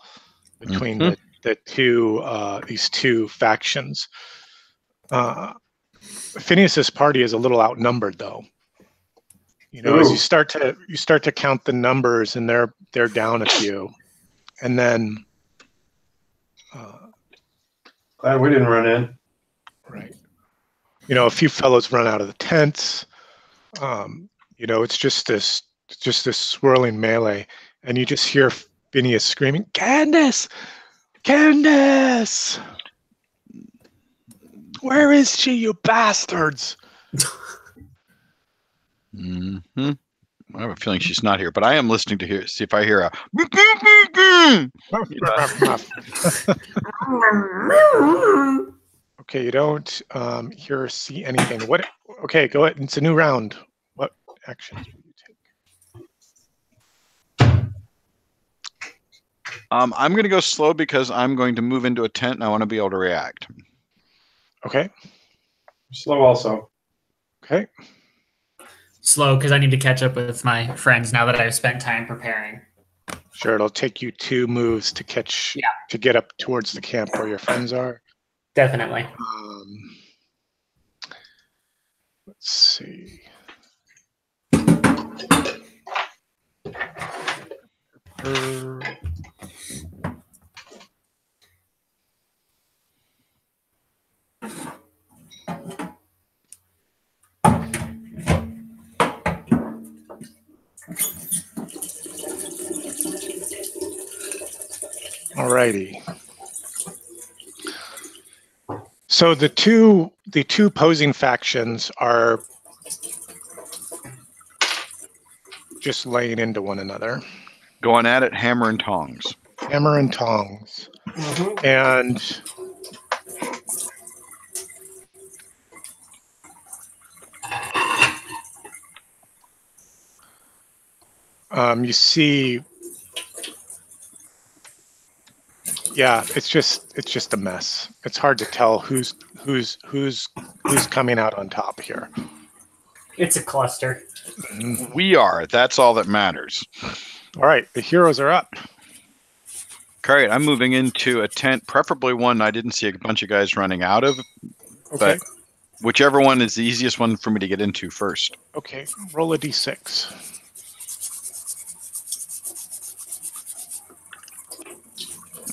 between the two these two factions. Phineas's party is a little outnumbered, though. You know, as you start to count the numbers, and they're down a few, and then glad we didn't run in. Right. You know, a few fellows run out of the tents. You know, it's just this swirling melee, and you just hear Phineas screaming, "Candace! Candace! Where is she, you bastards?" Mm-hmm. I have a feeling she's not here, but I am listening to see if I hear a. Okay, you don't hear or see anything. What? Okay, go ahead. It's a new round. What actions will you take? I'm going to go slow because I'm going to move into a tent and I want to be able to react. Okay. Slow also. Okay. Slow because I need to catch up with my friends now that I've spent time preparing. Sure, it'll take you 2 moves to to get up towards the camp where your friends are. Definitely. Let's see. Alrighty. So the two opposing factions are just laying into one another. Going at it, hammer and tongs. Hammer and tongs. And you see, yeah, it's just a mess. It's hard to tell who's coming out on top here. It's a cluster. We are. That's all that matters. All right, the heroes are up. All right, I'm moving into a tent, preferably one I didn't see a bunch of guys running out of, Okay. but whichever one is the easiest one for me to get into first. Okay. Roll a d6.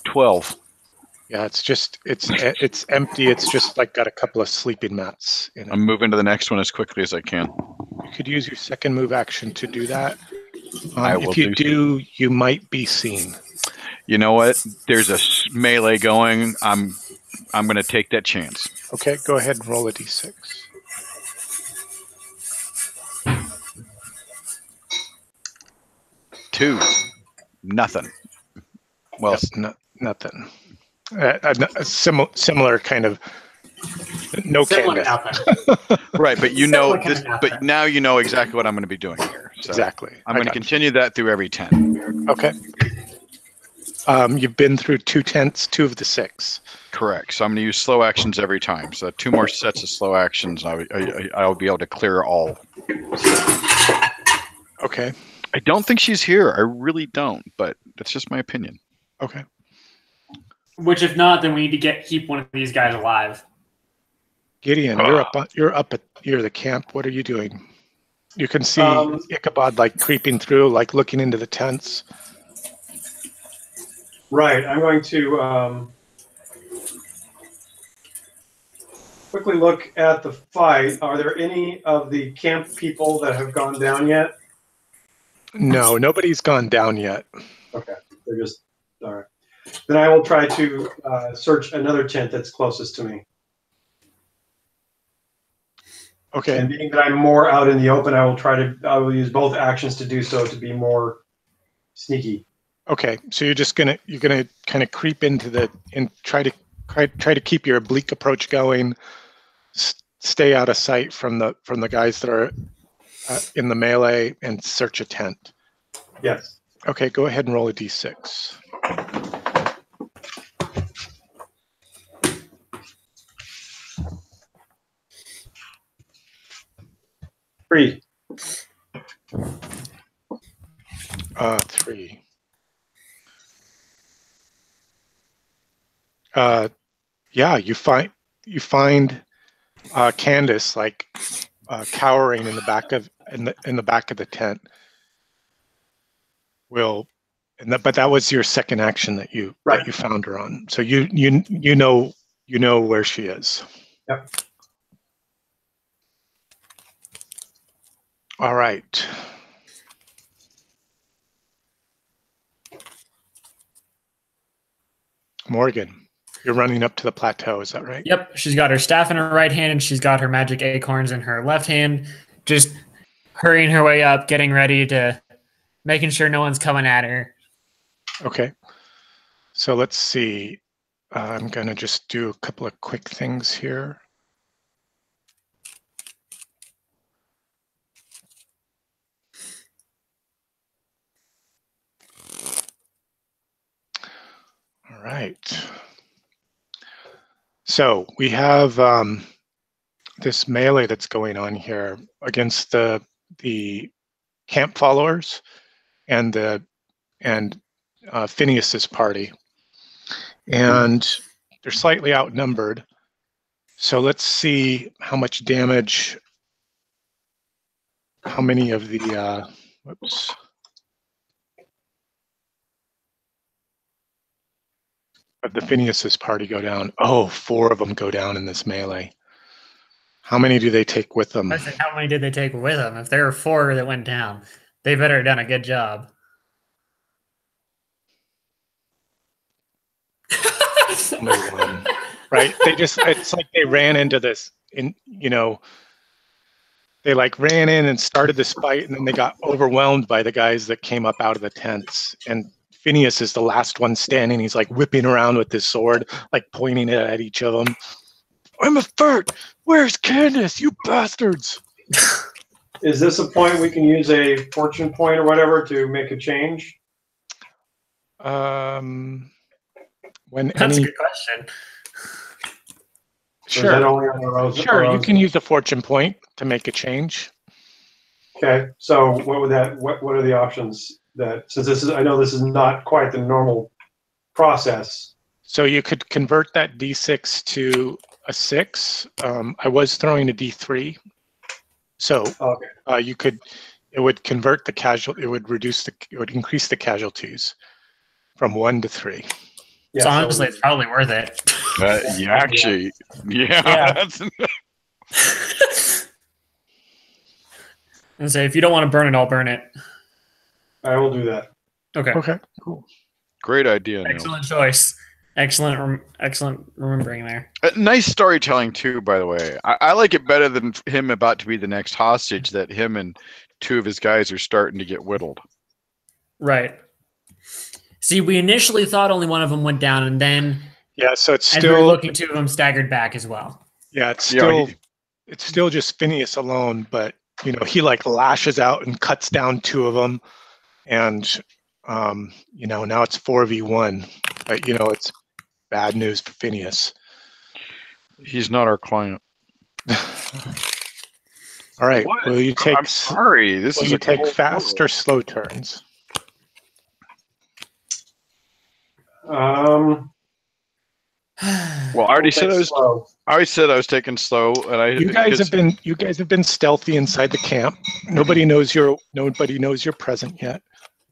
12. Yeah, it's empty. It's just like got a couple of sleeping mats in it. I'm moving to the next one as quickly as I can. You could use your second move action to do that. I will if you do do, you might be seen. You know what? There's a melee going. I'm going to take that chance. Okay, go ahead and roll a d6. Two. Nothing. Well, Yep, nothing. A similar kind of no Similar canvas. nothing. right, but you know Similar this. kind of But nothing. now you know exactly what I'm going to be doing here. So Exactly. I'm going to continue that through every 10. Okay. You've been through 2 tents, 2 of the 6. Correct. So I'm going to use slow actions every time. So 2 more sets of slow actions. I'll be able to clear all. Okay. I don't think she's here. I really don't. But that's just my opinion. Okay. Which, if not, then we need to keep one of these guys alive. Gideon, you're the camp. What are you doing? You can see Ichabod like creeping through, like looking into the tents. Right. I'm going to quickly look at the fight. Are there any of the camp people that have gone down yet? No, nobody's gone down yet. Okay. They're just all right. Then I will try to search another tent that's closest to me. Okay. And being that I'm more out in the open, I will use both actions to do so to be more sneaky. Okay. So you're gonna kind of creep into and try to keep your oblique approach going. Stay out of sight from the guys that are in the melee and search a tent. Yes. Okay. Go ahead and roll a d6. Three. 3. Yeah, you find Candace like cowering in the back of the tent. But that was your second action that you found her on. So you know where she is. Yep. All right. Morgan, you're running up to the plateau, is that right? Yep, she's got her staff in her right hand, and she's got her magic acorns in her left hand. Just hurrying her way up, getting ready to, making sure no one's coming at her. Okay. So let's see. I'm going to just do a couple of quick things here. All right. So we have this melee that's going on here against the camp followers and Phineas's party, and they're slightly outnumbered. So let's see how much damage. How many of the of the Phineas's party go down? Oh, 4 of them go down in this melee. How many do they take with them? I said, how many did they take with them? If there were 4 that went down, they better have done a good job. Only 1. Right? It's like they ran into this, they like ran in and started this fight, and then they got overwhelmed by the guys that came up out of the tents. And Phineas is the last one standing. He's like whipping around with his sword, like pointing it at each of them. I'm a fart. Where's Candace? You bastards! Is this a point we can use a fortune point or whatever to make a change? That's a good question. Sure, you can use a fortune point to make a change. Okay, so what are the options that, since I know this is not quite the normal process. So you could convert that D6 to a 6. I was throwing a D3. So Okay. you could, it would convert the it would increase the casualties from 1 to 3. Yeah, so honestly, it's probably worth it. Yeah, actually, yeah. Yeah. And say, if you don't want to burn it, I'll burn it. I will do that. Okay. Okay, cool. Great idea, Neil. Excellent choice. Excellent remembering there. Nice storytelling too, by the way. I like it better than him about to be the next hostage. That him and 2 of his guys are starting to get whittled. Right. See, we initially thought only one of them went down, and then so it's as we were still looking, 2 of them staggered back as well. Yeah, it's still just Phineas alone, but he like lashes out and cuts down 2 of them, and now it's 4v1. But it's bad news for Phineas. He's not our client. All right. What? Will you take? I'm sorry. This will is you a take cold fast world. or slow turns? Well, I already said I was. slow. I already said I was taking slow, and You guys have been stealthy inside the camp. Nobody knows you're present yet.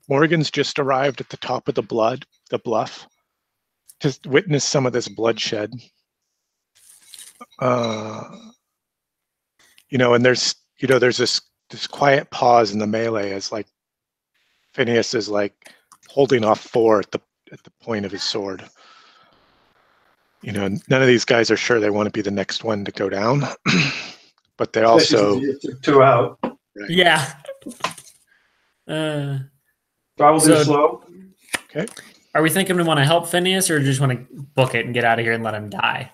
Morgan's just arrived at the top of the bluff, to witness some of this bloodshed. And there's this quiet pause in the melee as like Phineas is like holding off 4 at the point of his sword. None of these guys are sure they want to be the next one to go down, but they also 2 out. Right. Yeah. So I will do slow. Okay. Are we thinking we want to help Phineas, or just want to book it and get out of here and let him die?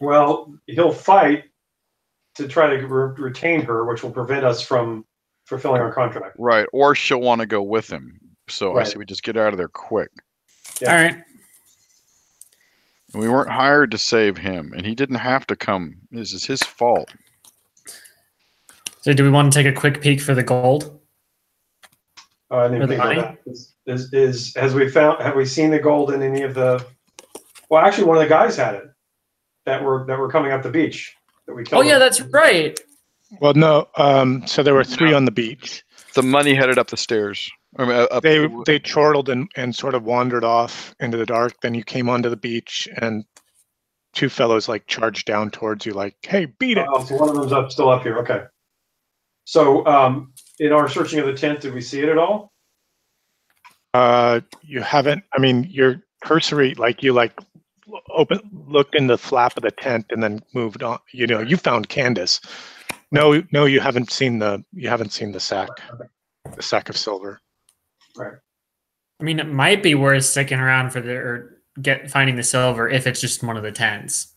Well, he'll fight to try to retain her, which will prevent us from fulfilling our contract. Right, or she'll want to go with him. So Right. I say we just get out of there quick. Yeah. All right. We weren't hired to save him, and he didn't have to come. This is his fault. So do we want to take a quick peek for the gold? I didn't think about that. Have we seen the gold in any of the? Well, actually, one of the guys had it that were coming up the beach that we killed. Oh yeah, that's right. Well, no. So there were 3 on the beach. The money headed up the stairs. I mean, They chortled and sort of wandered off into the dark. Then you came onto the beach, and 2 fellows like charged down towards you, like, "Hey, beat it!" Oh, so one of them's still up here. Okay. So, in our searching of the tent, did we see it at all? You haven't. I mean, your cursory, like you looked in the flap of the tent and then moved on. You found Candace. No, you haven't seen the sack of silver. Right. I mean, it might be worth sticking around for finding the silver if it's just one of the tents.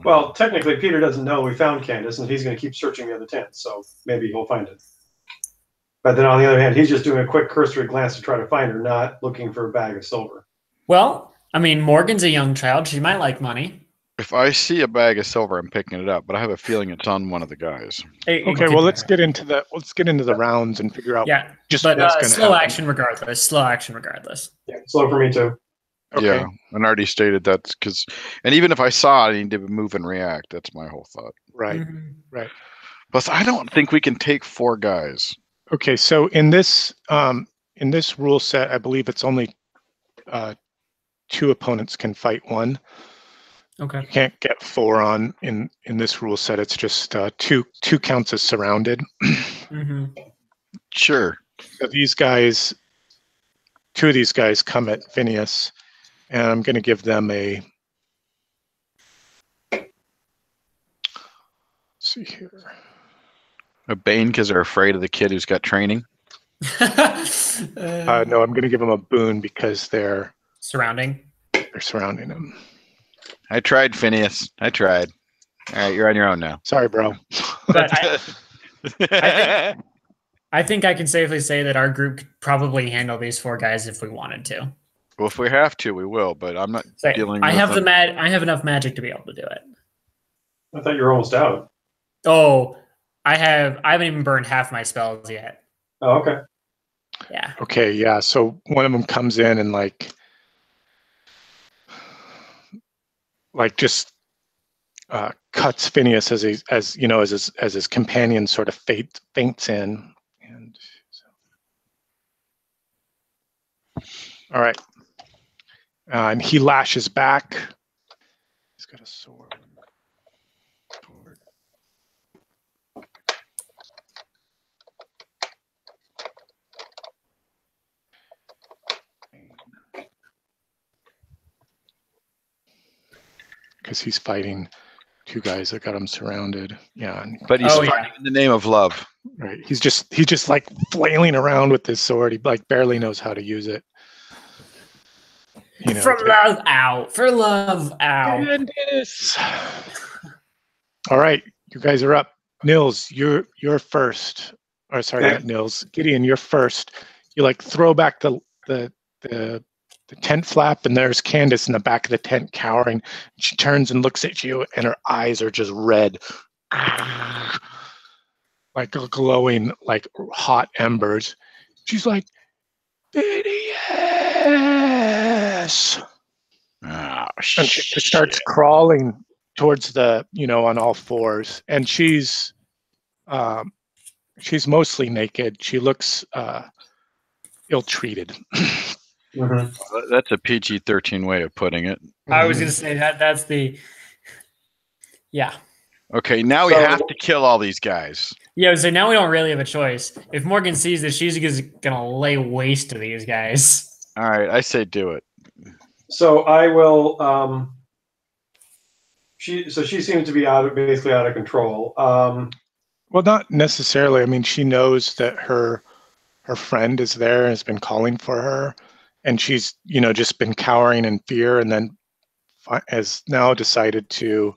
Well, technically, Peter doesn't know we found Candace, and he's going to keep searching the other tents, so maybe he'll find it. But then on the other hand, he's just doing a quick cursory glance to try to find her, not looking for a bag of silver. Well, I mean, Morgan's a young child. She might like money. if I see a bag of silver, I'm picking it up. But I have a feeling it's on one of the guys. Okay, well let's get into the rounds and figure out. Yeah, just but what's gonna slow happen. action regardless. Slow action regardless. Yeah, slow for me too. Okay. Yeah, and I already stated that's because, and even if I saw it, I need to move and react. That's my whole thought. Right. Mhm. Right. Plus, I don't think we can take 4 guys. Okay, so in this rule set, I believe it's only 2 opponents can fight 1. Okay. You can't get 4 on in this rule set. It's just 2 counts as surrounded. Mm-hmm. Sure. So these guys, 2 of these guys come at Phineas, and I'm going to give them a. Let's see here. A Bane because they're afraid of the kid who's got training. No, I'm going to give them a boon because they're surrounding. surrounding him. I tried, Phineas. I tried. All right, you're on your own now. Sorry, bro. But I think I can safely say that our group could probably handle these 4 guys if we wanted to. Well, if we have to, we will. But I'm not So dealing. I with have them. I have enough magic to be able to do it. I thought you were almost out. Oh, I haven't even burned half my spells yet. Oh, okay. Yeah. Okay, yeah. So one of them comes in and like just cuts Phineas as his companion sort of faints in, and so. All right, and he lashes back. He's got a sword. Because he's fighting two guys that got him surrounded. Yeah. But he's fighting in the name of love. Right. He's just like flailing around with his sword. He like barely knows how to use it. For love, ow. For love, ow. Goodness. All right, you guys are up. Nils, you're first. Or sorry, not Nils. Gideon, you're first. You like throw back the tent flap, and there's Candace in the back of the tent cowering. She turns and looks at you, and her eyes are just red, like glowing like hot embers. She's like, Phineas! Oh, and she starts crawling towards on all fours, and she's mostly naked. She looks ill-treated. Mm-hmm. That's a PG-13 way of putting it. I was going to say that's the... Yeah. Okay, now we have to kill all these guys. Yeah, so now we don't really have a choice. If Morgan sees this, she's just going to lay waste to these guys. All right, I say do it. So I will... She seems to be basically out of control. Well, not necessarily. I mean, she knows that her friend is there and has been calling for her, and she's just been cowering in fear, and then has now decided to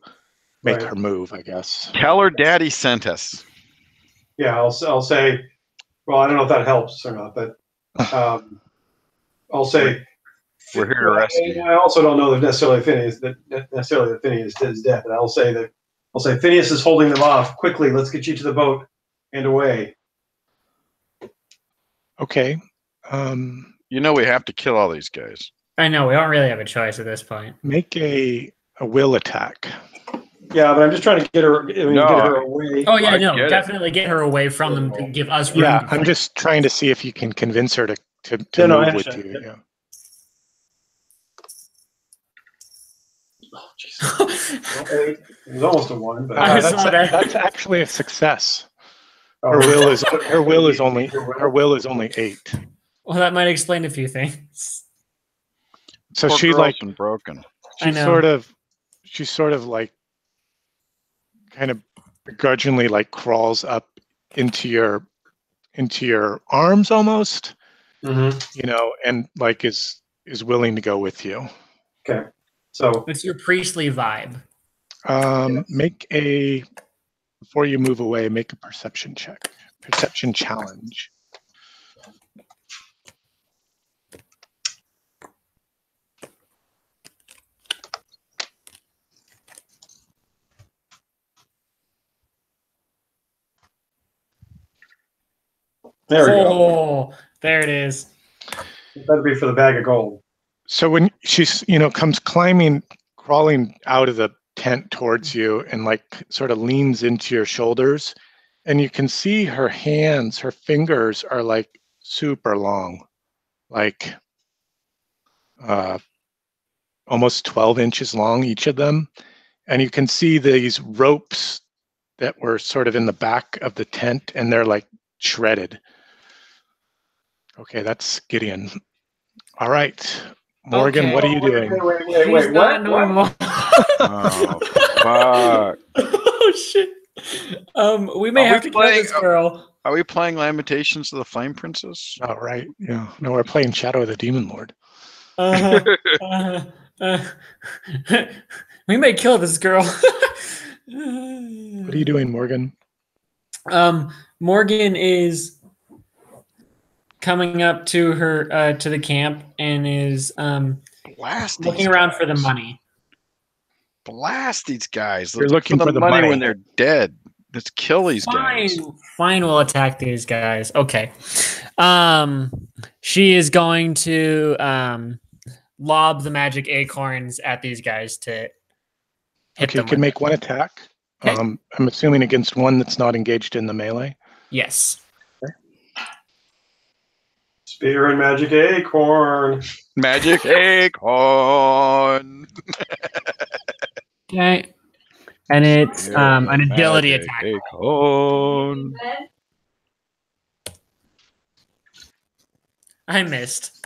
make her move, I guess. Tell her Daddy sent us. Yeah, I'll say. Well, I don't know if that helps or not, but I'll say. We're here to rescue you. I also don't know that necessarily Phineas is dead, but I'll say Phineas is holding them off. Quickly, let's get you to the boat and away. Okay. We have to kill all these guys. I know, we don't really have a choice at this point. Make a will attack. Yeah, but I'm just trying to get her. Get her away. Oh yeah, definitely get her away from them to give us room. Yeah, I'm just trying to see if you can convince her to move with you. Yeah. Oh, jeez. It was almost a 1, but that's actually a success. Her will is only 8. Well, that might explain a few things. So Poor she's like broken. She's sort of like kind of begrudgingly like crawls up into your arms almost, and like is willing to go with you. Okay. So it's your priestly vibe. Before you move away, make a perception check. Perception challenge. There we go. There it is. It better be for the bag of gold. So when she's, comes crawling out of the tent towards you and like sort of leans into your shoulders, and you can see her fingers are like super long, like almost 12 inches long, each of them. And you can see these ropes that were sort of in the back of the tent, and they're like shredded. Okay, that's Gideon. All right, Morgan, what are you doing? Wait, not normal. Oh, fuck. Oh, shit. We may have to kill this girl. Are we playing Lamentations of the Flame Princess? Oh, right. Yeah. No, we're playing Shadow of the Demon Lord. We may kill this girl. What are you doing, Morgan? Morgan is coming up to her to the camp and is looking around for the money. Blast these guys. You're looking for the money when they're dead. Let's kill these guys. Fine, we'll attack these guys. Okay. She is going to lob the magic acorns at these guys to hit Okay, you them can with make it. one attack. Okay. I'm assuming against one that's not engaged in the melee. Yes. Spear and magic acorn. Magic acorn. Okay. And it's an agility Magic attack. Acorn. I missed.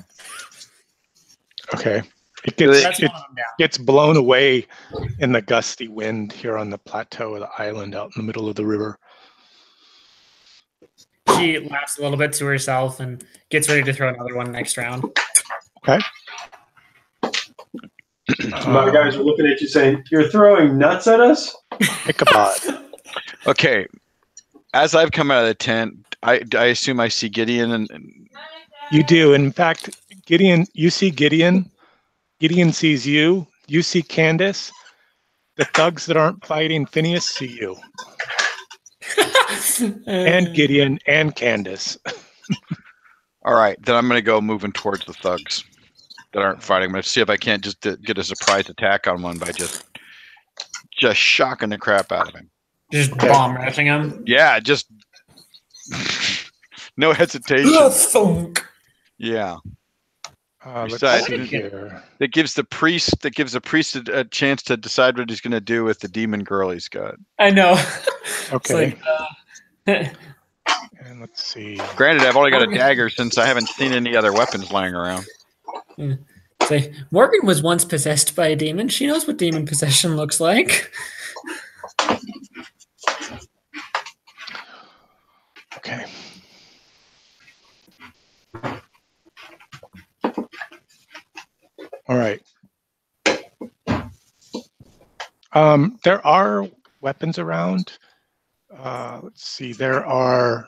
Okay. It That's one of them down. gets blown away in the gusty wind here on the plateau of the island out in the middle of the river. She laughs a little bit to herself and gets ready to throw another one next round. Okay. My guys are looking at you saying, "You're throwing nuts at us?" Ichabod. Okay. As I've come out of the tent, I assume I see Gideon and You do. In fact, Gideon, you see Gideon. Gideon sees you. You see Candace. The thugs that aren't fighting Phineas see you. And Gideon and Candace. all right, then I'm going to go moving towards the thugs that aren't fighting. I'm going to see if I can't just get a surprise attack on one by just shocking the crap out of him. Just bomb rushing him. Yeah, just no hesitation. Thunk. Yeah. Let's Besides, see here. That gives the priest a chance to decide what he's going to do with the demon girl he's got. I know. Okay. It's And let's see. Granted, I've only got a dagger since I haven't seen any other weapons lying around. like Morgan was once possessed by a demon. She knows what demon possession looks like. Okay. All right. There are weapons around. Let's see. There are.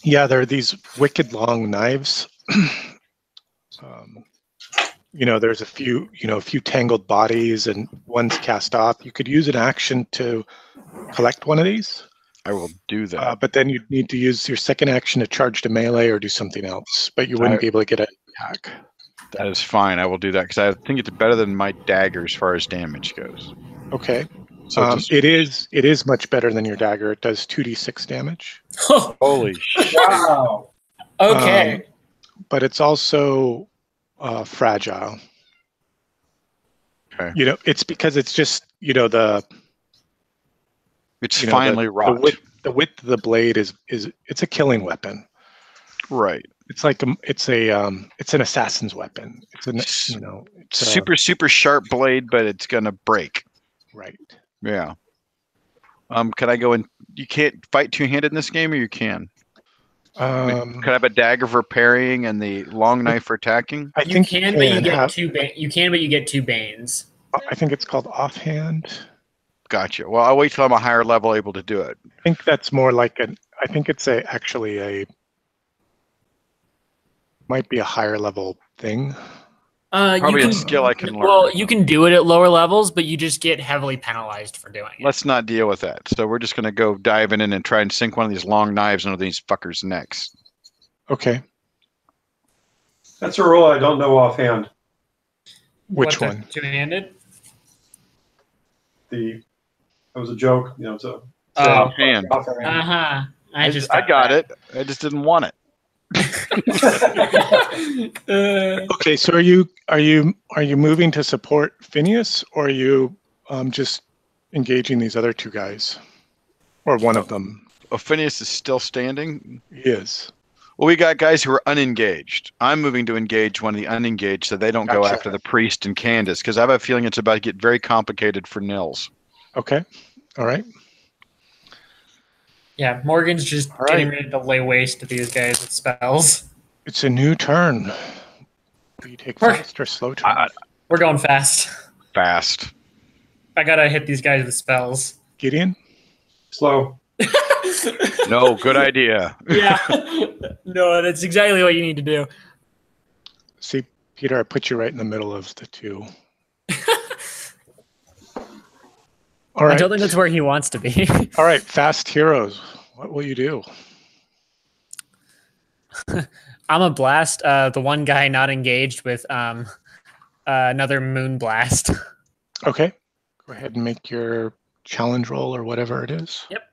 Yeah, there are these wicked long knives. There's a few tangled bodies and one's cast off. You could use an action to collect one of these. I will do that. But then you'd need to use your second action to charge to melee or do something else. But you wouldn't be able to get an attack. That is fine. I will do that because I think it's better than my dagger as far as damage goes. Okay. So it is much better than your dagger. It does 2d6 damage. Holy shit. Wow. Okay. But it's also fragile. Okay. It's because it's just the. It's finely wrought. The width of the blade is it's a killing weapon. Right. It's like it's an assassin's weapon. It's super sharp blade, but it's gonna break. Right. Yeah. Can I go in? You can't fight two-handed in this game, or you can? Can I have a dagger for parrying and the long knife for attacking? I think you can, but you get two. You can, but you get two banes. I think it's called offhand. Gotcha. Well, I'll wait till I'm a higher level able to do it. I think that's more like I think it's might be a higher level thing. Probably a skill I can learn. Well, you can do it at lower levels, but you just get heavily penalized for doing it. Let's not deal with that. So we're just going to go diving in and try and sink one of these long knives into these fuckers' necks. Okay. That's a rule I don't know offhand. Which one? Two-handed? That was a joke. It's a Offhand. Uh-huh. I got it. I just didn't want it. Okay, so are you moving to support Phineas, or are you just engaging these other two guys, or one of them? Oh, Phineas is still standing? He is. Well, we got guys who are unengaged. I'm moving to engage one of the unengaged so they don't go Gotcha. after the priest and Candace, because I have a feeling it's about to get very complicated for Nils. Okay. All right. Yeah, Morgan's just getting ready to lay waste to these guys with spells. It's a new turn. Do you take fast or slow turn? We're going fast. Fast. I gotta hit these guys with spells. Gideon? Slow. No, good idea. Yeah. No, that's exactly what you need to do. See, Peter, I put you right in the middle of the two. All right. I don't think that's where he wants to be. All right, fast heroes. What will you do? I'm a blast. The one guy not engaged with another moon blast. Okay. Go ahead and make your challenge roll or whatever it is. Yep.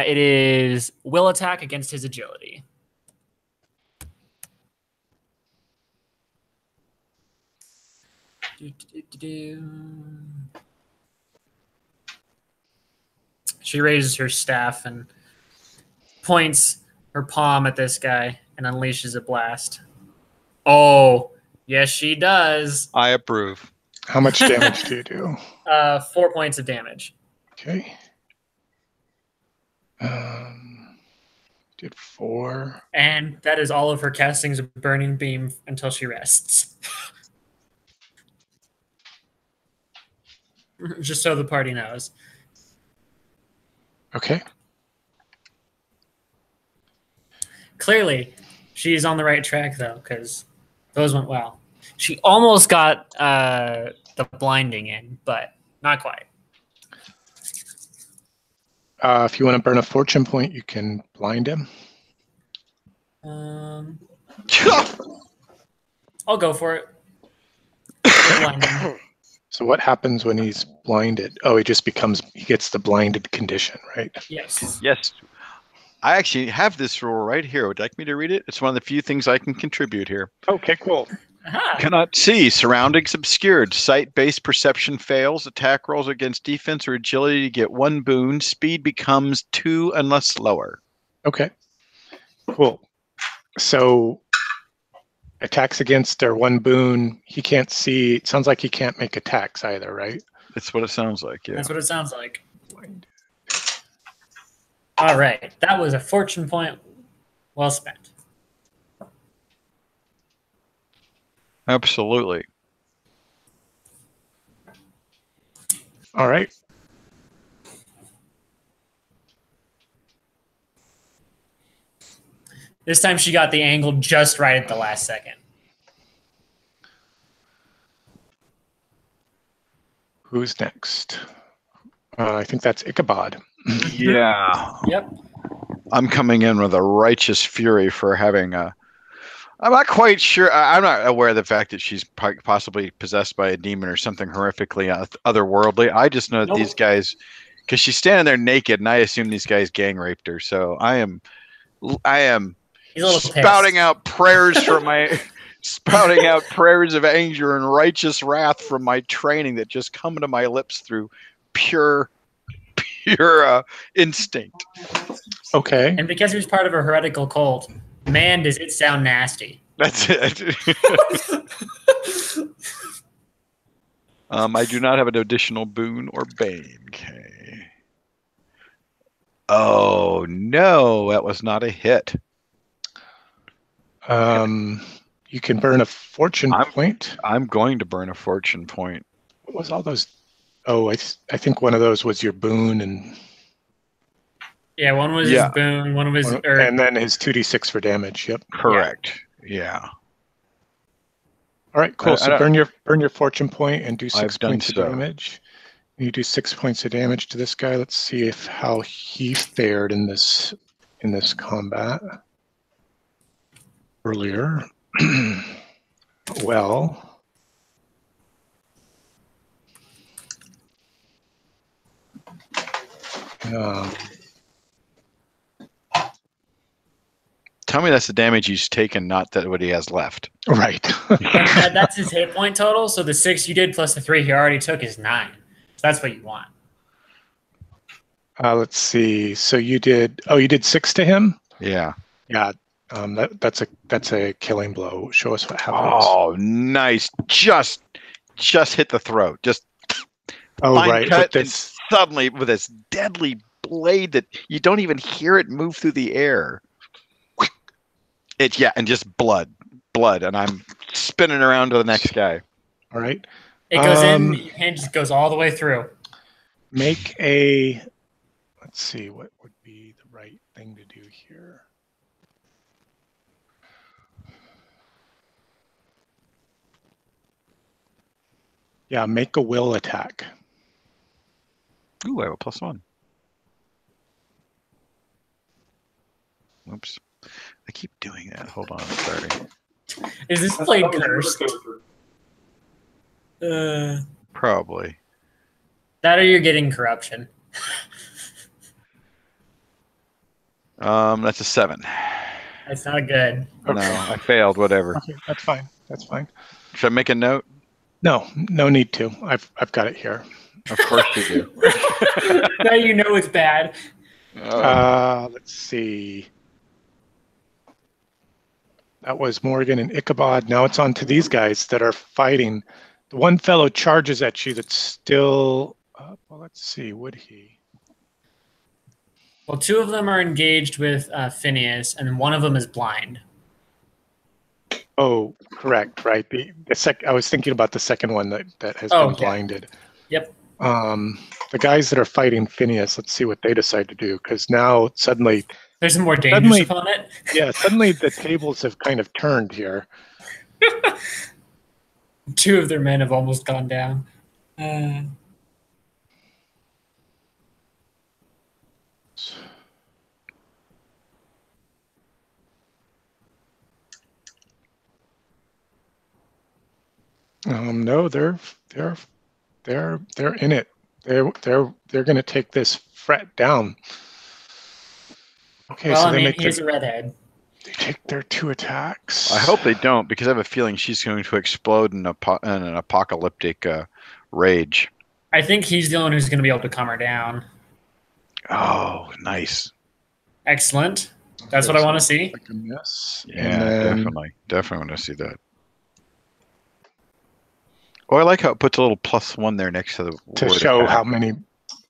It is will attack against his agility. She raises her staff and points her palm at this guy and unleashes a blast. Oh, yes, she does. I approve. How much damage do you do? 4 points of damage. Okay. Did 4. And that is all of her castings of Burning Beam until she rests. Just so the party knows. Okay. Clearly, she's on the right track, though, because those went well. She almost got the blinding in, but not quite. If you want to burn a fortune point, you can blind him. I'll go for it. Blinding. So what happens when he's blinded? Oh, he gets the blinded condition, right? Yes. Yes. I actually have this rule right here. Would you like me to read it? It's one of the few things I can contribute here. Okay, cool. Aha. Cannot see. Surroundings obscured. Sight-based perception fails. Attack rolls against defense or agility to get 1 boon. Speed becomes 2 unless slower. Okay, cool. So attacks against their 1 boon. He can't see. It sounds like he can't make attacks either, right? That's what it sounds like, yeah. That's what it sounds like. All right. That was a fortune point well spent. Absolutely. All right. This time she got the angle just right at the last second. Who's next? I think that's Ichabod. Yeah. Yep. I'm coming in with a righteous fury for having a... I'm not quite sure. I'm not aware of the fact that she's possibly possessed by a demon or something horrifically otherworldly. I just know that these guys... Because she's standing there naked, and I assume these guys gang raped her. So I am He's a little spouting pissed. out prayers from my... spouting out prayers of anger and righteous wrath from my training that just come to my lips through pure instinct. Okay. And because he was part of a heretical cult, man, does it sound nasty. That's it. I do not have an additional boon or bane. Okay. Oh no, that was not a hit. You can burn a fortune point. I'm going to burn a fortune point. What was all those? Oh, I think one of those was your boon, and Yeah, one was his boon, one was... and then his 2d6 for damage. Yep. Correct. Yeah. All right, cool. So burn your fortune point and do 6 points of so. damage. You do 6 points of damage to this guy. Let's see how he fared in this combat earlier. Well, tell me that's the damage he's taken, not that what he has left. Right. That's his hit point total. So the 6 you did plus the 3 he already took is 9. So that's what you want. Let's see. So you did 6 to him? Yeah. Yeah. That's a killing blow. Show us what happens. Oh, nice. Just hit the throat. Just right. Cut, and suddenly with this deadly blade that you don't even hear it move through the air. And just blood, and I'm spinning around to the next guy. All right. It goes in, your hand just goes all the way through. Make a... Let's see, what would be the right thing to do here? Yeah, make a will attack. Ooh, I have a +1. Oops. I keep doing that. Hold on. Sorry. Is this blade cursed? Probably. That or you're getting corruption. That's a 7. That's not good. No, I failed. Whatever. Okay, that's fine. That's fine. Should I make a note? No, no need to. I've got it here. Of course you do. Now you know it's bad. Let's see. That was Morgan and Ichabod. Now it's on to these guys that are fighting. The one fellow charges at you that's still. Well, let's see. Would he? Well, 2 of them are engaged with Phineas, and one of them is blind. Oh, correct. Right. The I was thinking about the second one that has Oh, been okay. blinded. Yep. The guys that are fighting Phineas. Let's see what they decide to do, because now suddenly. There's a more dangerous opponent. Yeah, suddenly the tables have kind of turned here. 2 of their men have almost gone down. No, they're in it. They're going to take this fret down. Okay, Well, so I they mean, make he's a redhead. they take their 2 attacks. I hope they don't, because I have a feeling she's going to explode in an apocalyptic rage. I think he's the only one who's going to be able to calm her down. Oh, nice. Excellent. That's what I want to see. Like a miss. Yeah, And then- definitely want to see that. Oh, I like how it puts a little +1 there next to the to word show attack. how many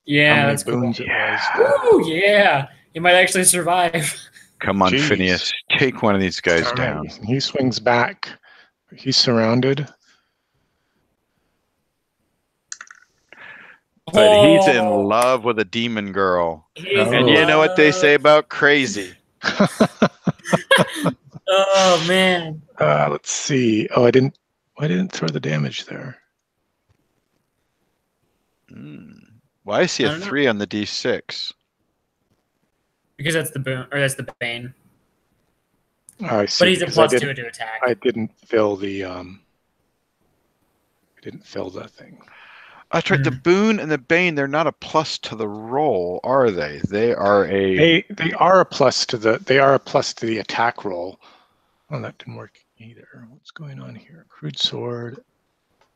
Yeah, that's cool. boons it was. Oh, yeah. He might actually survive. Come on, Jeez. Phineas, take one of these guys All down. right, he swings back. He's surrounded. But he's in Oh, love with a demon girl. he's Oh. And you know what they say about crazy. Oh, man. Let's see. Oh, I didn't throw the damage there. Well, I see I a don't know. 3 on the D6. Because that's the boon, or that's the bane. Oh, I see. But he's a because +2 to attack. I didn't fill the thing. That's right. The boon and the bane, they're not a plus to the roll, are they? They are a. They are a plus to the attack roll. Oh, that didn't work either. What's going on here? Crude sword,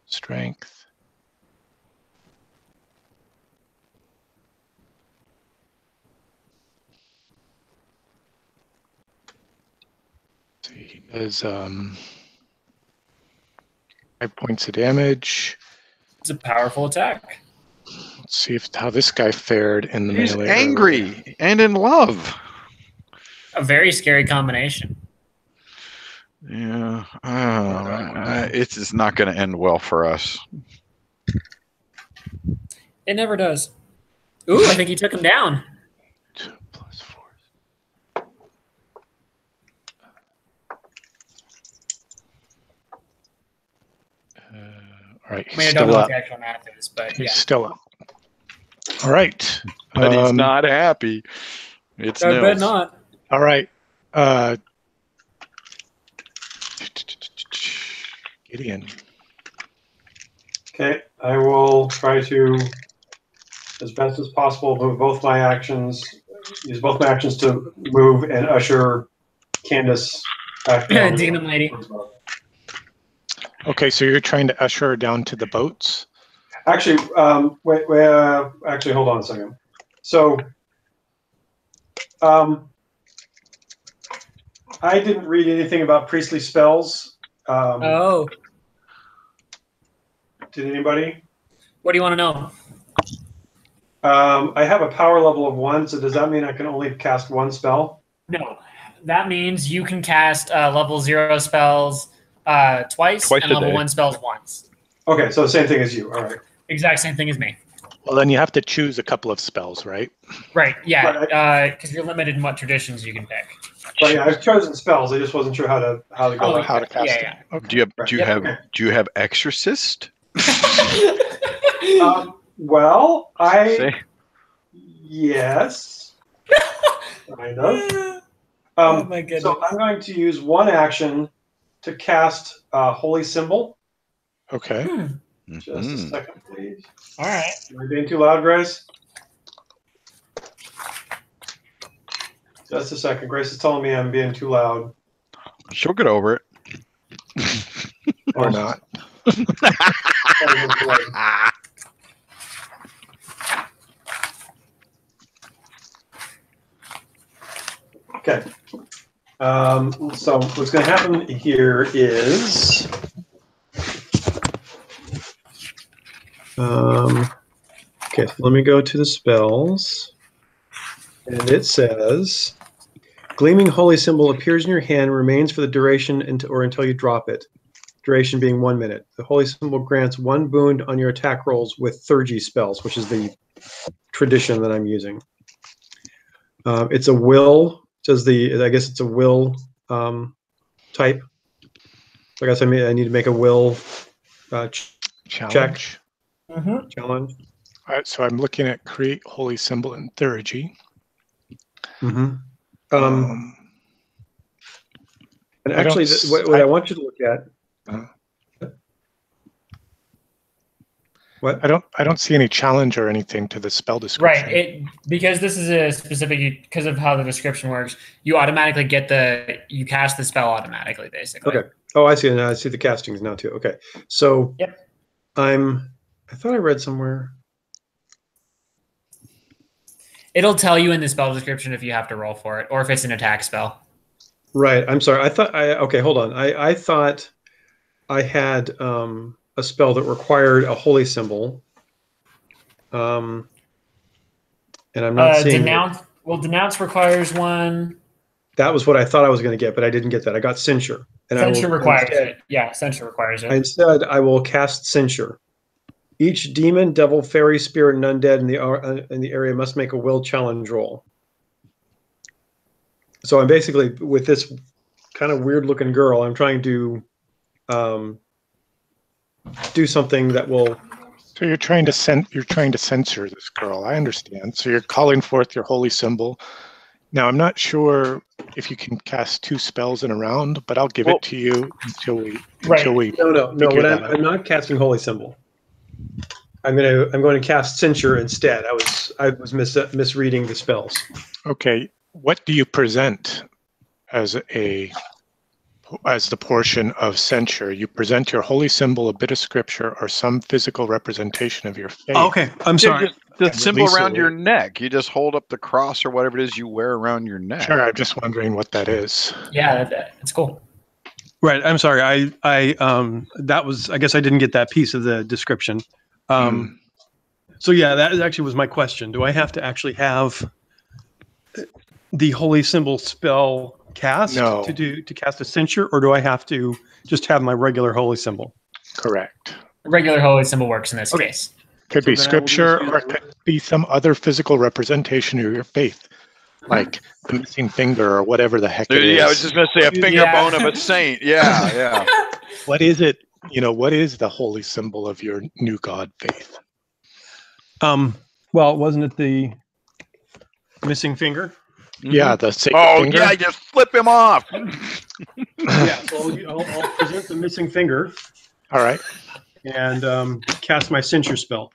strength. See, he does 5 points of damage. It's a powerful attack. Let's see how this guy fared in the He's melee. angry and in love. A very scary combination. Yeah. It's just not going to end well for us. It never does. Ooh, I think he took him down. 2 + 4. All right, I he's mean, I don't still know what up. the actual math is, but He's yeah. still up. All right. But he's not happy. It's I bet nils. not. All right. Gideon. Okay, I will try to, as best as possible, move both my actions, use both my actions to move and usher Candace back down. Demon lady. Okay, so you're trying to usher her down to the boats? Actually, actually, hold on a second. So, I didn't read anything about priestly spells. Oh, Did anybody? what do you want to know? I have a power level of 1, so does that mean I can only cast 1 spell? No, that means you can cast level 0 spells twice and a level day. 1 spells once. Okay, so the same thing as you. All right. Exact same thing as me. Well, then you have to choose a couple of spells, right? Right, yeah, Right. because you're limited in what traditions you can pick. But yeah, I've chosen spells. I just wasn't sure how to go. Oh, about How to cast yeah, it. yeah. Okay. Do you have Right. do you Yep. have do you have exorcist? Well, Say- yes, kind of. Oh my goodness. So I'm going to use one action to cast Holy Symbol. Okay. Just a Mhm. second, please. All right. Am I being too loud, Grace? Just a second. Grace is telling me I'm being too loud. She'll get over it. Or not. Okay. So what's going to happen here is, okay, so let me go to the spells, and it says, Gleaming Holy Symbol appears in your hand and remains for the duration until you drop it. Duration being 1 minute. The Holy Symbol grants 1 boon on your attack rolls with Theurgy spells, which is the tradition that I'm using. It's a will. Says I guess it's a will type. So I guess I need to make a will Challenge. check. Challenge. All right, so I'm looking at create holy symbol in Theurgy. And I actually, don't- what I want you to look at. What? I don't see any challenge or anything to the spell description. Right. Because this is a specific, because of how the description works, you automatically you cast the spell automatically, basically. Okay. Oh, I see. Now I see the castings now too. Okay. So Yep. I thought I read somewhere. It'll tell you in the spell description if you have to roll for it, or if it's an attack spell. Right. I'm sorry. Okay, hold on. I thought I had a spell that required a holy symbol. And I'm not seeing Denounce. Well, denounce requires one. That was what I thought I was going to get, but I didn't get that. I got censure. And Censure requires it. Yeah, censure requires it. Instead, I will cast censure. Each demon, devil, fairy, spirit, and undead in the area must make a will challenge roll. So I'm basically, with this kind of weird looking girl, I'm trying to do something that will. So you're trying to censor this girl. I understand. So you're calling forth your holy symbol. Now I'm not sure if you can cast 2 spells in a round, but I'll give it to you until we. No. I'm not casting holy symbol. I'm going to cast censure instead. I was misreading the spells. Okay. What do you present as the portion of censure? You present your holy symbol, a bit of scripture, or some physical representation of your faith. Okay, I'm sorry. The symbol around your neck. You just hold up the cross or whatever it is you wear around your neck. Sure, I'm just wondering what that is. Yeah, it's cool. Right. I'm sorry. That was, I guess I didn't get that piece of the description. So yeah, that actually was my question. Do I have to actually have the holy symbol spell cast to cast a censure, or do I have to just have my regular holy symbol? Correct. Regular holy symbol works in this case. Could be scripture, or it could be some other physical representation of your faith, like the missing finger or whatever the heck it is. Yeah, I was just going to say a finger bone of a saint. Yeah. What is it? What is the holy symbol of your new God faith? Well, wasn't it the missing finger? Yeah, the sacred finger. Yeah, just flip him off. Yeah, so I'll present the missing finger. All right. And cast my censure spell.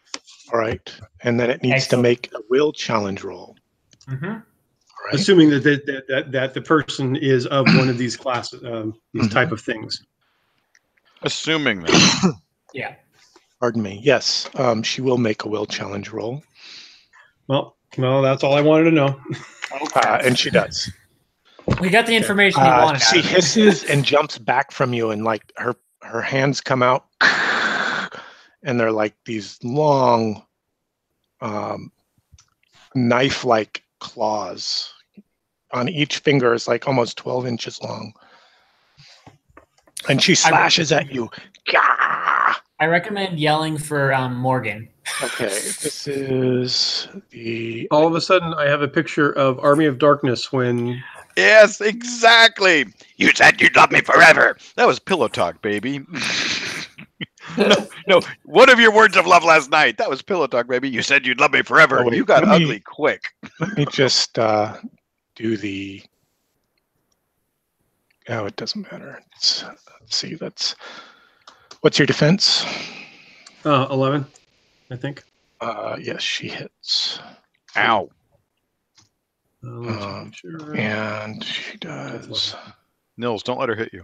All right. And then it needs to make a will challenge roll. Mm-hmm. Right. Assuming that the person is of one of these classes, these type of things. Assuming that. Yeah. Pardon me. Yes, she will make a will challenge roll. Well, that's all I wanted to know. And she does. We got the information you wanted. She hisses and jumps back from you, and like her hands come out, and they're like these long, knife-like claws. On each finger is like almost 12 inches long, and she slashes at you. I recommend yelling for Morgan. Okay, this is the. All of a sudden, I have a picture of Army of Darkness when. Yes, exactly. You said you'd love me forever. That was pillow talk, baby. No. One of your words of love last night. That was pillow talk, baby. You said you'd love me forever. Oh, wait, you got let me- ugly quick. Let me just do the. Oh, it doesn't matter. Let's see. What's your defense? 11, I think. Yes, she hits. Ow. Let's make sure. And she does. Nils, don't let her hit you.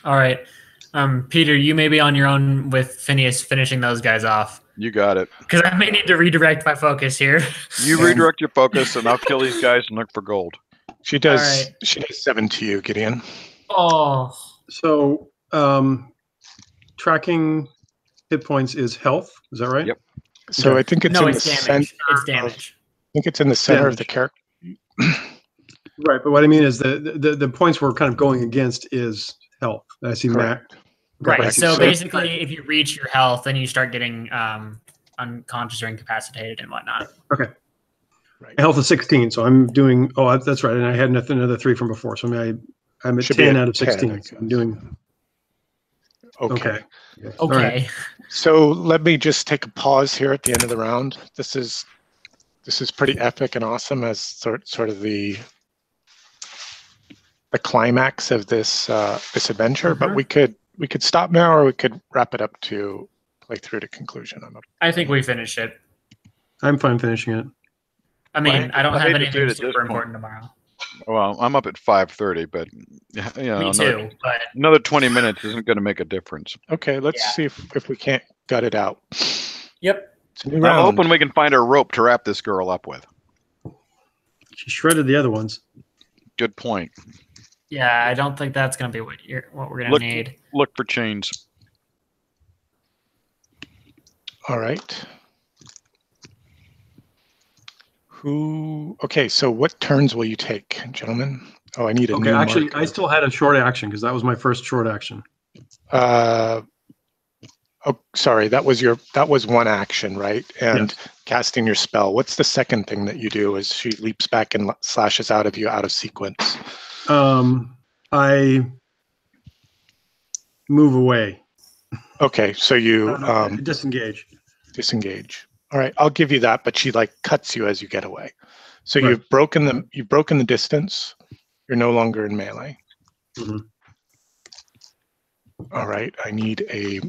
All right. Peter, you may be on your own with Phineas finishing those guys off. You got it. Because I may need to redirect my focus here. You redirect your focus, and I'll kill these guys and look for gold. She does. All right. She does 7 to you, Gideon. Oh. So, tracking hit points is health. Is that right? Yep. So Okay. I think it's No, in it's the damage. center. It's damage. I think it's in the center of the Damage. character. Right, but what I mean is the points we're kind of going against is health. I see Matt. Correct. Right. Correct. So So- basically, if you reach your health, then you start getting unconscious or incapacitated and whatnot. Okay. Right. Health is 16, so I'm doing. Oh, that's right, and I had another 3 from before, so I'm at Should be 10 at out of 10, 16. I So I'm guess. doing Okay. okay. Okay. So let me just take a pause here at the end of the round. This is pretty epic and awesome as sort of the climax of this adventure. But we could stop now, or we could wrap it up to play through to conclusion. I think we finish it. I'm fine finishing it. I mean, I don't I have hate to say anything it at this super point. important tomorrow. Well, I'm up at 5:30, but Me too. But another 20 minutes isn't going to make a difference. Okay, let's Yeah. see if we can't gut it out. yep. It's a new I'm round. hoping we can find a rope to wrap this girl up with. She shredded the other ones. Good point. Yeah, I don't think that's gonna be what we're gonna Look- need. Look for chains. All right. Okay, so what turns will you take, gentlemen? Oh, I need a Okay, new actually, marker. I still had a short action because that was my first short action. Oh, sorry. That was one action, right? And casting your spell. What's the second thing that you do as she leaps back and slashes out of you out of sequence? I move away. Okay, so you Disengage. disengage. All right, I'll give you that, but she like cuts you as you get away. So Right. you've broken the distance. You're no longer in melee. Mhm. All right, I need a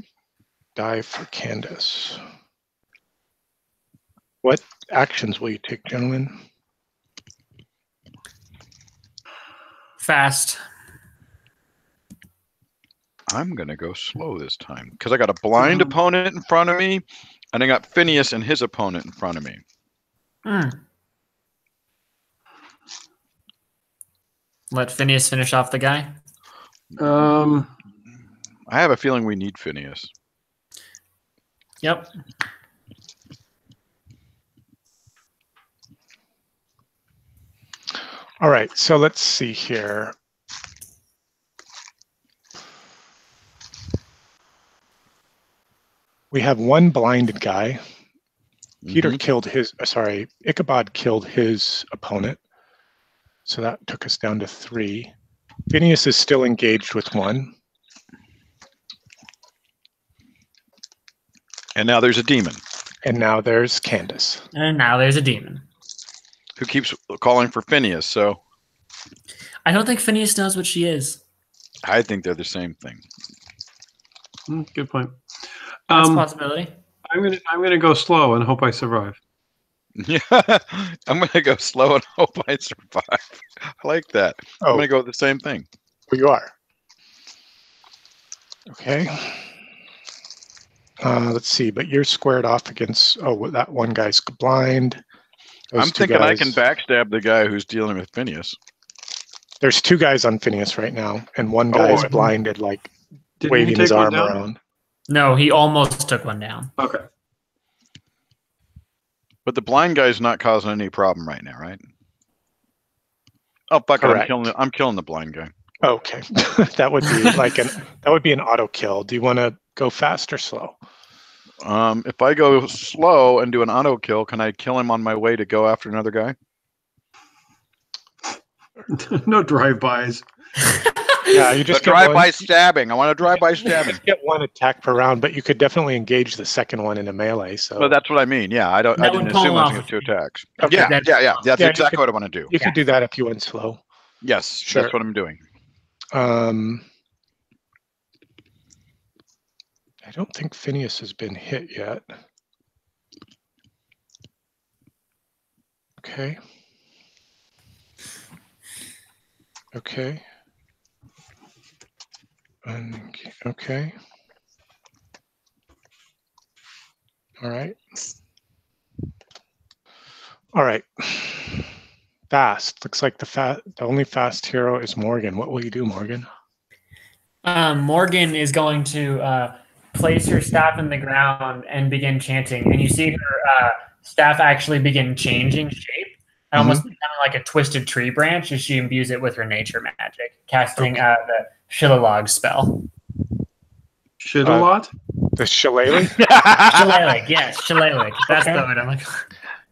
die for Candace. What actions will you take, gentlemen? Fast. I'm going to go slow this time because I got a blind opponent in front of me, and I got Phineas and his opponent in front of me. Let Phineas finish off the guy. I have a feeling we need Phineas. Yep. All right, so let's see here. We have one blinded guy. Peter killed Ichabod killed his opponent. So that took us down to 3. Phineas is still engaged with 1. And now there's a demon And now there's Candace. And now there's a demon. who keeps calling for Phineas. So I don't think Phineas knows what she is. I think they're the same thing. Good point. That's a possibility. I'm gonna go slow and hope I survive. Yeah, I'm going to go slow and hope I survive. I like that. I'm Oh, going to go with the same thing. where you are. Okay. Let's see, but you're squared off against, that one guy's blind. Those I'm two thinking I guys- can backstab the guy who's dealing with Phineas. There's 2 guys on Phineas right now, and one guy is blinded, like Didn't waving you his take one arm down? around. No, he almost took one down. Okay. But the blind guy's not causing any problem right now, right? Oh, fuck it. Correct. I'm killing the blind guy. Okay, that would be an auto kill. Do you want to go fast or slow? If I go slow and do an auto kill, can I kill him on my way to go after another guy? No drive-bys. Yeah, you The just get drive-by one, stabbing. I want a drive-by stabbing. just get one attack per round, but you could definitely engage the second one in a melee. So Well, that's what I mean. Yeah, I That didn't would pull assume him I was off going to of get two you. attacks. Okay. Yeah, That's- yeah. That's Yeah, you exactly could- what I want to do. you could do that if you went slow. Yes, Sure. that's what I'm doing. I don't think Phineas has been hit yet. Okay. Okay. Okay. All right. All right. Fast. Looks like the only fast hero is Morgan. What will you do, Morgan? Morgan is going to place her staff in the ground and begin chanting. And you see her staff actually begin changing shape and almost becoming like a twisted tree branch as she imbues it with her nature magic, casting the Shillelagh spell. Shit-a-lot? The shillelagh? Shillelagh, yes, Shillelagh. That's the word I'm like.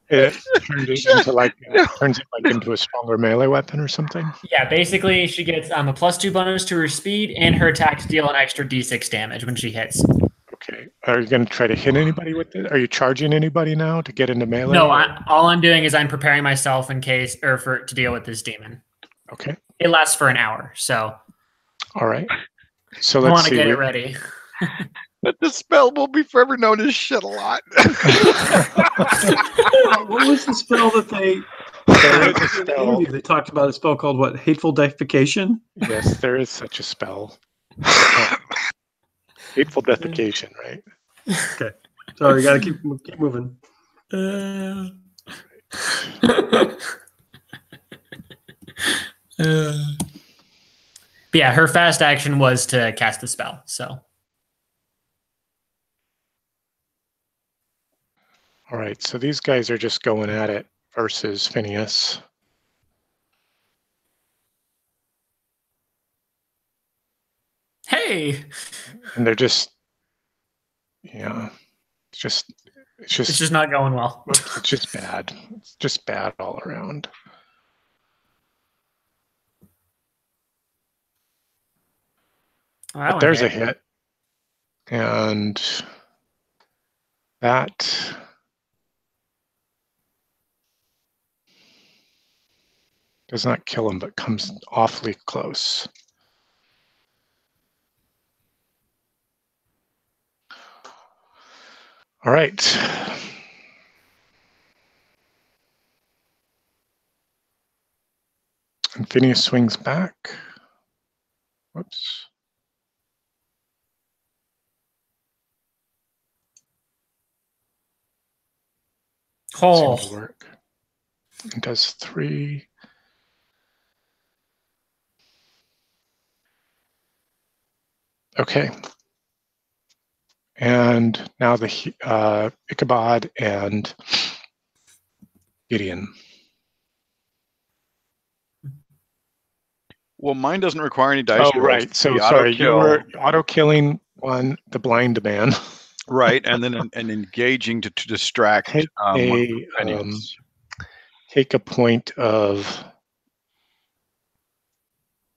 It turns it into a stronger melee weapon or something. Yeah, basically she gets a +2 bonus to her speed, and her attacks deal an extra d6 damage when she hits. Okay. Are you going to try to hit anybody with it? Are you charging anybody now to get into melee? No, all I'm doing is I'm preparing myself in case, or to deal with this demon. Okay. It lasts for an hour, so All right. So I let's want to see. get it ready. But the spell will be forever known as shit a lot. What was the spell that they There is a in the spell. interview? They talked about a spell called what? Hateful Deification? Yes, there is such a spell. Hateful defecation, right? Okay. Sorry, you got to keep moving. But yeah, her fast action was to cast the spell. So All right, so these guys are just going at it versus Phineas. hey, And they're just, yeah, it's it's just not going well. it's just bad. It's just bad all around. But there's a hit. And that does not kill him, but comes awfully close. All right. And Phineas swings back. Whoops. Oh, Seems to work. It does 3. Okay. And now the Ichabod and Gideon. Well, mine doesn't require any dice. Oh, right. So sorry, you were auto-killing on the blind man. Right, and then and engaging to distract Take take a point of,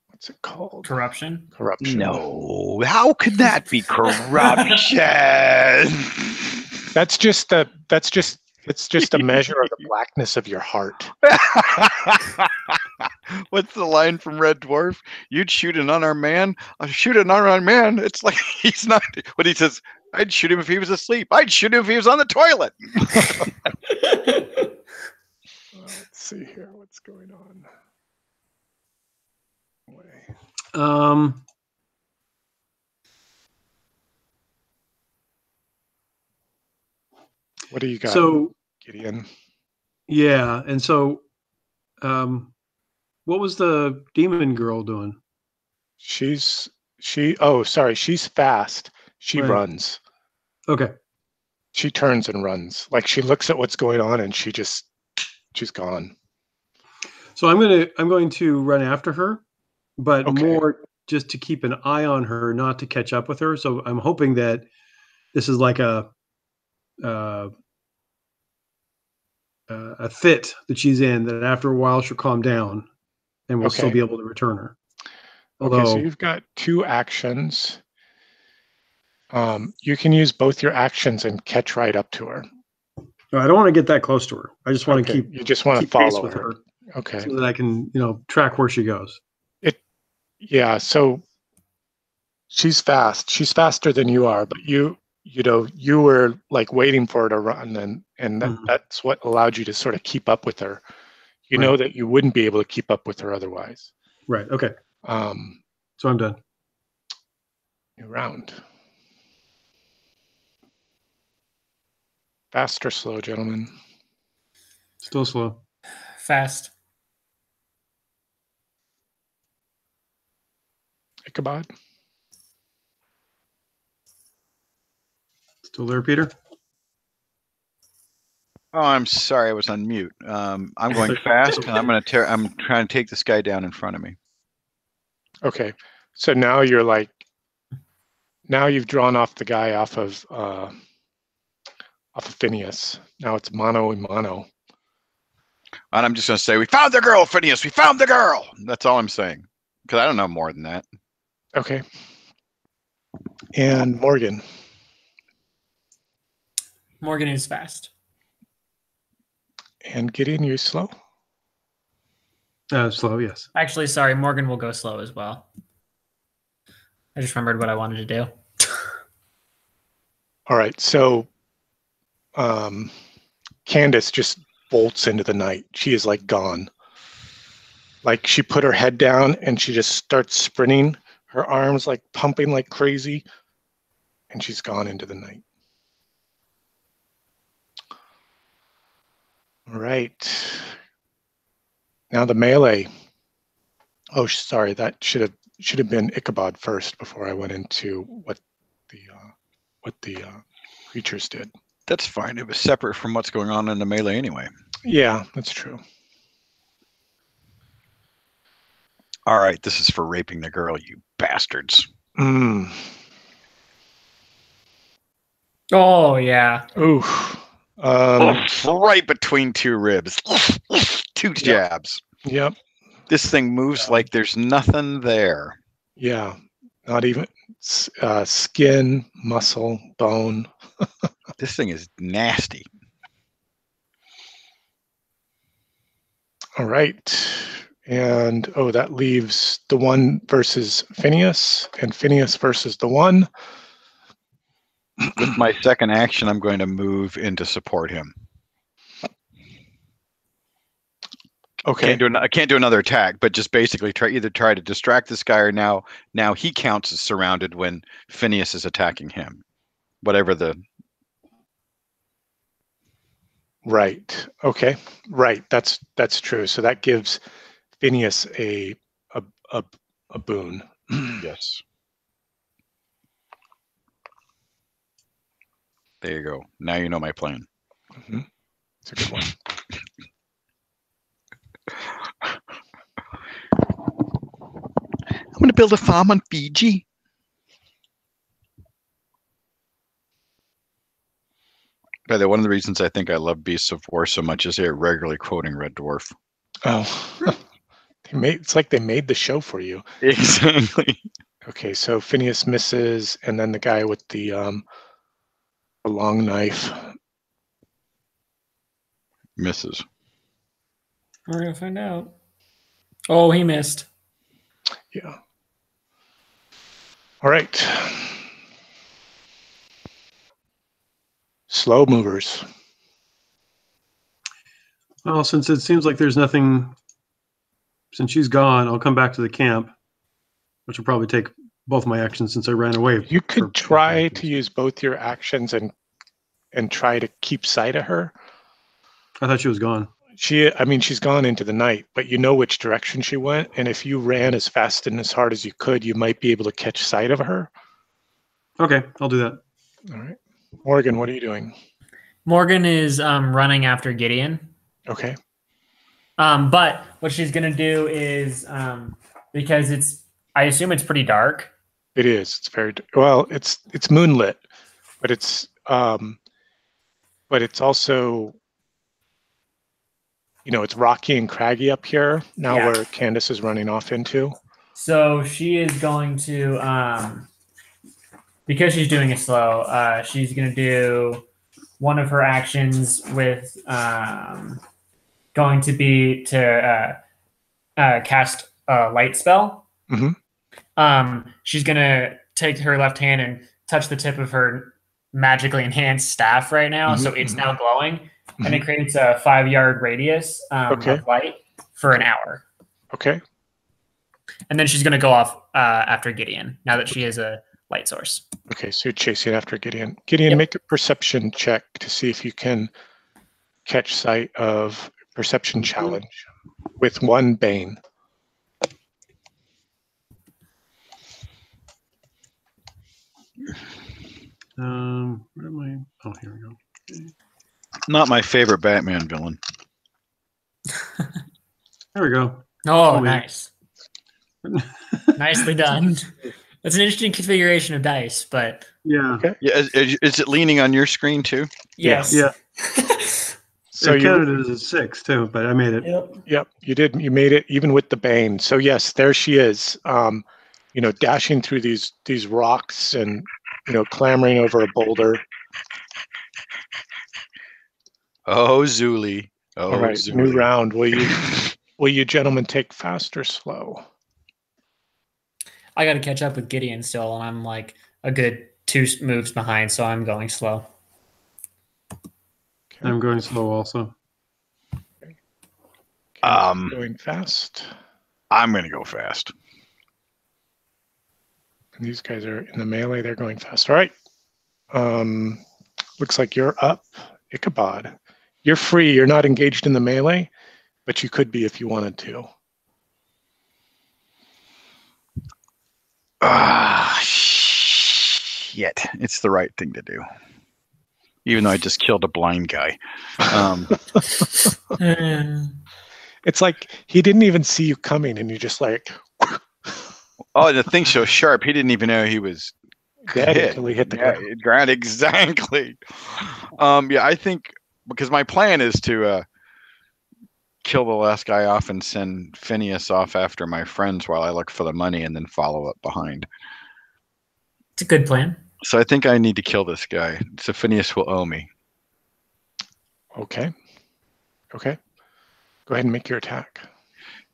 what's it called? corruption. Corruption. No, how could that be corruption? It's just a measure of the blackness of your heart. What's the line from Red Dwarf? You'd shoot an unarmed man. I'll shoot an unarmed man. It's like he's not. What he says, I'd shoot him if he was asleep. I'd shoot him if he was on the toilet. Let's see here. What's going on? What do you got, So, Gideon? yeah, and so, what was the demon girl doing? She's fast. She Right. runs. Okay. She turns and runs. Like she looks at what's going on and she's gone. So I'm going to run after her, but Okay. more just to keep an eye on her, not to catch up with her. So I'm hoping that this is like a fit that she's in, that after a while she'll calm down and we'll still Okay. be able to return her. Okay, so Although, you've got 2 actions. You can use both your actions and catch right up to her. no, I don't want to get that close to her. I just want to Okay, keep you just want to keep pace follow with her. her Okay. so that I can, track where she goes. Yeah, so she's fast. She's faster than you are, but you were like waiting for her to run, and Mhm. that's what allowed you to sort of keep up with her. You Right. know that you wouldn't be able to keep up with her otherwise. Right. Okay. Um, So I'm done. New round. Fast or slow, gentlemen? Still slow. Fast. Ichabod? Still there, Peter? Oh, I'm sorry, I was on mute. I'm going fast, and I'm trying to take this guy down in front of me. Okay, so now you've drawn off the guy off of Phineas. Now it's mano a mano. And I'm just going to say, "We found the girl, Phineas. We found the girl." That's all I'm saying, because I don't know more than that. Okay. And Morgan. Morgan is fast. And Gideon, you slow? Slow, yes. Actually, sorry, Morgan will go slow as well. I just remembered what I wanted to do. All right, so Candace just bolts into the night. She is like gone. Like she put her head down and she just starts sprinting, her arms like pumping like crazy, and she's gone into the night. All right. Now the melee. Oh, sorry, that should have been Ichabod first before I went into what the creatures did. That's fine. It was separate from what's going on in the melee anyway. Yeah, that's true. All right, this is for raping the girl, you bastards. Oh, yeah. Oof. Right between 2 ribs. 2 jabs. Yep. This thing moves like there's nothing there. Yeah. Not even skin, muscle, bone. This thing is nasty. All right. And that leaves the 1 versus Phineas, and Phineas versus the 1. With my second action, I'm going to move in to support him. Okay. I can't do another attack, but just basically try to distract this guy, or now he counts as surrounded when Phineas is attacking him. Whatever the. Right. Okay. Right. That's true. So that gives Phineas a boon. Yes. There you go. Now you know my plan. Mm-hmm. It's a good one. I'm going to build a farm on Fiji. By the way, one of the reasons I think I love Beasts of War so much is they're regularly quoting Red Dwarf. Oh, it's like they made the show for you. Exactly. Okay, so Phineas misses, and then the guy with the long knife Misses. We're going to find out. Oh, he missed. Yeah. All right. Slow movers. Well, since it seems like there's nothing, since she's gone, I'll come back to the camp, which will probably take both my actions since I ran away. You could try to use both your actions and try to keep sight of her. I thought she was gone. She's gone into the night, but you know which direction she went, and if you ran as fast and as hard as you could, you might be able to catch sight of her. Okay, I'll do that. All right. Morgan, what are you doing? Morgan is running after Gideon. Okay. But what she's going to do is, because I assume it's pretty dark. It is. It's very well. It's moonlit, but it's also it's rocky and craggy up here now Yeah. where Candace is running off into. So she is going to, because she's doing it slow, she's going to do one of her actions with going to be to cast a light spell. She's going to take her left hand and touch the tip of her magically enhanced staff right now. So it's now glowing, and it creates a 5-yard radius of light for an hour. Okay. And then she's going to go off after Gideon now that she has a light source. Okay, so you're chasing after Gideon. Gideon, make a perception check to see if you can catch sight of perception challenge with 1 Bane. Where am I? Oh, here we go. Not my favorite Batman villain. There we go. Oh, nice. Nicely done. That's an interesting configuration of dice, but Yeah. Okay. Yeah, is it leaning on your screen too? yes. Yeah. So It you counted as a 6 too, but I made it. Yep, you did. You made it even with the Bane. So yes, there she is. Dashing through these rocks and clambering over a boulder. Oh, Zuli. Oh, All right, Zuli. new round. Will you gentlemen take fast or slow? I got to catch up with Gideon still, and I'm like a good 2 moves behind, so I'm going slow. I'm going slow also. Going fast. I'm going to go fast. And these guys are in the melee. They're going fast. All right. Looks like you're up, Ichabod. You're free. You're not engaged in the melee, but you could be if you wanted to. Shit. It's the right thing to do. Even though I just killed a blind guy. It's like he didn't even see you coming, and you just like. Oh, the thing's so sharp. He didn't even know he was dead hit. until he hit the ground. Exactly. I think because my plan is to kill the last guy off and send Phineas off after my friends while I look for the money and then follow up behind. It's a good plan. So I think I need to kill this guy. So Phineas will owe me. Okay. Okay. Go ahead and make your attack.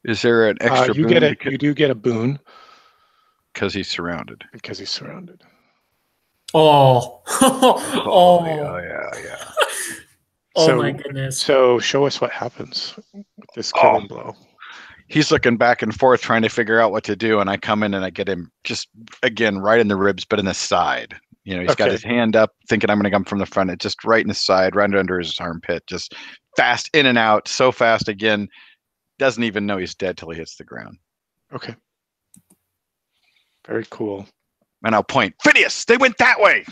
Is there an extra you boon? You do get a boon. Because he's surrounded. Because he's surrounded. Oh. Oh, yeah. Oh my goodness. So show us what happens with this killing blow. He's looking back and forth trying to figure out what to do, and I come in and I get him just again right in the ribs, but in the side. He's got his hand up, thinking I'm going to come from the front. It's just right in the side, right under his armpit, just fast in and out, so fast again. Doesn't even know he's dead till he hits the ground. Okay. Very cool. And I'll point, Phineas, they went that way.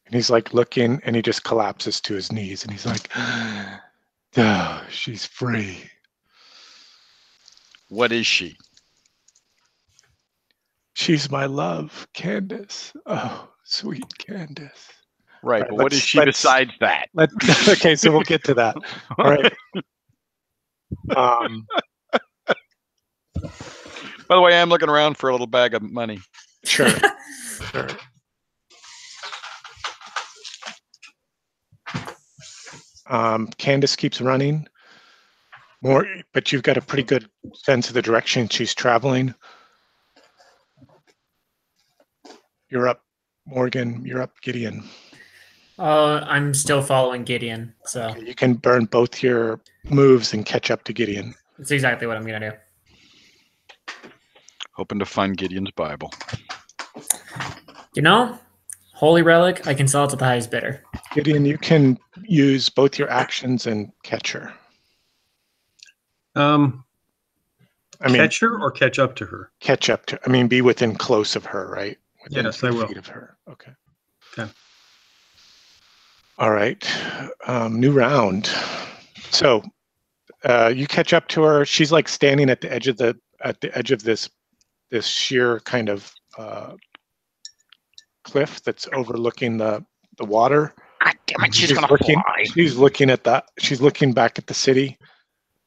And he's like looking, and he just collapses to his knees, and he's like, "Oh, she's free." What is she? She's my love, Candace. Oh, sweet Candace. Right, but what is she besides that? Okay, so we'll get to that. All right. By the way, I'm looking around for a little bag of money. Sure. Sure. Candace keeps running more, but you've got a pretty good sense of the direction she's traveling. You're up, Morgan. You're up, Gideon. I'm still following Gideon, so okay, you can burn both your moves and catch up to Gideon. That's exactly what I'm gonna do. Hoping to find Gideon's Bible. Holy Relic, I can sell it to the highest bidder. Gideon, you can use both your actions and catch her. Catch her or catch up to her? Catch up to, be within close of her, right? Within yes, I will. 3 feet of her. Okay. Okay. All right. New round. So you catch up to her. She's like standing at the edge of this sheer kind of cliff that's overlooking the water. Damn it, she's gonna fly. She's looking at that. She's looking back at the city,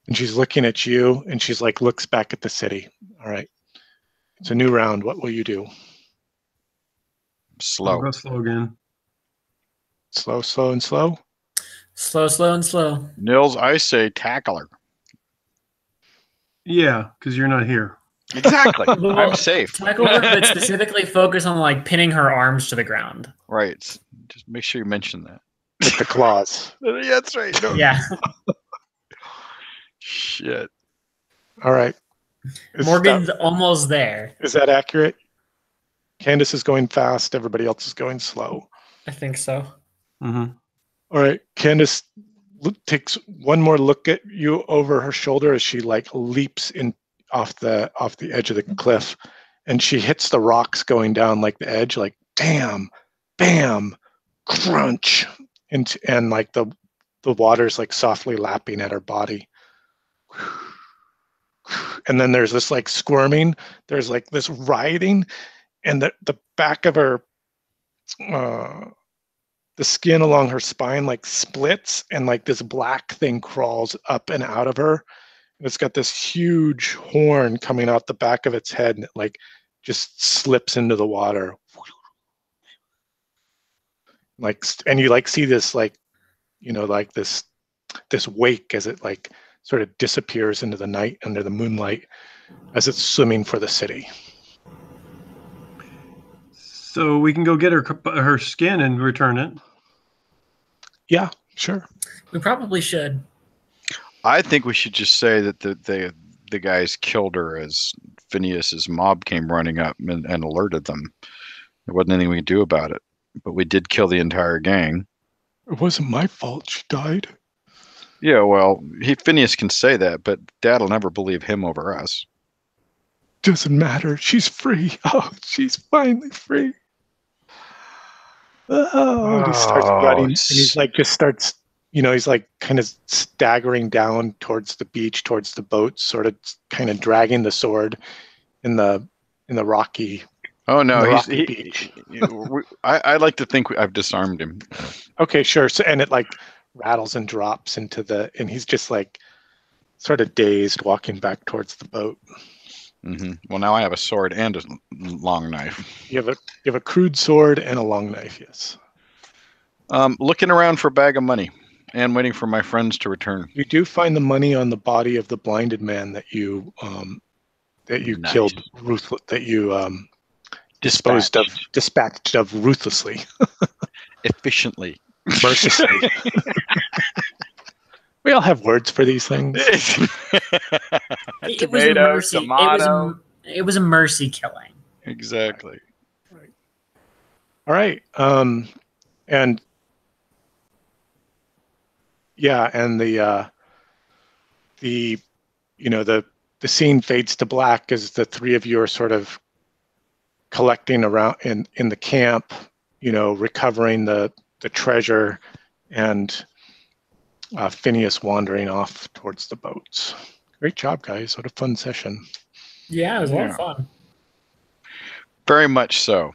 and she's looking at you, and she's like looks back at the city. All right, it's a new round. What will you do? I'll Slow. go slow again. Slow, slow, and slow. Slow, slow, and slow. Nils, I say tackle her. Yeah, because you're not here. Exactly. Well, I'm safe. Tackle her, but specifically focus on like pinning her arms to the ground. Right. Just make sure you mention that. With the claws. Yeah, that's right. No. Yeah. Shit. All right. Morgan's almost there. Is that accurate? Candace is going fast. Everybody else is going slow. I think so. Mm-hmm. All right. Candace takes one more look at you over her shoulder as she like leaps in off the edge of the cliff, and she hits the rocks going down like the edge, like damn, bam, crunch, and like the water's like softly lapping at her body. And then there's this like squirming, there's like this writhing, and the back of her the skin along her spine like splits, and like this black thing crawls up and out of her. And it's got this huge horn coming out the back of its head, and it like just slips into the water. Like, and you like see this like, you know, like this wake as it like sort of disappears into the night under the moonlight as it's swimming for the city. So we can go get her skin and return it. Yeah, sure. We probably should. I think we should just say that the guys killed her as Phineas's mob came running up and alerted them. There wasn't anything we could do about it, but we did kill the entire gang. It wasn't my fault she died. Yeah, well, Phineas can say that, but Dad'll never believe him over us. Doesn't matter. She's free. Oh, she's finally free. Oh, and he starts running, and he's like just starts, you know, he's like kind of staggering down towards the beach, towards the boat, sort of kind of dragging the sword in the rocky. Oh no, beach. I like to think I've disarmed him. Okay, sure. So, and it like rattles and drops into and he's just like sort of dazed, walking back towards the boat. Mm-hmm. Well, now I have a sword and a long knife. You have a crude sword and a long knife. Yes. Looking around for a bag of money and waiting for my friends to return. You do find the money on the body of the blinded man that you Nice. killed that you dispatched of ruthlessly, efficiently, mercilessly. We all have words for these things. It was a mercy. Tomato. It was a mercy killing. Exactly. Right. All right. And yeah, and the scene fades to black as the three of you are sort of collecting around in the camp, you know, recovering the treasure, and Phineas wandering off towards the boats. Great job, guys. What a fun session. Yeah, it was a lot of fun. Very much so.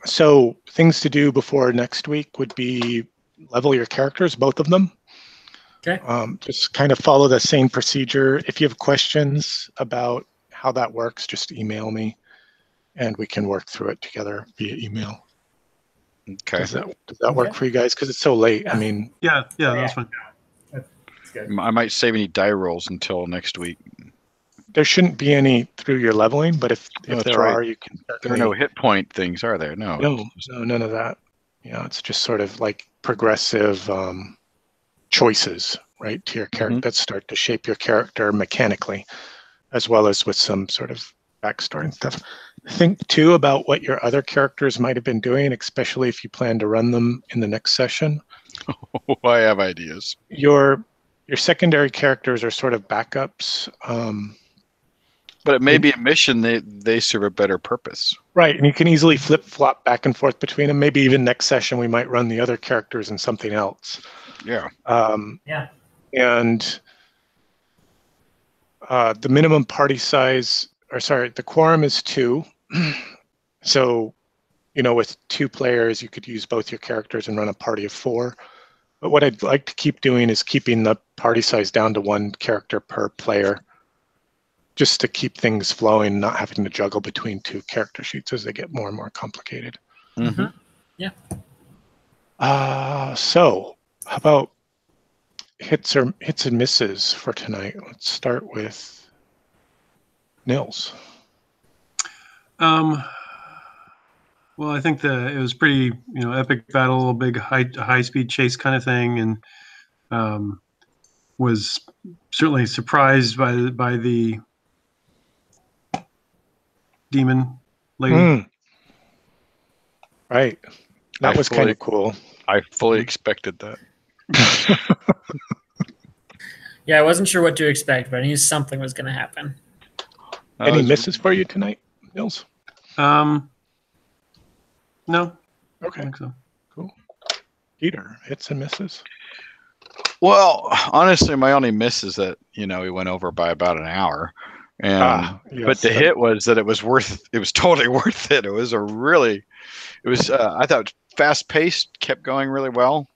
So things to do before next week would be level your characters, both of them. Okay. Just kind of follow the same procedure. If you have questions about how that works, just email me and we can work through it together via email. Okay. Does that work for you guys? Because it's so late. I mean, yeah, that's fine. That's good. I might save any die rolls until next week. there shouldn't be any through your leveling, but if there right. are, you can. There are no hit point things, are there? No, none of that. You know, it's just sort of like progressive choices, right, to your character that start to shape your character mechanically, as well as with some sort of backstory and stuff. Think too about what your other characters might have been doing, especially if you plan to run them in the next session. I have ideas. Your secondary characters are sort of backups. But it may be a mission, they serve a better purpose. Right, and you can easily flip-flop back and forth between them. Maybe even next session we might run the other characters in something else. Yeah. And the minimum party size, the quorum is 2. So with 2 players, you could use both your characters and run a party of 4. But what I'd like to keep doing is keeping the party size down to 1 character per player, just to keep things flowing, not having to juggle between 2 character sheets as they get more and more complicated. Mm-hmm. Yeah. So how about hits and misses for tonight? Let's start with Nils. Well, I think it was pretty, epic battle, big high speed chase kind of thing, and was certainly surprised by the demon lady. Right, that was kind of cool. I fully expected that. Yeah, I wasn't sure what to expect, but I knew something was going to happen. Any misses for you tonight, Nils? No. Okay. I think so. Cool. Peter, hits and misses. Well, honestly, my only miss is that we went over by about an hour, and yes, but the hit was that it was totally worth it. It was I thought fast paced, kept going really well.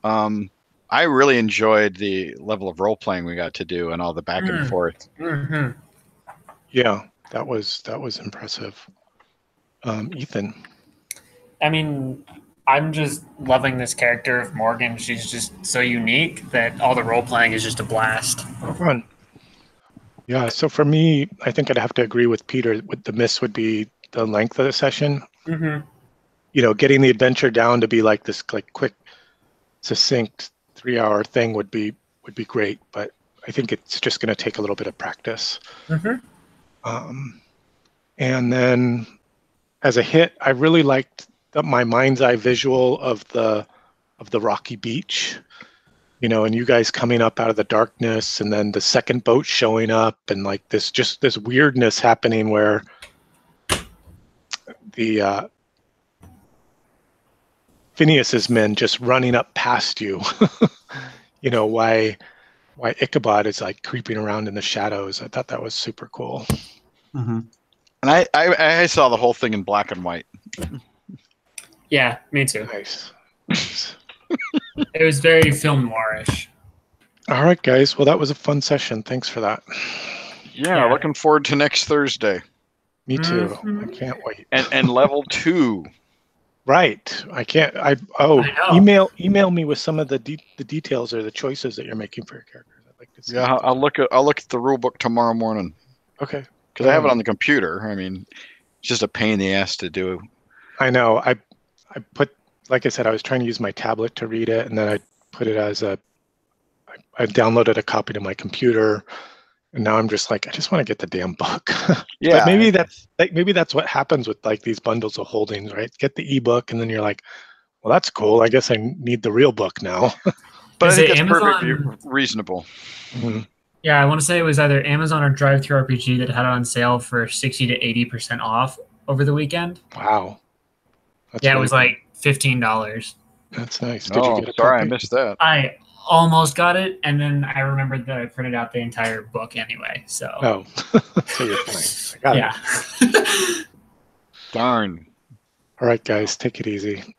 I really enjoyed the level of role playing we got to do and all the back and forth. Mm-hmm. Yeah, that was impressive. Ethan. I mean, I'm just loving this character of Morgan. She's just so unique that all the role playing is just a blast. Fun. Yeah, so for me, I think I'd have to agree with Peter. With the miss would be the length of the session. Mm-hmm. Getting the adventure down to be like this, like quick, succinct 3-hour thing would be great. But I think it's just going to take a little bit of practice. Mm-hmm. And then, as a hit, I really liked my mind's eye visual of the rocky beach. And you guys coming up out of the darkness, and then the second boat showing up, and like this weirdness happening where the Phineas's men just running up past you. Why Ichabod is like creeping around in the shadows. I thought that was super cool. Mm-hmm. And I saw the whole thing in black and white. Yeah, me too. Nice. It was very film noirish. All right, guys. Well, that was a fun session. Thanks for that. Yeah, looking forward to next Thursday. Me too. Mm-hmm. I can't wait. And level 2. Right. I can't. I know. Email me with some of the details or the choices that you're making for your characters. I'd like to see. Yeah, I'll look at the rule book tomorrow morning. Okay. Because I have it on the computer. I mean, it's just a pain in the ass to do. I know. I put, like I said, I was trying to use my tablet to read it, and then I put it as I downloaded a copy to my computer, and now I'm just like, I just want to get the damn book. Yeah. But maybe that's what happens with like these bundles of holdings, right? Get the ebook, and then you're like, well, that's cool. I guess I need the real book now. But I Is think it it's Amazon? perfectly reasonable. Mm-hmm. Yeah, I want to say it was either Amazon or Drive-Thru RPG that had it on sale for 60 to 80% off over the weekend. Wow. That's Yeah, it really was like $15. That's nice. Did you get a sorry, I copy? missed that. I almost got it, and then I remembered that I printed out the entire book anyway. So Oh, so you're fine. I got it. yeah. Darn. All right, guys, take it easy.